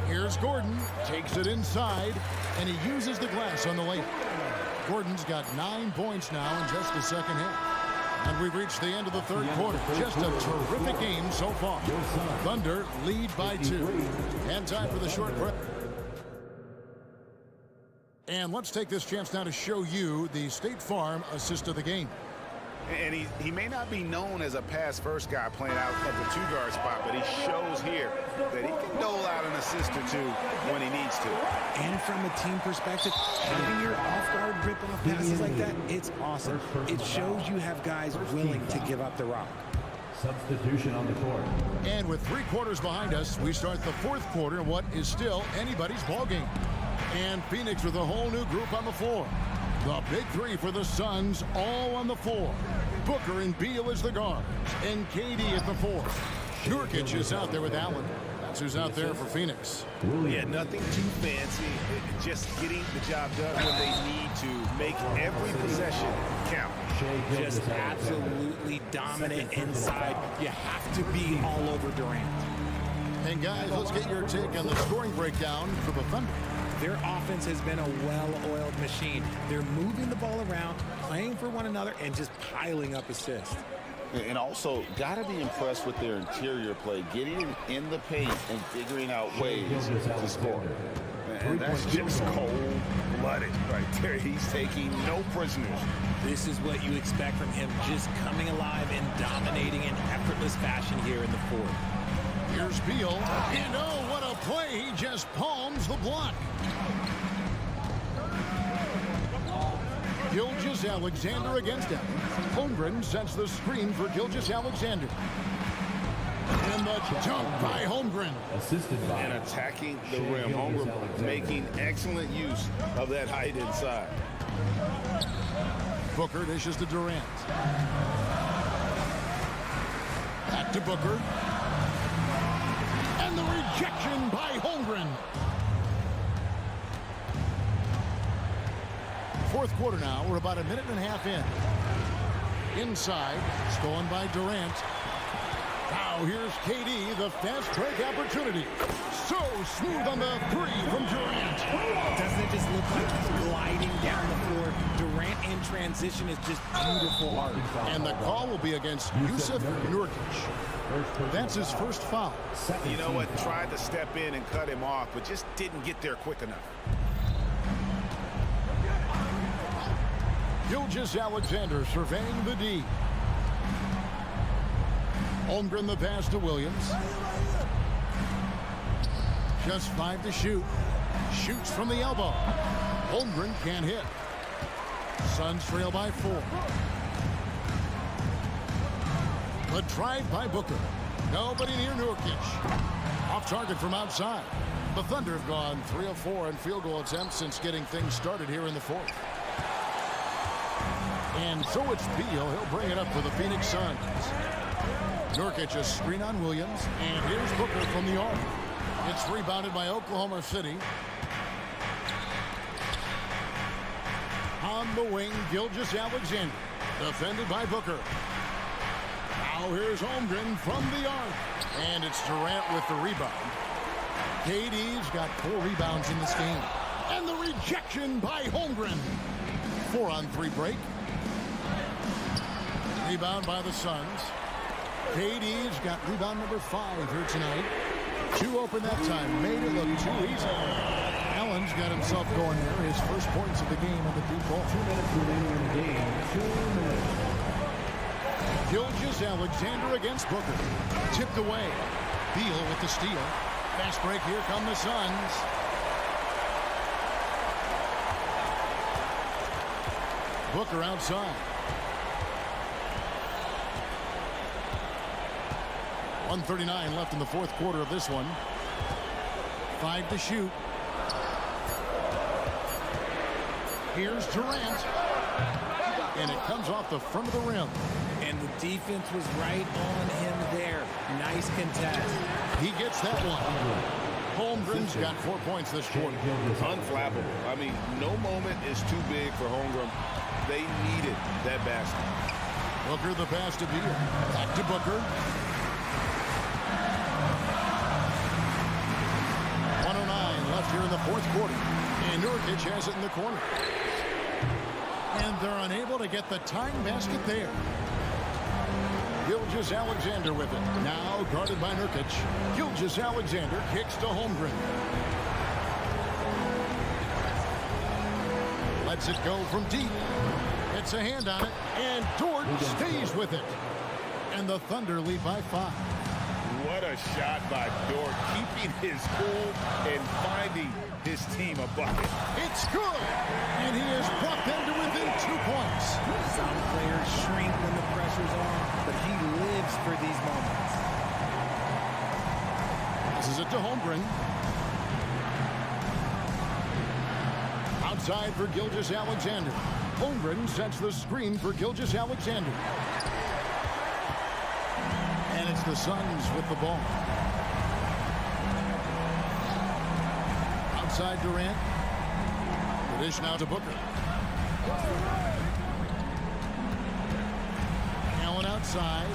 Here's Gordon. Takes it inside, and he uses the glass on the layup. Gordon's got 9 points now in just the second half. And we've reached the end of the third quarter. Just a terrific game so far. Thunder lead by 2. And time for the short break. And let's take this chance now to show you the State Farm assist of the game. And he may not be known as a pass-first guy playing out of the 2-guard spot, but he shows here that he can dole out an assist or 2 when he needs to. And from a team perspective, having your off-guard rip-off passes like that, it's awesome. It shows you have guys willing to give up the rock. Substitution on the court. And with 3 quarters behind us, we start the fourth quarter in what is still anybody's ballgame. And Phoenix with a whole new group on the floor. The big 3 for the Suns, all on the floor. Booker and Beal as the guards, and KD at the 4. Nurkic is out there with Allen. That's who's out there for Phoenix. Yeah, nothing too fancy. Just getting the job done when they need to. Make every possession count. Just absolutely dominant inside. You have to be all over Durant. And guys, let's get your take on the scoring breakdown for the Thunder. Their offense has been a well-oiled machine. They're moving the ball around, playing for one another, and just piling up assists. And also, got to be impressed with their interior play, getting in the paint and figuring out ways to score. And that's just cold-blooded right there. He's taking no prisoners. This is what you expect from him, just coming alive and dominating in effortless fashion here in the fourth. Here's Beal, and oh, what a play. He just palms the block. Gilgeous-Alexander against him. Holmgren sets the screen for Gilgeous-Alexander. And the dunk by Holmgren. And attacking the rim. Holmgren making excellent use of that height inside. Booker dishes to Durant. Back to Booker. And the rejection by Holmgren. Fourth quarter now. We're about a minute and a half in. Inside. Stolen by Durant. Now here's KD, the fast break opportunity. So smooth on the three from Durant. Doesn't it just look like he's gliding down the floor? Durant in transition is just beautiful art. And the call will be against Jusuf Nurkic. That's his first foul. You know what? Tried to step in and cut him off, but just didn't get there quick enough. Gilgeous-Alexander surveying the D. Holmgren the pass to Williams. Just 5 to shoot. Shoots from the elbow. Holmgren can't hit. Suns trail by 4. The drive by Booker. Nobody near Nurkic. Off target from outside. The Thunder have gone 3 of 4 in field goal attempts since getting things started here in the fourth. And so it's Beal. He'll bring it up for the Phoenix Suns. Nurkic a screen on Williams. And here's Booker from the arc. It's rebounded by Oklahoma City. On the wing, Gilgeous-Alexander. Defended by Booker. Now here's Holmgren from the arc. And it's Durant with the rebound. KD's got 4 rebounds in this game. And the rejection by Holmgren. 4-on-3 break. Rebound by the Suns. KD's got rebound number 5 here tonight. 2 open that time. Made it look too easy. Allen's got himself going there. His first points of the game on the deep ball. 2 minutes remaining in the game. 2 minutes. Gilgeous-Alexander against Booker. Tipped away. Beal with the steal. Fast break. Here come the Suns. Booker outside. 1:39 left in the fourth quarter of this one. 5 to shoot. Here's Durant. And it comes off the front of the rim. And the defense was right on him there. Nice contest. He gets that one. Holmgren's got 4 points this quarter. Unflappable. I mean, no moment is too big for Holmgren. They needed that basket. Booker the pass to Beal. Back to Booker. 1:09 left here in the fourth quarter. And Nurkic has it in the corner. And they're unable to get the tying basket there. Gilgeous-Alexander with it. Now guarded by Nurkic. Gilgeous-Alexander kicks to Holmgren. Lets it go from deep. Gets a hand on it. And Dort stays with it. And the Thunder lead by 5. What a shot by Dort, keeping his cool and finding his team a bucket. It's good, and he has brought them to within 2 points. Some players shrink when the pressure's on, but he lives for these moments. Passes it to Holmgren. Outside for Gilgeous-Alexander. Holmgren sets the screen for Gilgeous-Alexander. And it's the Suns with the ball. inside Durant. The dish now to Booker. Allen outside.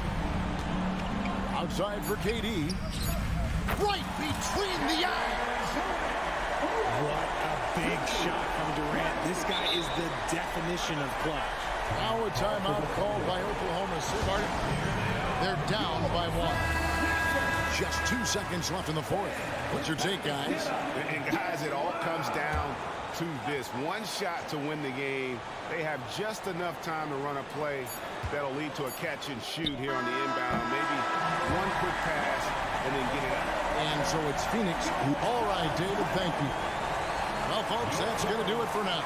Outside for KD. Right between the eyes. What a big shot from Durant. This guy is the definition of clutch. Now a timeout called by Oklahoma City. They're down by 1. Just 2 seconds left in the fourth. What's your take, guys? And guys, it all comes down to this. One shot to win the game. They have just enough time to run a play that'll lead to a catch and shoot here on the inbound. Maybe one quick pass and then get it out. And so it's Phoenix. All right, David, thank you. Well, folks, that's going to do it for now.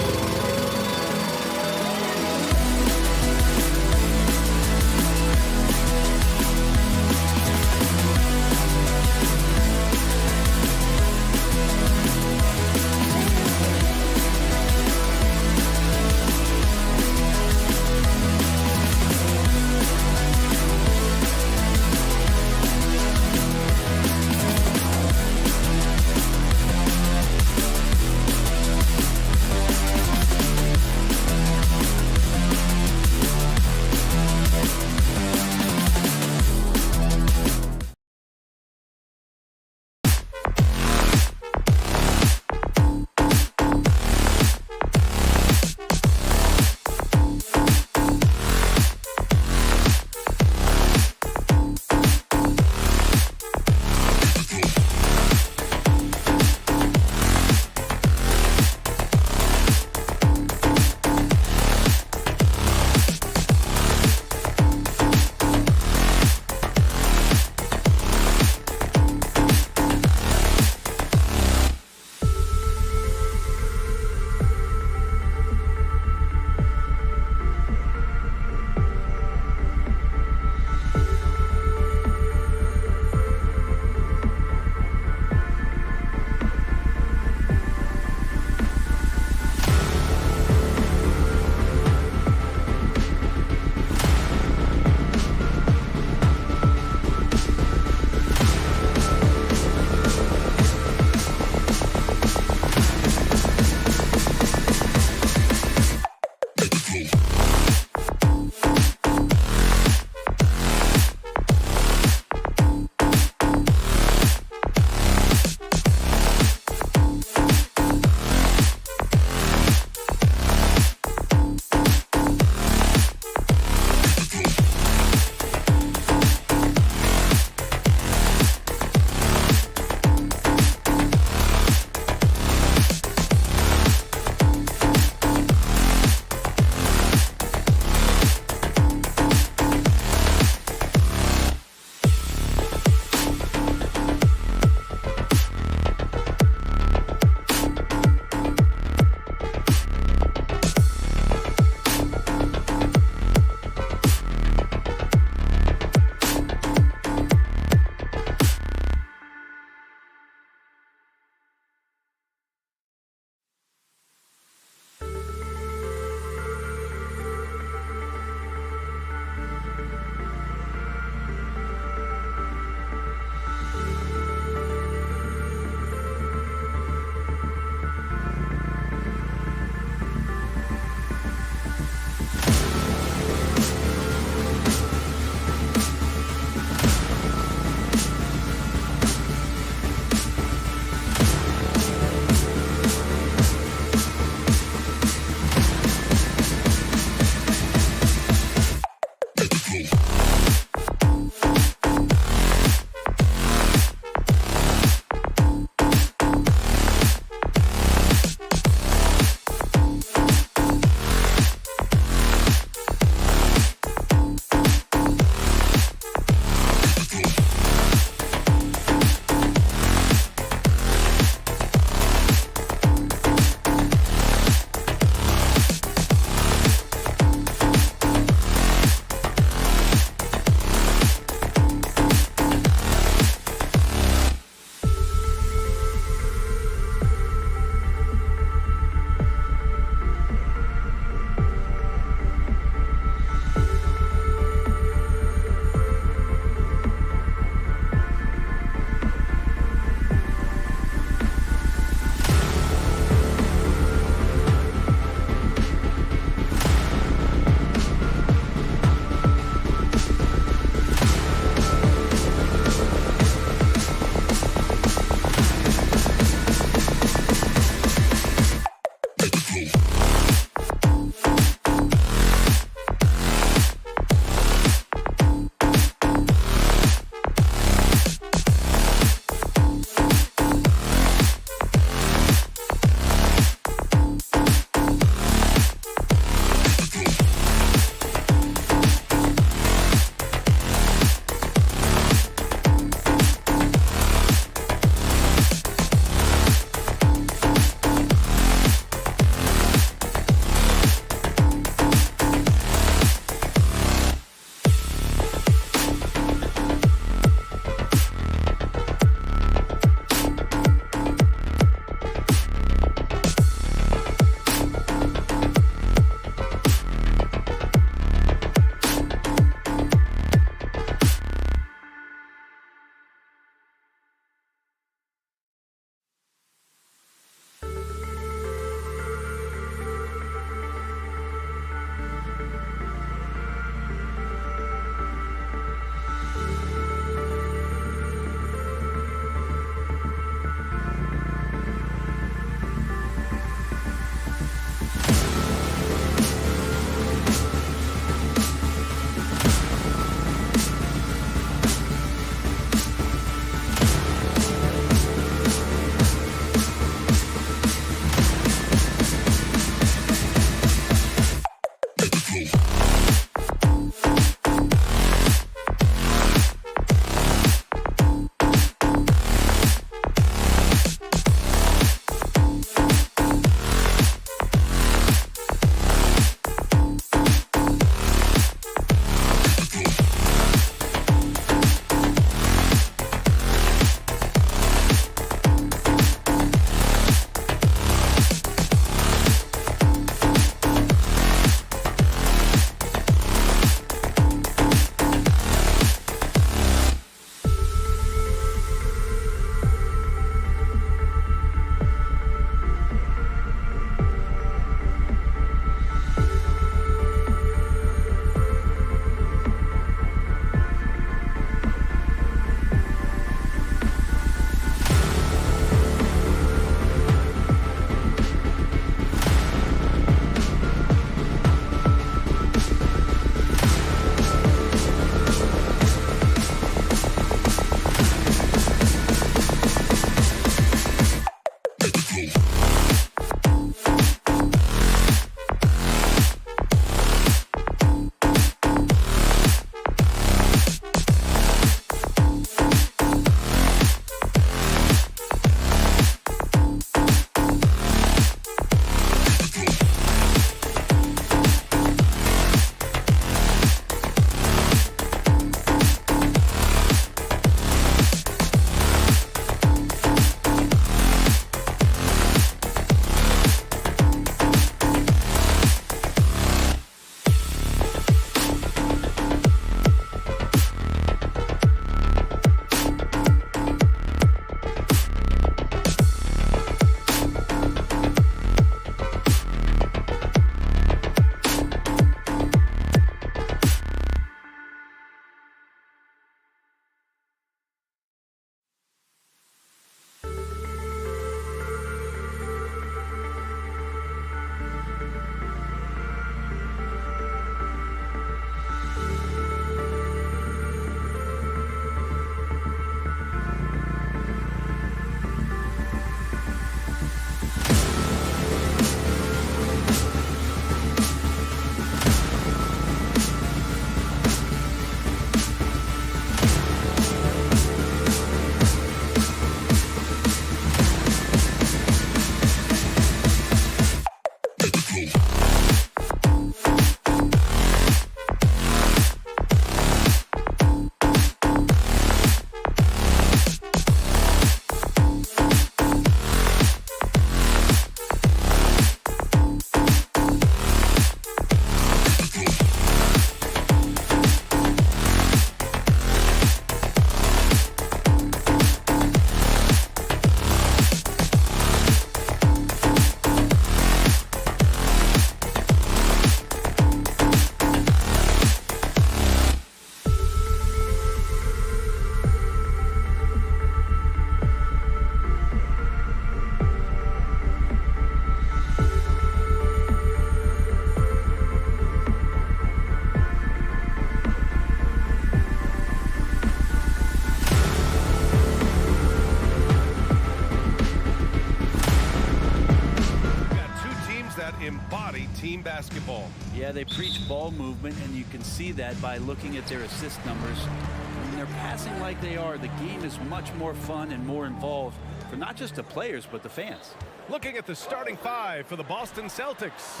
embody team basketball. Yeah, they preach ball movement, and you can see that by looking at their assist numbers. When they're passing like they are, the game is much more fun and more involved for not just the players, but the fans. Looking at the starting five for the Boston Celtics.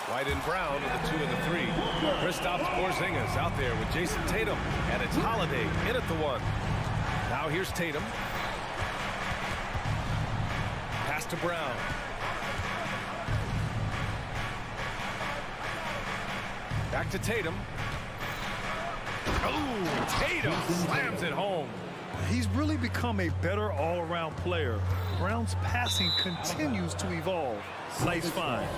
White and Brown with the 2 and the 3. Kristaps Porzingis out there with Jason Tatum. And it's Holiday in at the 1. Now here's Tatum. Pass to Brown. Back to Tatum. Oh, Tatum slams it home. He's really become a better all-around player. Brown's passing continues to evolve. Nice find.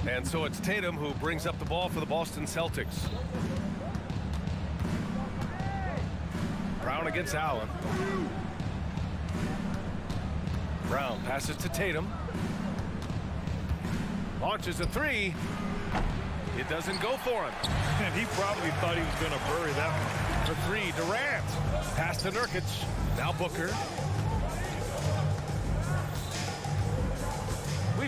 And so it's Tatum who brings up the ball for the Boston Celtics. Brown against Allen. Brown passes to Tatum. Launches a 3. It doesn't go for him. And he probably thought he was going to bury that one. For 3, Durant. Pass to Nurkic. Now Booker.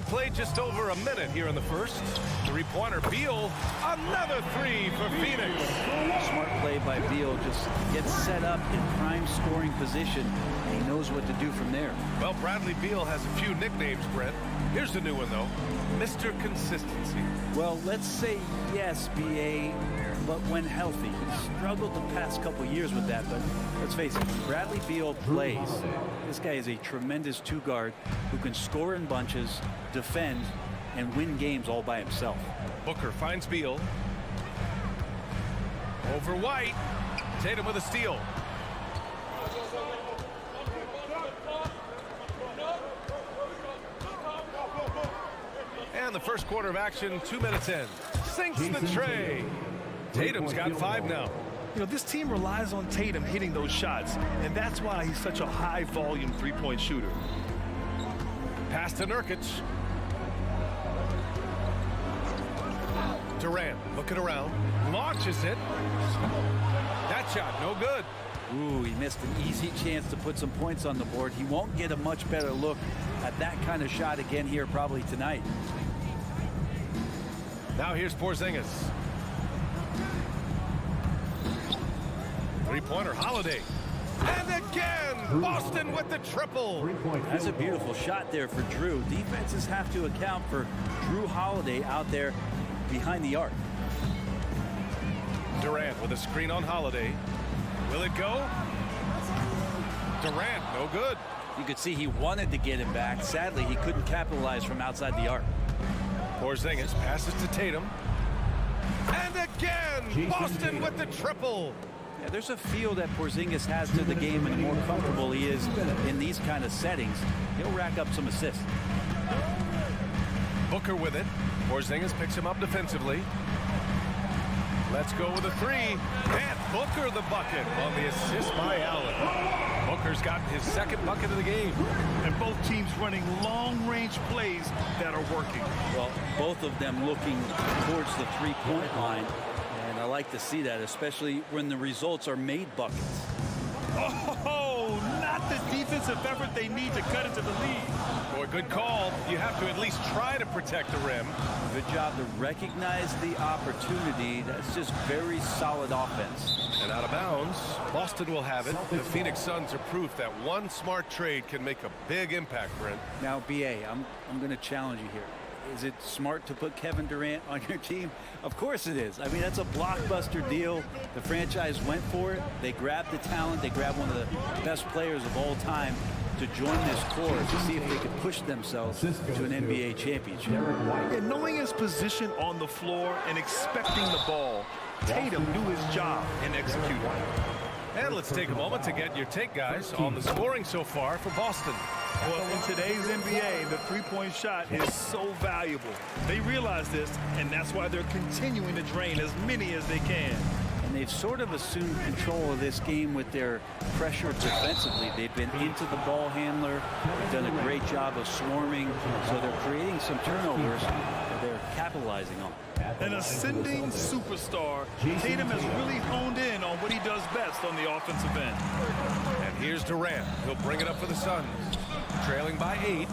We've played just over a minute here in the first. Three-pointer, Beal, another three for Phoenix. Smart play by Beal, just gets set up in prime scoring position, and he knows what to do from there. Well, Bradley Beal has a few nicknames, Brent. Here's the new one, though. Mr. Consistency. Well, let's say yes, B.A., but when healthy. He struggled the past couple years with that, but let's face it, when Bradley Beal plays, this guy is a tremendous two-guard who can score in bunches, defend, and win games all by himself. Booker finds Beal. Over White. Tatum with a steal. And the first quarter of action, 2 minutes in. Sinks the tray. Tatum's got 5 now. You know, this team relies on Tatum hitting those shots, and that's why he's such a high-volume three-point shooter. Pass to Nurkic. Durant looking around. Launches it. That shot, no good. Ooh, he missed an easy chance to put some points on the board. He won't get a much better look at that kind of shot again here probably tonight. Now here's Porzingis. Three-pointer, Holiday. And again, Boston with the triple. That's a beautiful shot there for Drew. Defenses have to account for Drew Holiday out there behind the arc. Durant with a screen on Holiday. Will it go? Durant, no good. You could see he wanted to get him back. Sadly, he couldn't capitalize from outside the arc. Porzingis passes to Tatum. And again, Boston with the triple. Yeah, there's a feel that Porzingis has to the game, and the more comfortable he is in these kind of settings, he'll rack up some assists. Booker with it. Porzingis picks him up defensively. Let's go with a three. And Booker the bucket on the assist by Allen. Booker's got his second bucket of the game. And both teams running long-range plays that are working. Well, both of them looking towards the three-point line. And I like to see that, especially when the results are made buckets. Oh, not the defensive effort they need to cut into the lead. Boy, good call. You have to at least try to protect the rim. Good job to recognize the opportunity. That's just very solid offense. And out of bounds, Boston will have it. The Phoenix Suns are proof that one smart trade can make a big impact, Brent. Now, B.A., I'm going to challenge you here. Is it smart to put Kevin Durant on your team? Of course it is. I mean, that's a blockbuster deal. The franchise went for it. They grabbed the talent. They grabbed one of the best players of all time to join this core to see if they could push themselves to an NBA championship. And knowing his position on the floor and expecting the ball, Tatum knew his job and executed. And let's take a moment to get your take, guys, on the scoring so far for Boston. Well, in today's NBA, the three-point shot is so valuable. They realize this, and that's why they're continuing to drain as many as they can. And they've sort of assumed control of this game with their pressure defensively. They've been into the ball handler. They've done a great job of swarming, so they're creating some turnovers that they're capitalizing on. An ascending superstar, Tatum has really honed in on what he does best on the offensive end. And here's Durant. He'll bring it up for the Suns. Trailing by 8.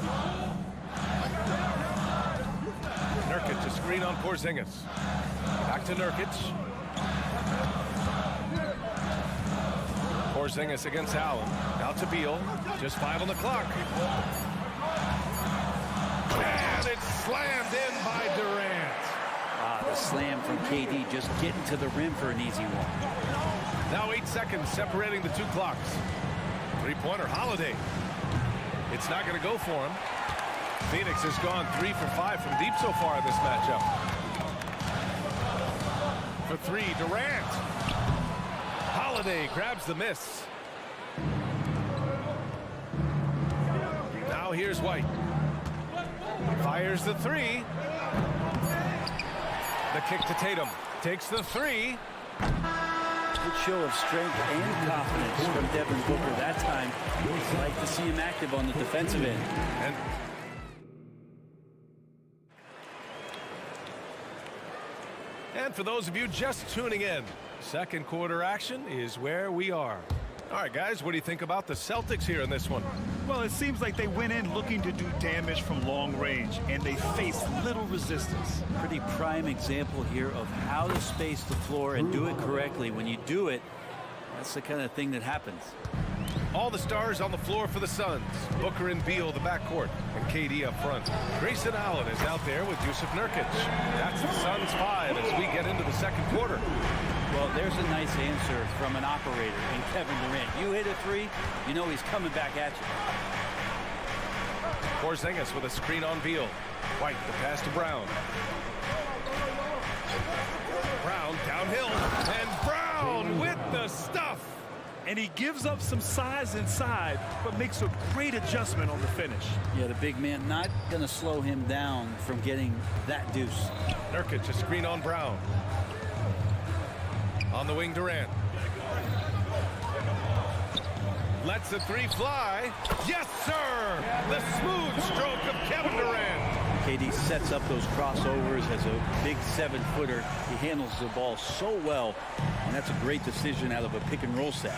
Nurkic to screen on Porzingis. Back to Nurkic. Porzingis against Allen. Now to Beal. Just 5 on the clock. And it's slammed in by Durant. The slam from KD, just getting to the rim for an easy one. Now 8 seconds separating the two clocks. Three-pointer, Holiday. It's not going to go for him. Phoenix has gone 3 for 5 from deep so far in this matchup. For 3, Durant. Holiday grabs the miss. Now here's White. Fires the 3. The kick to Tatum. Takes the 3. Good show of strength and confidence from Devin Booker that time. I'd like to see him active on the defensive end. And for those of you just tuning in, second quarter action is where we are. All right, guys, what do you think about the Celtics here in this one? Well, it seems like they went in looking to do damage from long range, and they faced little resistance. Pretty prime example here of how to space the floor and do it correctly. When you do it, that's the kind of thing that happens. All the stars on the floor for the Suns. Booker and Beal, the backcourt, and KD up front. Grayson Allen is out there with Yusuf Nurkic. That's the Suns 5 as we get into the second quarter. Well, there's a nice answer from an operator in Kevin Durant. You hit a three, you know he's coming back at you. Porzingis with a screen on Beal. White, the pass to Brown. Brown downhill, and Brown with the stuff. And he gives up some size inside, but makes a great adjustment on the finish. Yeah, the big man not going to slow him down from getting that deuce. Nurkic, a screen on Brown. On the wing, Durant. Lets the three fly. Yes, sir! The smooth stroke of Kevin Durant. KD sets up those crossovers as a big 7-footer. He handles the ball so well, and that's a great decision out of a pick-and-roll set.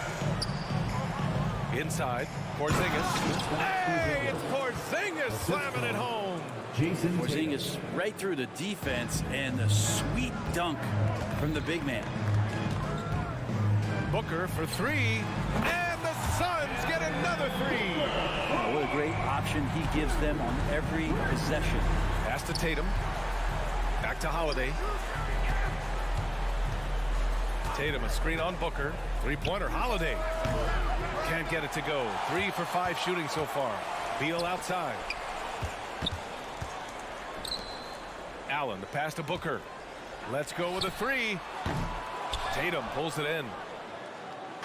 Inside, Porzingis. Hey, it's Porzingis slamming it home. Porzingis right through the defense, and the sweet dunk from the big man. Booker for three, and the Suns get another three. Oh, what a great option he gives them on every possession. Pass to Tatum. Back to Holiday. Tatum, a screen on Booker. Three-pointer, Holiday. Can't get it to go. 3 for 5 shooting so far. Beal outside. Allen, the pass to Booker. Let's go with a three. Tatum pulls it in.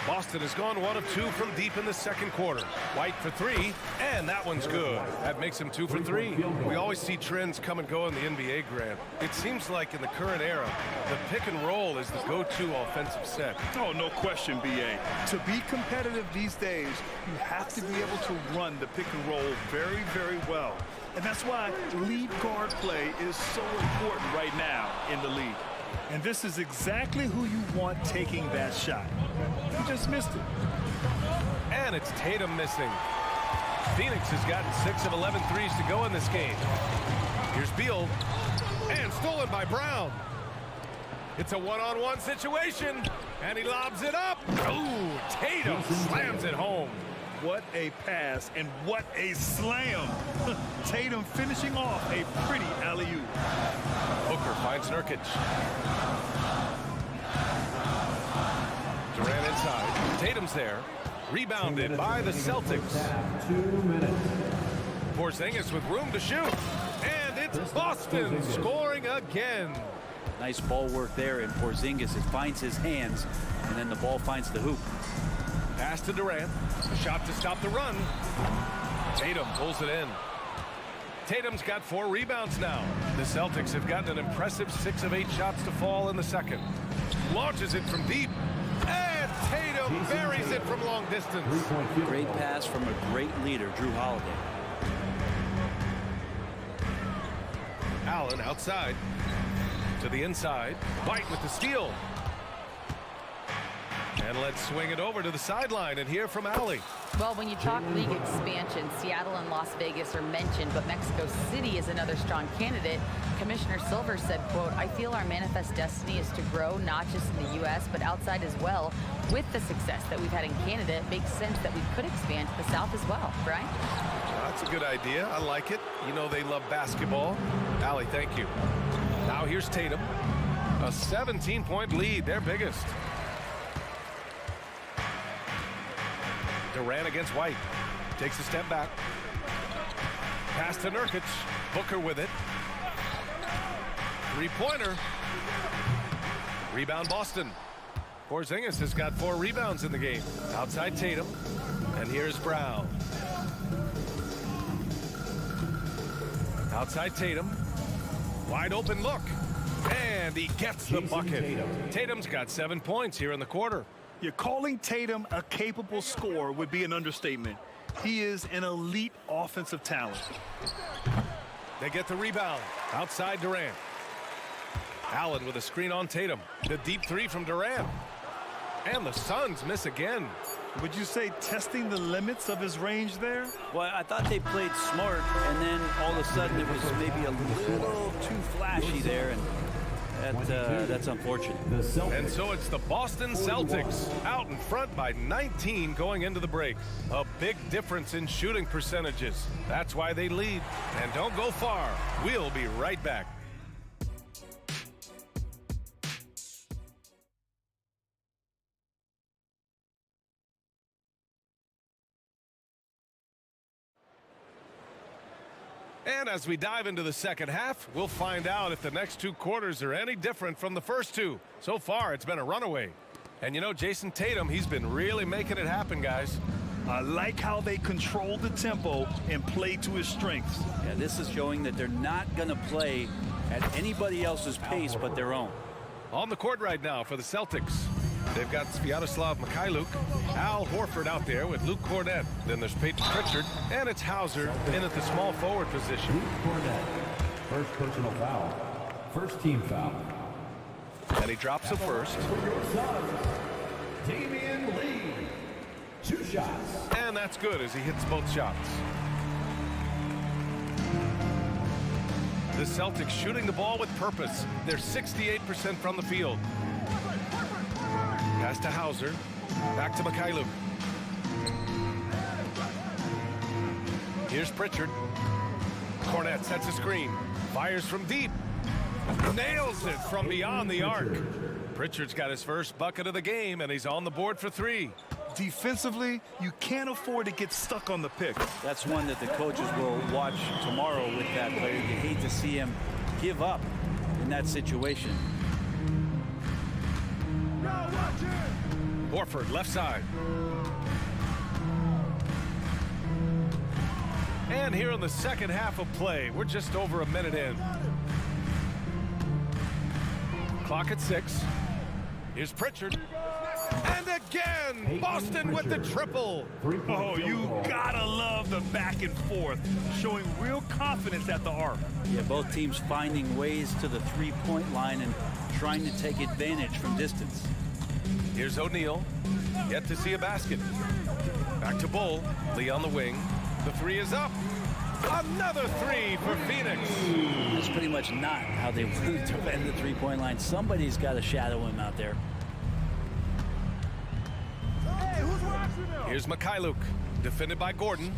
Boston has gone 1 of 2 from deep in the second quarter. White for three, and that one's good. That makes him 2 for 3. We always see trends come and go in the NBA, Grant. It seems like in the current era, the pick and roll is the go-to offensive set. Oh, no question, B.A. To be competitive these days, you have to be able to run the pick and roll very, very well. And that's why lead guard play is so important right now in the league. And this is exactly who you want taking that shot. You just missed it. And it's Tatum missing. Phoenix has gotten 6 of 11 threes to go in this game. Here's Beal. And stolen by Brown. It's a one-on-one situation. And he lobs it up. Ooh, Tatum slams it home. What a pass and what a slam. Tatum finishing off a pretty alley-oop. Booker finds Nurkic. Durant inside. Tatum's there. Rebounded by the Celtics. 2 minutes. Porzingis with room to shoot. And it's Boston scoring again. Nice ball work there, and Porzingis, it finds his hands, and then the ball finds the hoop. Pass to Durant. A shot to stop the run. Tatum pulls it in. Tatum's got 4 rebounds now. The Celtics have gotten an impressive 6 of 8 shots to fall in the second. Launches it from deep. And Tatum buries it from long distance. Great pass from a great leader, Drew Holiday. Allen outside. To the inside. White with the steal. And let's swing it over to the sideline and hear from Allie. Well, when you talk league expansion, Seattle and Las Vegas are mentioned, but Mexico City is another strong candidate. Commissioner Silver said, quote, "I feel our manifest destiny is to grow not just in the U.S., but outside as well. With the success that we've had in Canada, it makes sense that we could expand to the South as well." Brian? That's a good idea. I like it. You know they love basketball. Allie, thank you. Now here's Tatum. A 17-point lead, their biggest. Durant against White. Takes a step back. Pass to Nurkic. Booker with it. Three-pointer. Rebound Boston. Porzingis has got 4 rebounds in the game. Outside Tatum. And here's Brown. Outside Tatum. Wide open look. And he gets the bucket. Tatum's got 7 points here in the quarter. You're calling Tatum a capable scorer would be an understatement. He is an elite offensive talent. They get the rebound. Outside Durant. Allen with a screen on Tatum. The deep 3 from Durant. And the Suns miss again. Would you say testing the limits of his range there? Well, I thought they played smart, and then all of a sudden it was maybe a little too flashy there, and that's unfortunate. And so it's the Boston Celtics out in front by 19 going into the break. A big difference in shooting percentages. That's why they lead. And don't go far. We'll be right back. And as we dive into the second half, we'll find out if the next two quarters are any different from the first two. So far, it's been a runaway. And you know, Jason Tatum, he's been really making it happen, guys. I like how they control the tempo and play to his strengths. Yeah, this is showing that they're not going to play at anybody else's pace but their own. On the court right now for the Celtics, they've got Sviatoslav Mikhailuk, Al Horford out there with Luke Cornett. Then there's Peyton Pritchard, and it's Hauser in at the small forward position. Luke Cornett, first personal foul. First team foul. And he drops the first. For your Suns, Damian Lee. 2 shots. And that's good as he hits both shots. The Celtics shooting the ball with purpose. They're 68% from the field. Pass to Hauser. Back to Mikhailuk. Here's Pritchard. Cornett sets a screen. Fires from deep. Nails it from beyond the arc. Pritchard's got his first bucket of the game, and he's on the board for 3. Defensively, you can't afford to get stuck on the pick. That's one that the coaches will watch tomorrow with that player. You hate to see him give up in that situation. Horford, left side. And here in the second half of play, we're just over a minute in. Clock at 6. Here's Pritchard. And again, Boston with the triple. Oh, you gotta love the back and forth, showing real confidence at the arc. Yeah, both teams finding ways to the three-point line and trying to take advantage from distance. Here's O'Neal. Yet to see a basket. Back to Bull. Lee on the wing. The 3 is up. Another 3 for Phoenix. That's pretty much not how they want to defend the three-point line. Somebody's got to shadow him out there. Here's Mikhailuk, defended by Gordon.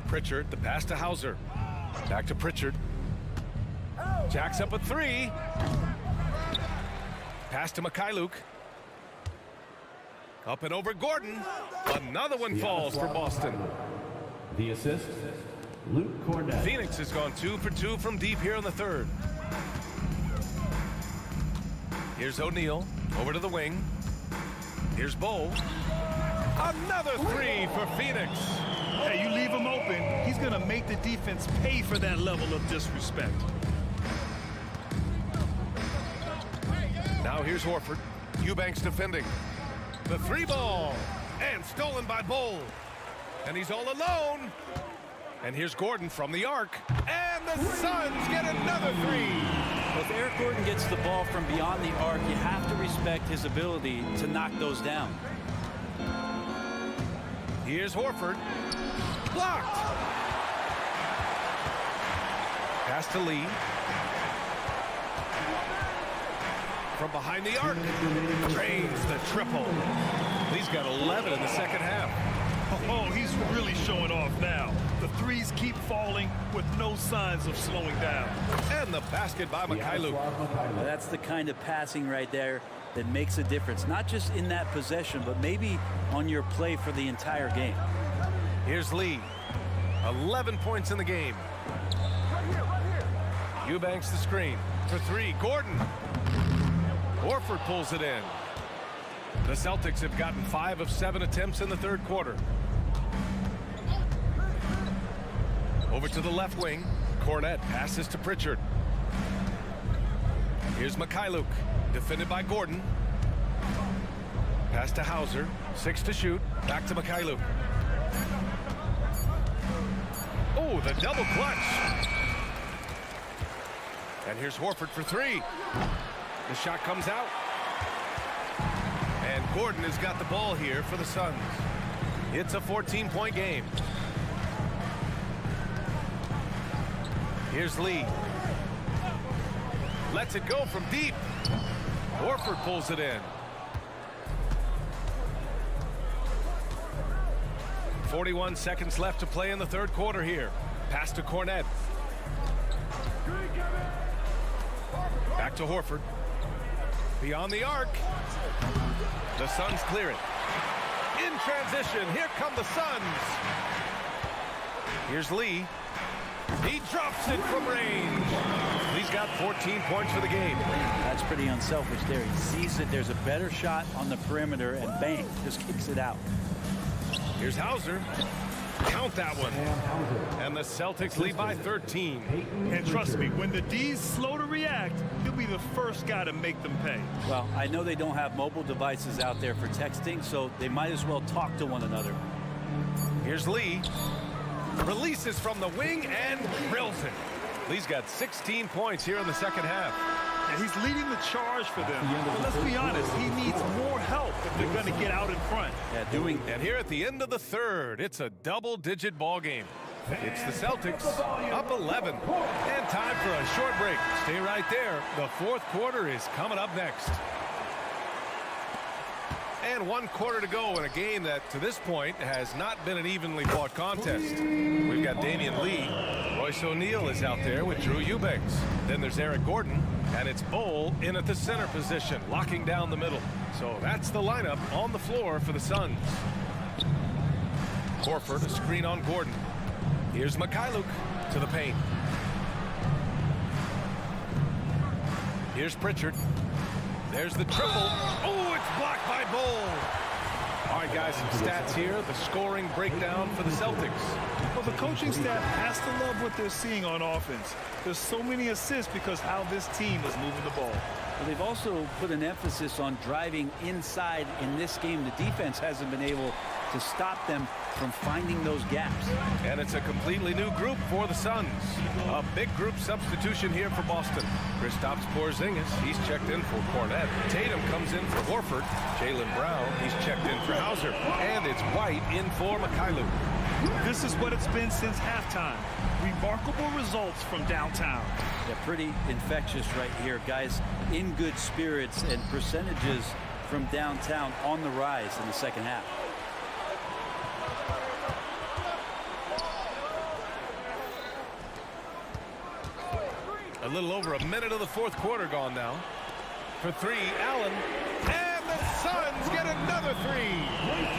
Pritchard, the pass to Hauser. Back to Pritchard. Jacks up a 3. Pass to Mikhailuk. Up and over Gordon. Another one falls for Boston. The assist, Luke Cornett. Phoenix has gone 2 for 2 from deep here in the third. Here's O'Neal, over to the wing. Here's Bull. Another 3 for Phoenix. Hey, you leave him open, he's gonna make the defense pay for that level of disrespect. Now here's Horford. Eubanks defending. The 3 ball. And stolen by Bull. And he's all alone. And here's Gordon from the arc. And the Suns get another 3. If Eric Gordon gets the ball from beyond the arc, you have to respect his ability to knock those down. Here's Horford. Blocked. Pass to Lee. From behind the arc. Drains the triple. Lee's got 11 in the second half. Oh, he's really showing off now. The 3s keep falling with no signs of slowing down. And the basket by Mikhailuk. Well, that's the kind of passing right there that makes a difference. Not just in that possession, but maybe on your play for the entire game. Here's Lee. 11 points in the game. Eubanks the screen. For 3, Gordon. Horford pulls it in. The Celtics have gotten 5 of 7 attempts in the third quarter. Over to the left wing. Cornett passes to Pritchard. Here's Mikhailuk, defended by Gordon. Pass to Hauser. 6 to shoot. Back to Mikhailuk. Oh, the double clutch. And here's Horford for 3. The shot comes out. Gordon has got the ball here for the Suns. It's a 14-point game. Here's Lee. Lets it go from deep. Horford pulls it in. 41 seconds left to play in the third quarter here. Pass to Cornet. Back to Horford. Beyond the arc. The Suns clear it. In transition, here come the Suns. Here's Lee. He drops it from range. He's got 14 points for the game. That's pretty unselfish there. He sees that there's a better shot on the perimeter and bang, just kicks it out. Here's Hauser. Count that one. And the Celtics lead by 13. And trust me, when the D's slow to react, he'll be the first guy to make them pay. Well, I know they don't have mobile devices out there for texting, so they might as well talk to one another. Here's Lee. Releases from the wing and drills it. Lee's got 16 points here in the second half. And he's leading the charge for them. But let's be honest, he needs more help if they're going to get out in front. And here at the end of the third, it's a double-digit ball game. It's the Celtics up 11. And time for a short break. Stay right there. The fourth quarter is coming up next. And 1 quarter to go in a game that, to this point, has not been an evenly fought contest. We've got Damian Lee. Royce O'Neal is out there with Drew Eubanks. Then there's Eric Gordon. And it's Bol in at the center position, locking down the middle. So that's the lineup on the floor for the Suns. Horford, a screen on Gordon. Here's Mikhailuk to the paint. Here's Pritchard. There's the triple. Oh, it's blocked by Bol. All right, guys, some stats here. The scoring breakdown for the Celtics. Well, the coaching staff has to love what they're seeing on offense. There's so many assists because how this team is moving the ball. Well, they've also put an emphasis on driving inside in this game. The defense hasn't been able to stop them from finding those gaps. And it's a completely new group for the Suns. A big group substitution here for Boston. Kristaps Porzingis, he's checked in for Cornet. Tatum comes in for Horford. Jaylen Brown, he's checked in for Hauser. And it's White in for Mikhailuk. This is what it's been since halftime. Remarkable results from downtown. Yeah, pretty infectious right here, guys. In good spirits and percentages from downtown on the rise in the second half. A little over a minute of the fourth quarter gone now. For three, Allen. And the Suns get another three.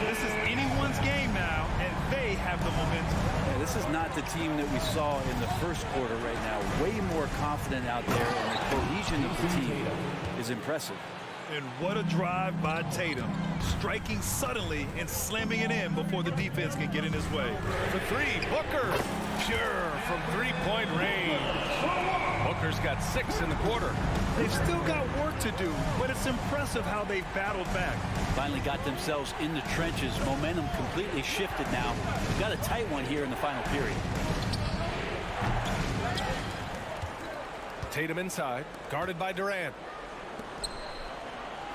This is anyone's game now, and they have the momentum. Yeah, this is not the team that we saw in the first quarter right now. Way more confident out there, and the cohesion of the team is impressive. And what a drive by Tatum. Striking suddenly and slamming it in before the defense can get in his way. For three, Booker. Pure from three-point range. Booker's got 6 in the quarter. They've still got work to do, but it's impressive how they've battled back. Finally got themselves in the trenches. Momentum completely shifted now. We've got a tight one here in the final period. Tatum inside, guarded by Durant.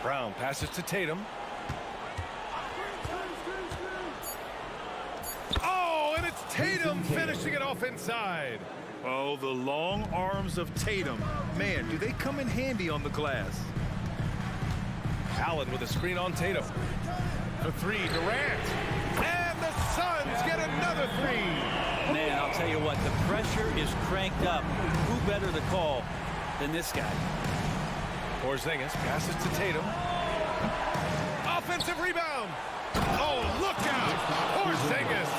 Brown passes to Tatum. Oh, and it's Tatum finishing it off inside. Oh, the long arms of Tatum. Man, do they come in handy on the glass. Allen with a screen on Tatum. For three, Durant. And the Suns get another three. Man, I'll tell you what, the pressure is cranked up. Who better to call than this guy? Porzingis passes to Tatum. Offensive rebound. Oh, look out. Porzingis.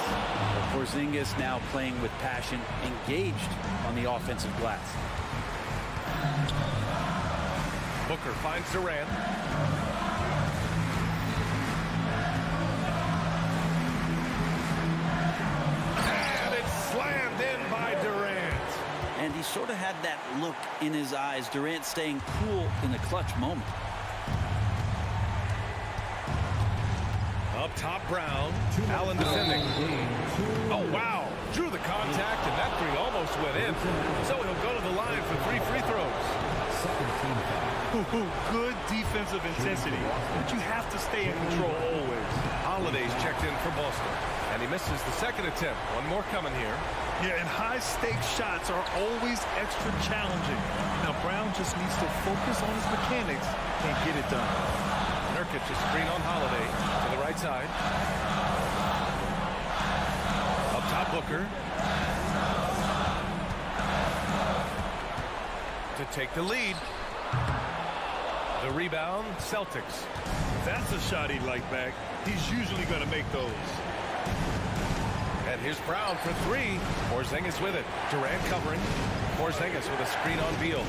Porzingis now playing with passion, engaged on the offensive glass. Booker finds Durant. And it's slammed in by Durant. And he sort of had that look in his eyes. Durant staying cool in the clutch moment. Up top, Brown. Allen defending. Oh, wow. Drew the contact, and that three almost went in. So he'll go to the line for 3 free throws. Second team foul. Good defensive intensity, but you have to stay in control always. Holiday's checked in for Boston, and he misses the second attempt. One more coming here. Yeah, and high-stakes shots are always extra challenging. Now, Brown just needs to focus on his mechanics and get it done. Nurkic a screen on Holiday to the right side. Up top, Booker. To take the lead. The rebound, Celtics. That's a shot he'd like back. He's usually going to make those. And here's Brown for three. Porzingis with it. Durant covering. Porzingis with a screen on Beal.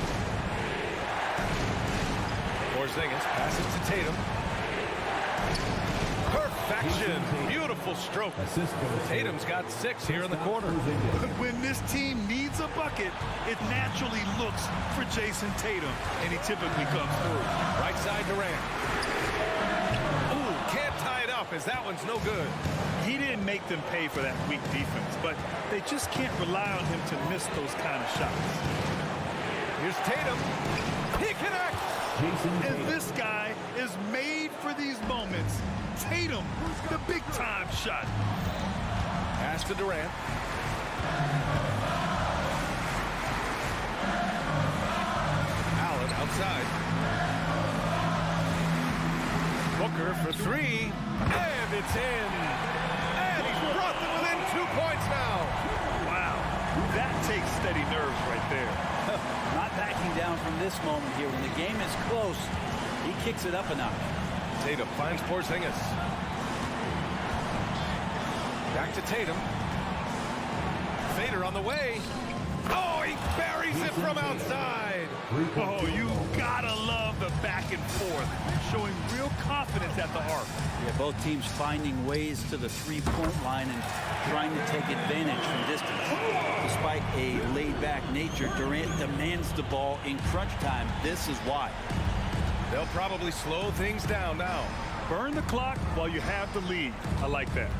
Porzingis passes to Tatum. Perfection. Beautiful stroke. Tatum's got 6 here in the quarter. When this team needs a bucket, it naturally looks for Jason Tatum, and he typically comes through. Right side Durant. Ooh, can't tie it up as that one's no good. He didn't make them pay for that weak defense, but they just can't rely on him to miss those kind of shots. Here's Tatum. He connects. And this guy is made for these moments. Tatum, the big-time shot. Pass to Durant. Allen outside. Booker for three. And it's in. And he's brought them within 2 points now. Wow. That takes steady nerves right there. Not backing down from this moment here. When the game is close, he kicks it up a notch. Tatum finds Porzingis. Back to Tatum. Fader on the way. Oh, he buries it from outside. Oh, you gotta love the back and forth. Showing real confidence at the arc. Yeah, both teams finding ways to the three-point line and trying to take advantage from distance. Despite a laid-back nature, Durant demands the ball in crunch time. This is why. They'll probably slow things down now. Burn the clock while you have the lead. I like that.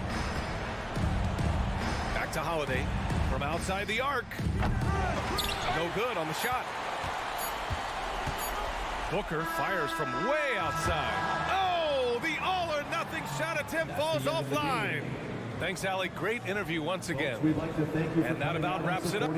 Back to Holiday from outside the arc. No good on the shot. Booker fires from way outside. Oh, the all-or-nothing shot attempt falls offline. Thanks, Allie. Great interview once again. We'd like to thank you for and that about wraps it up.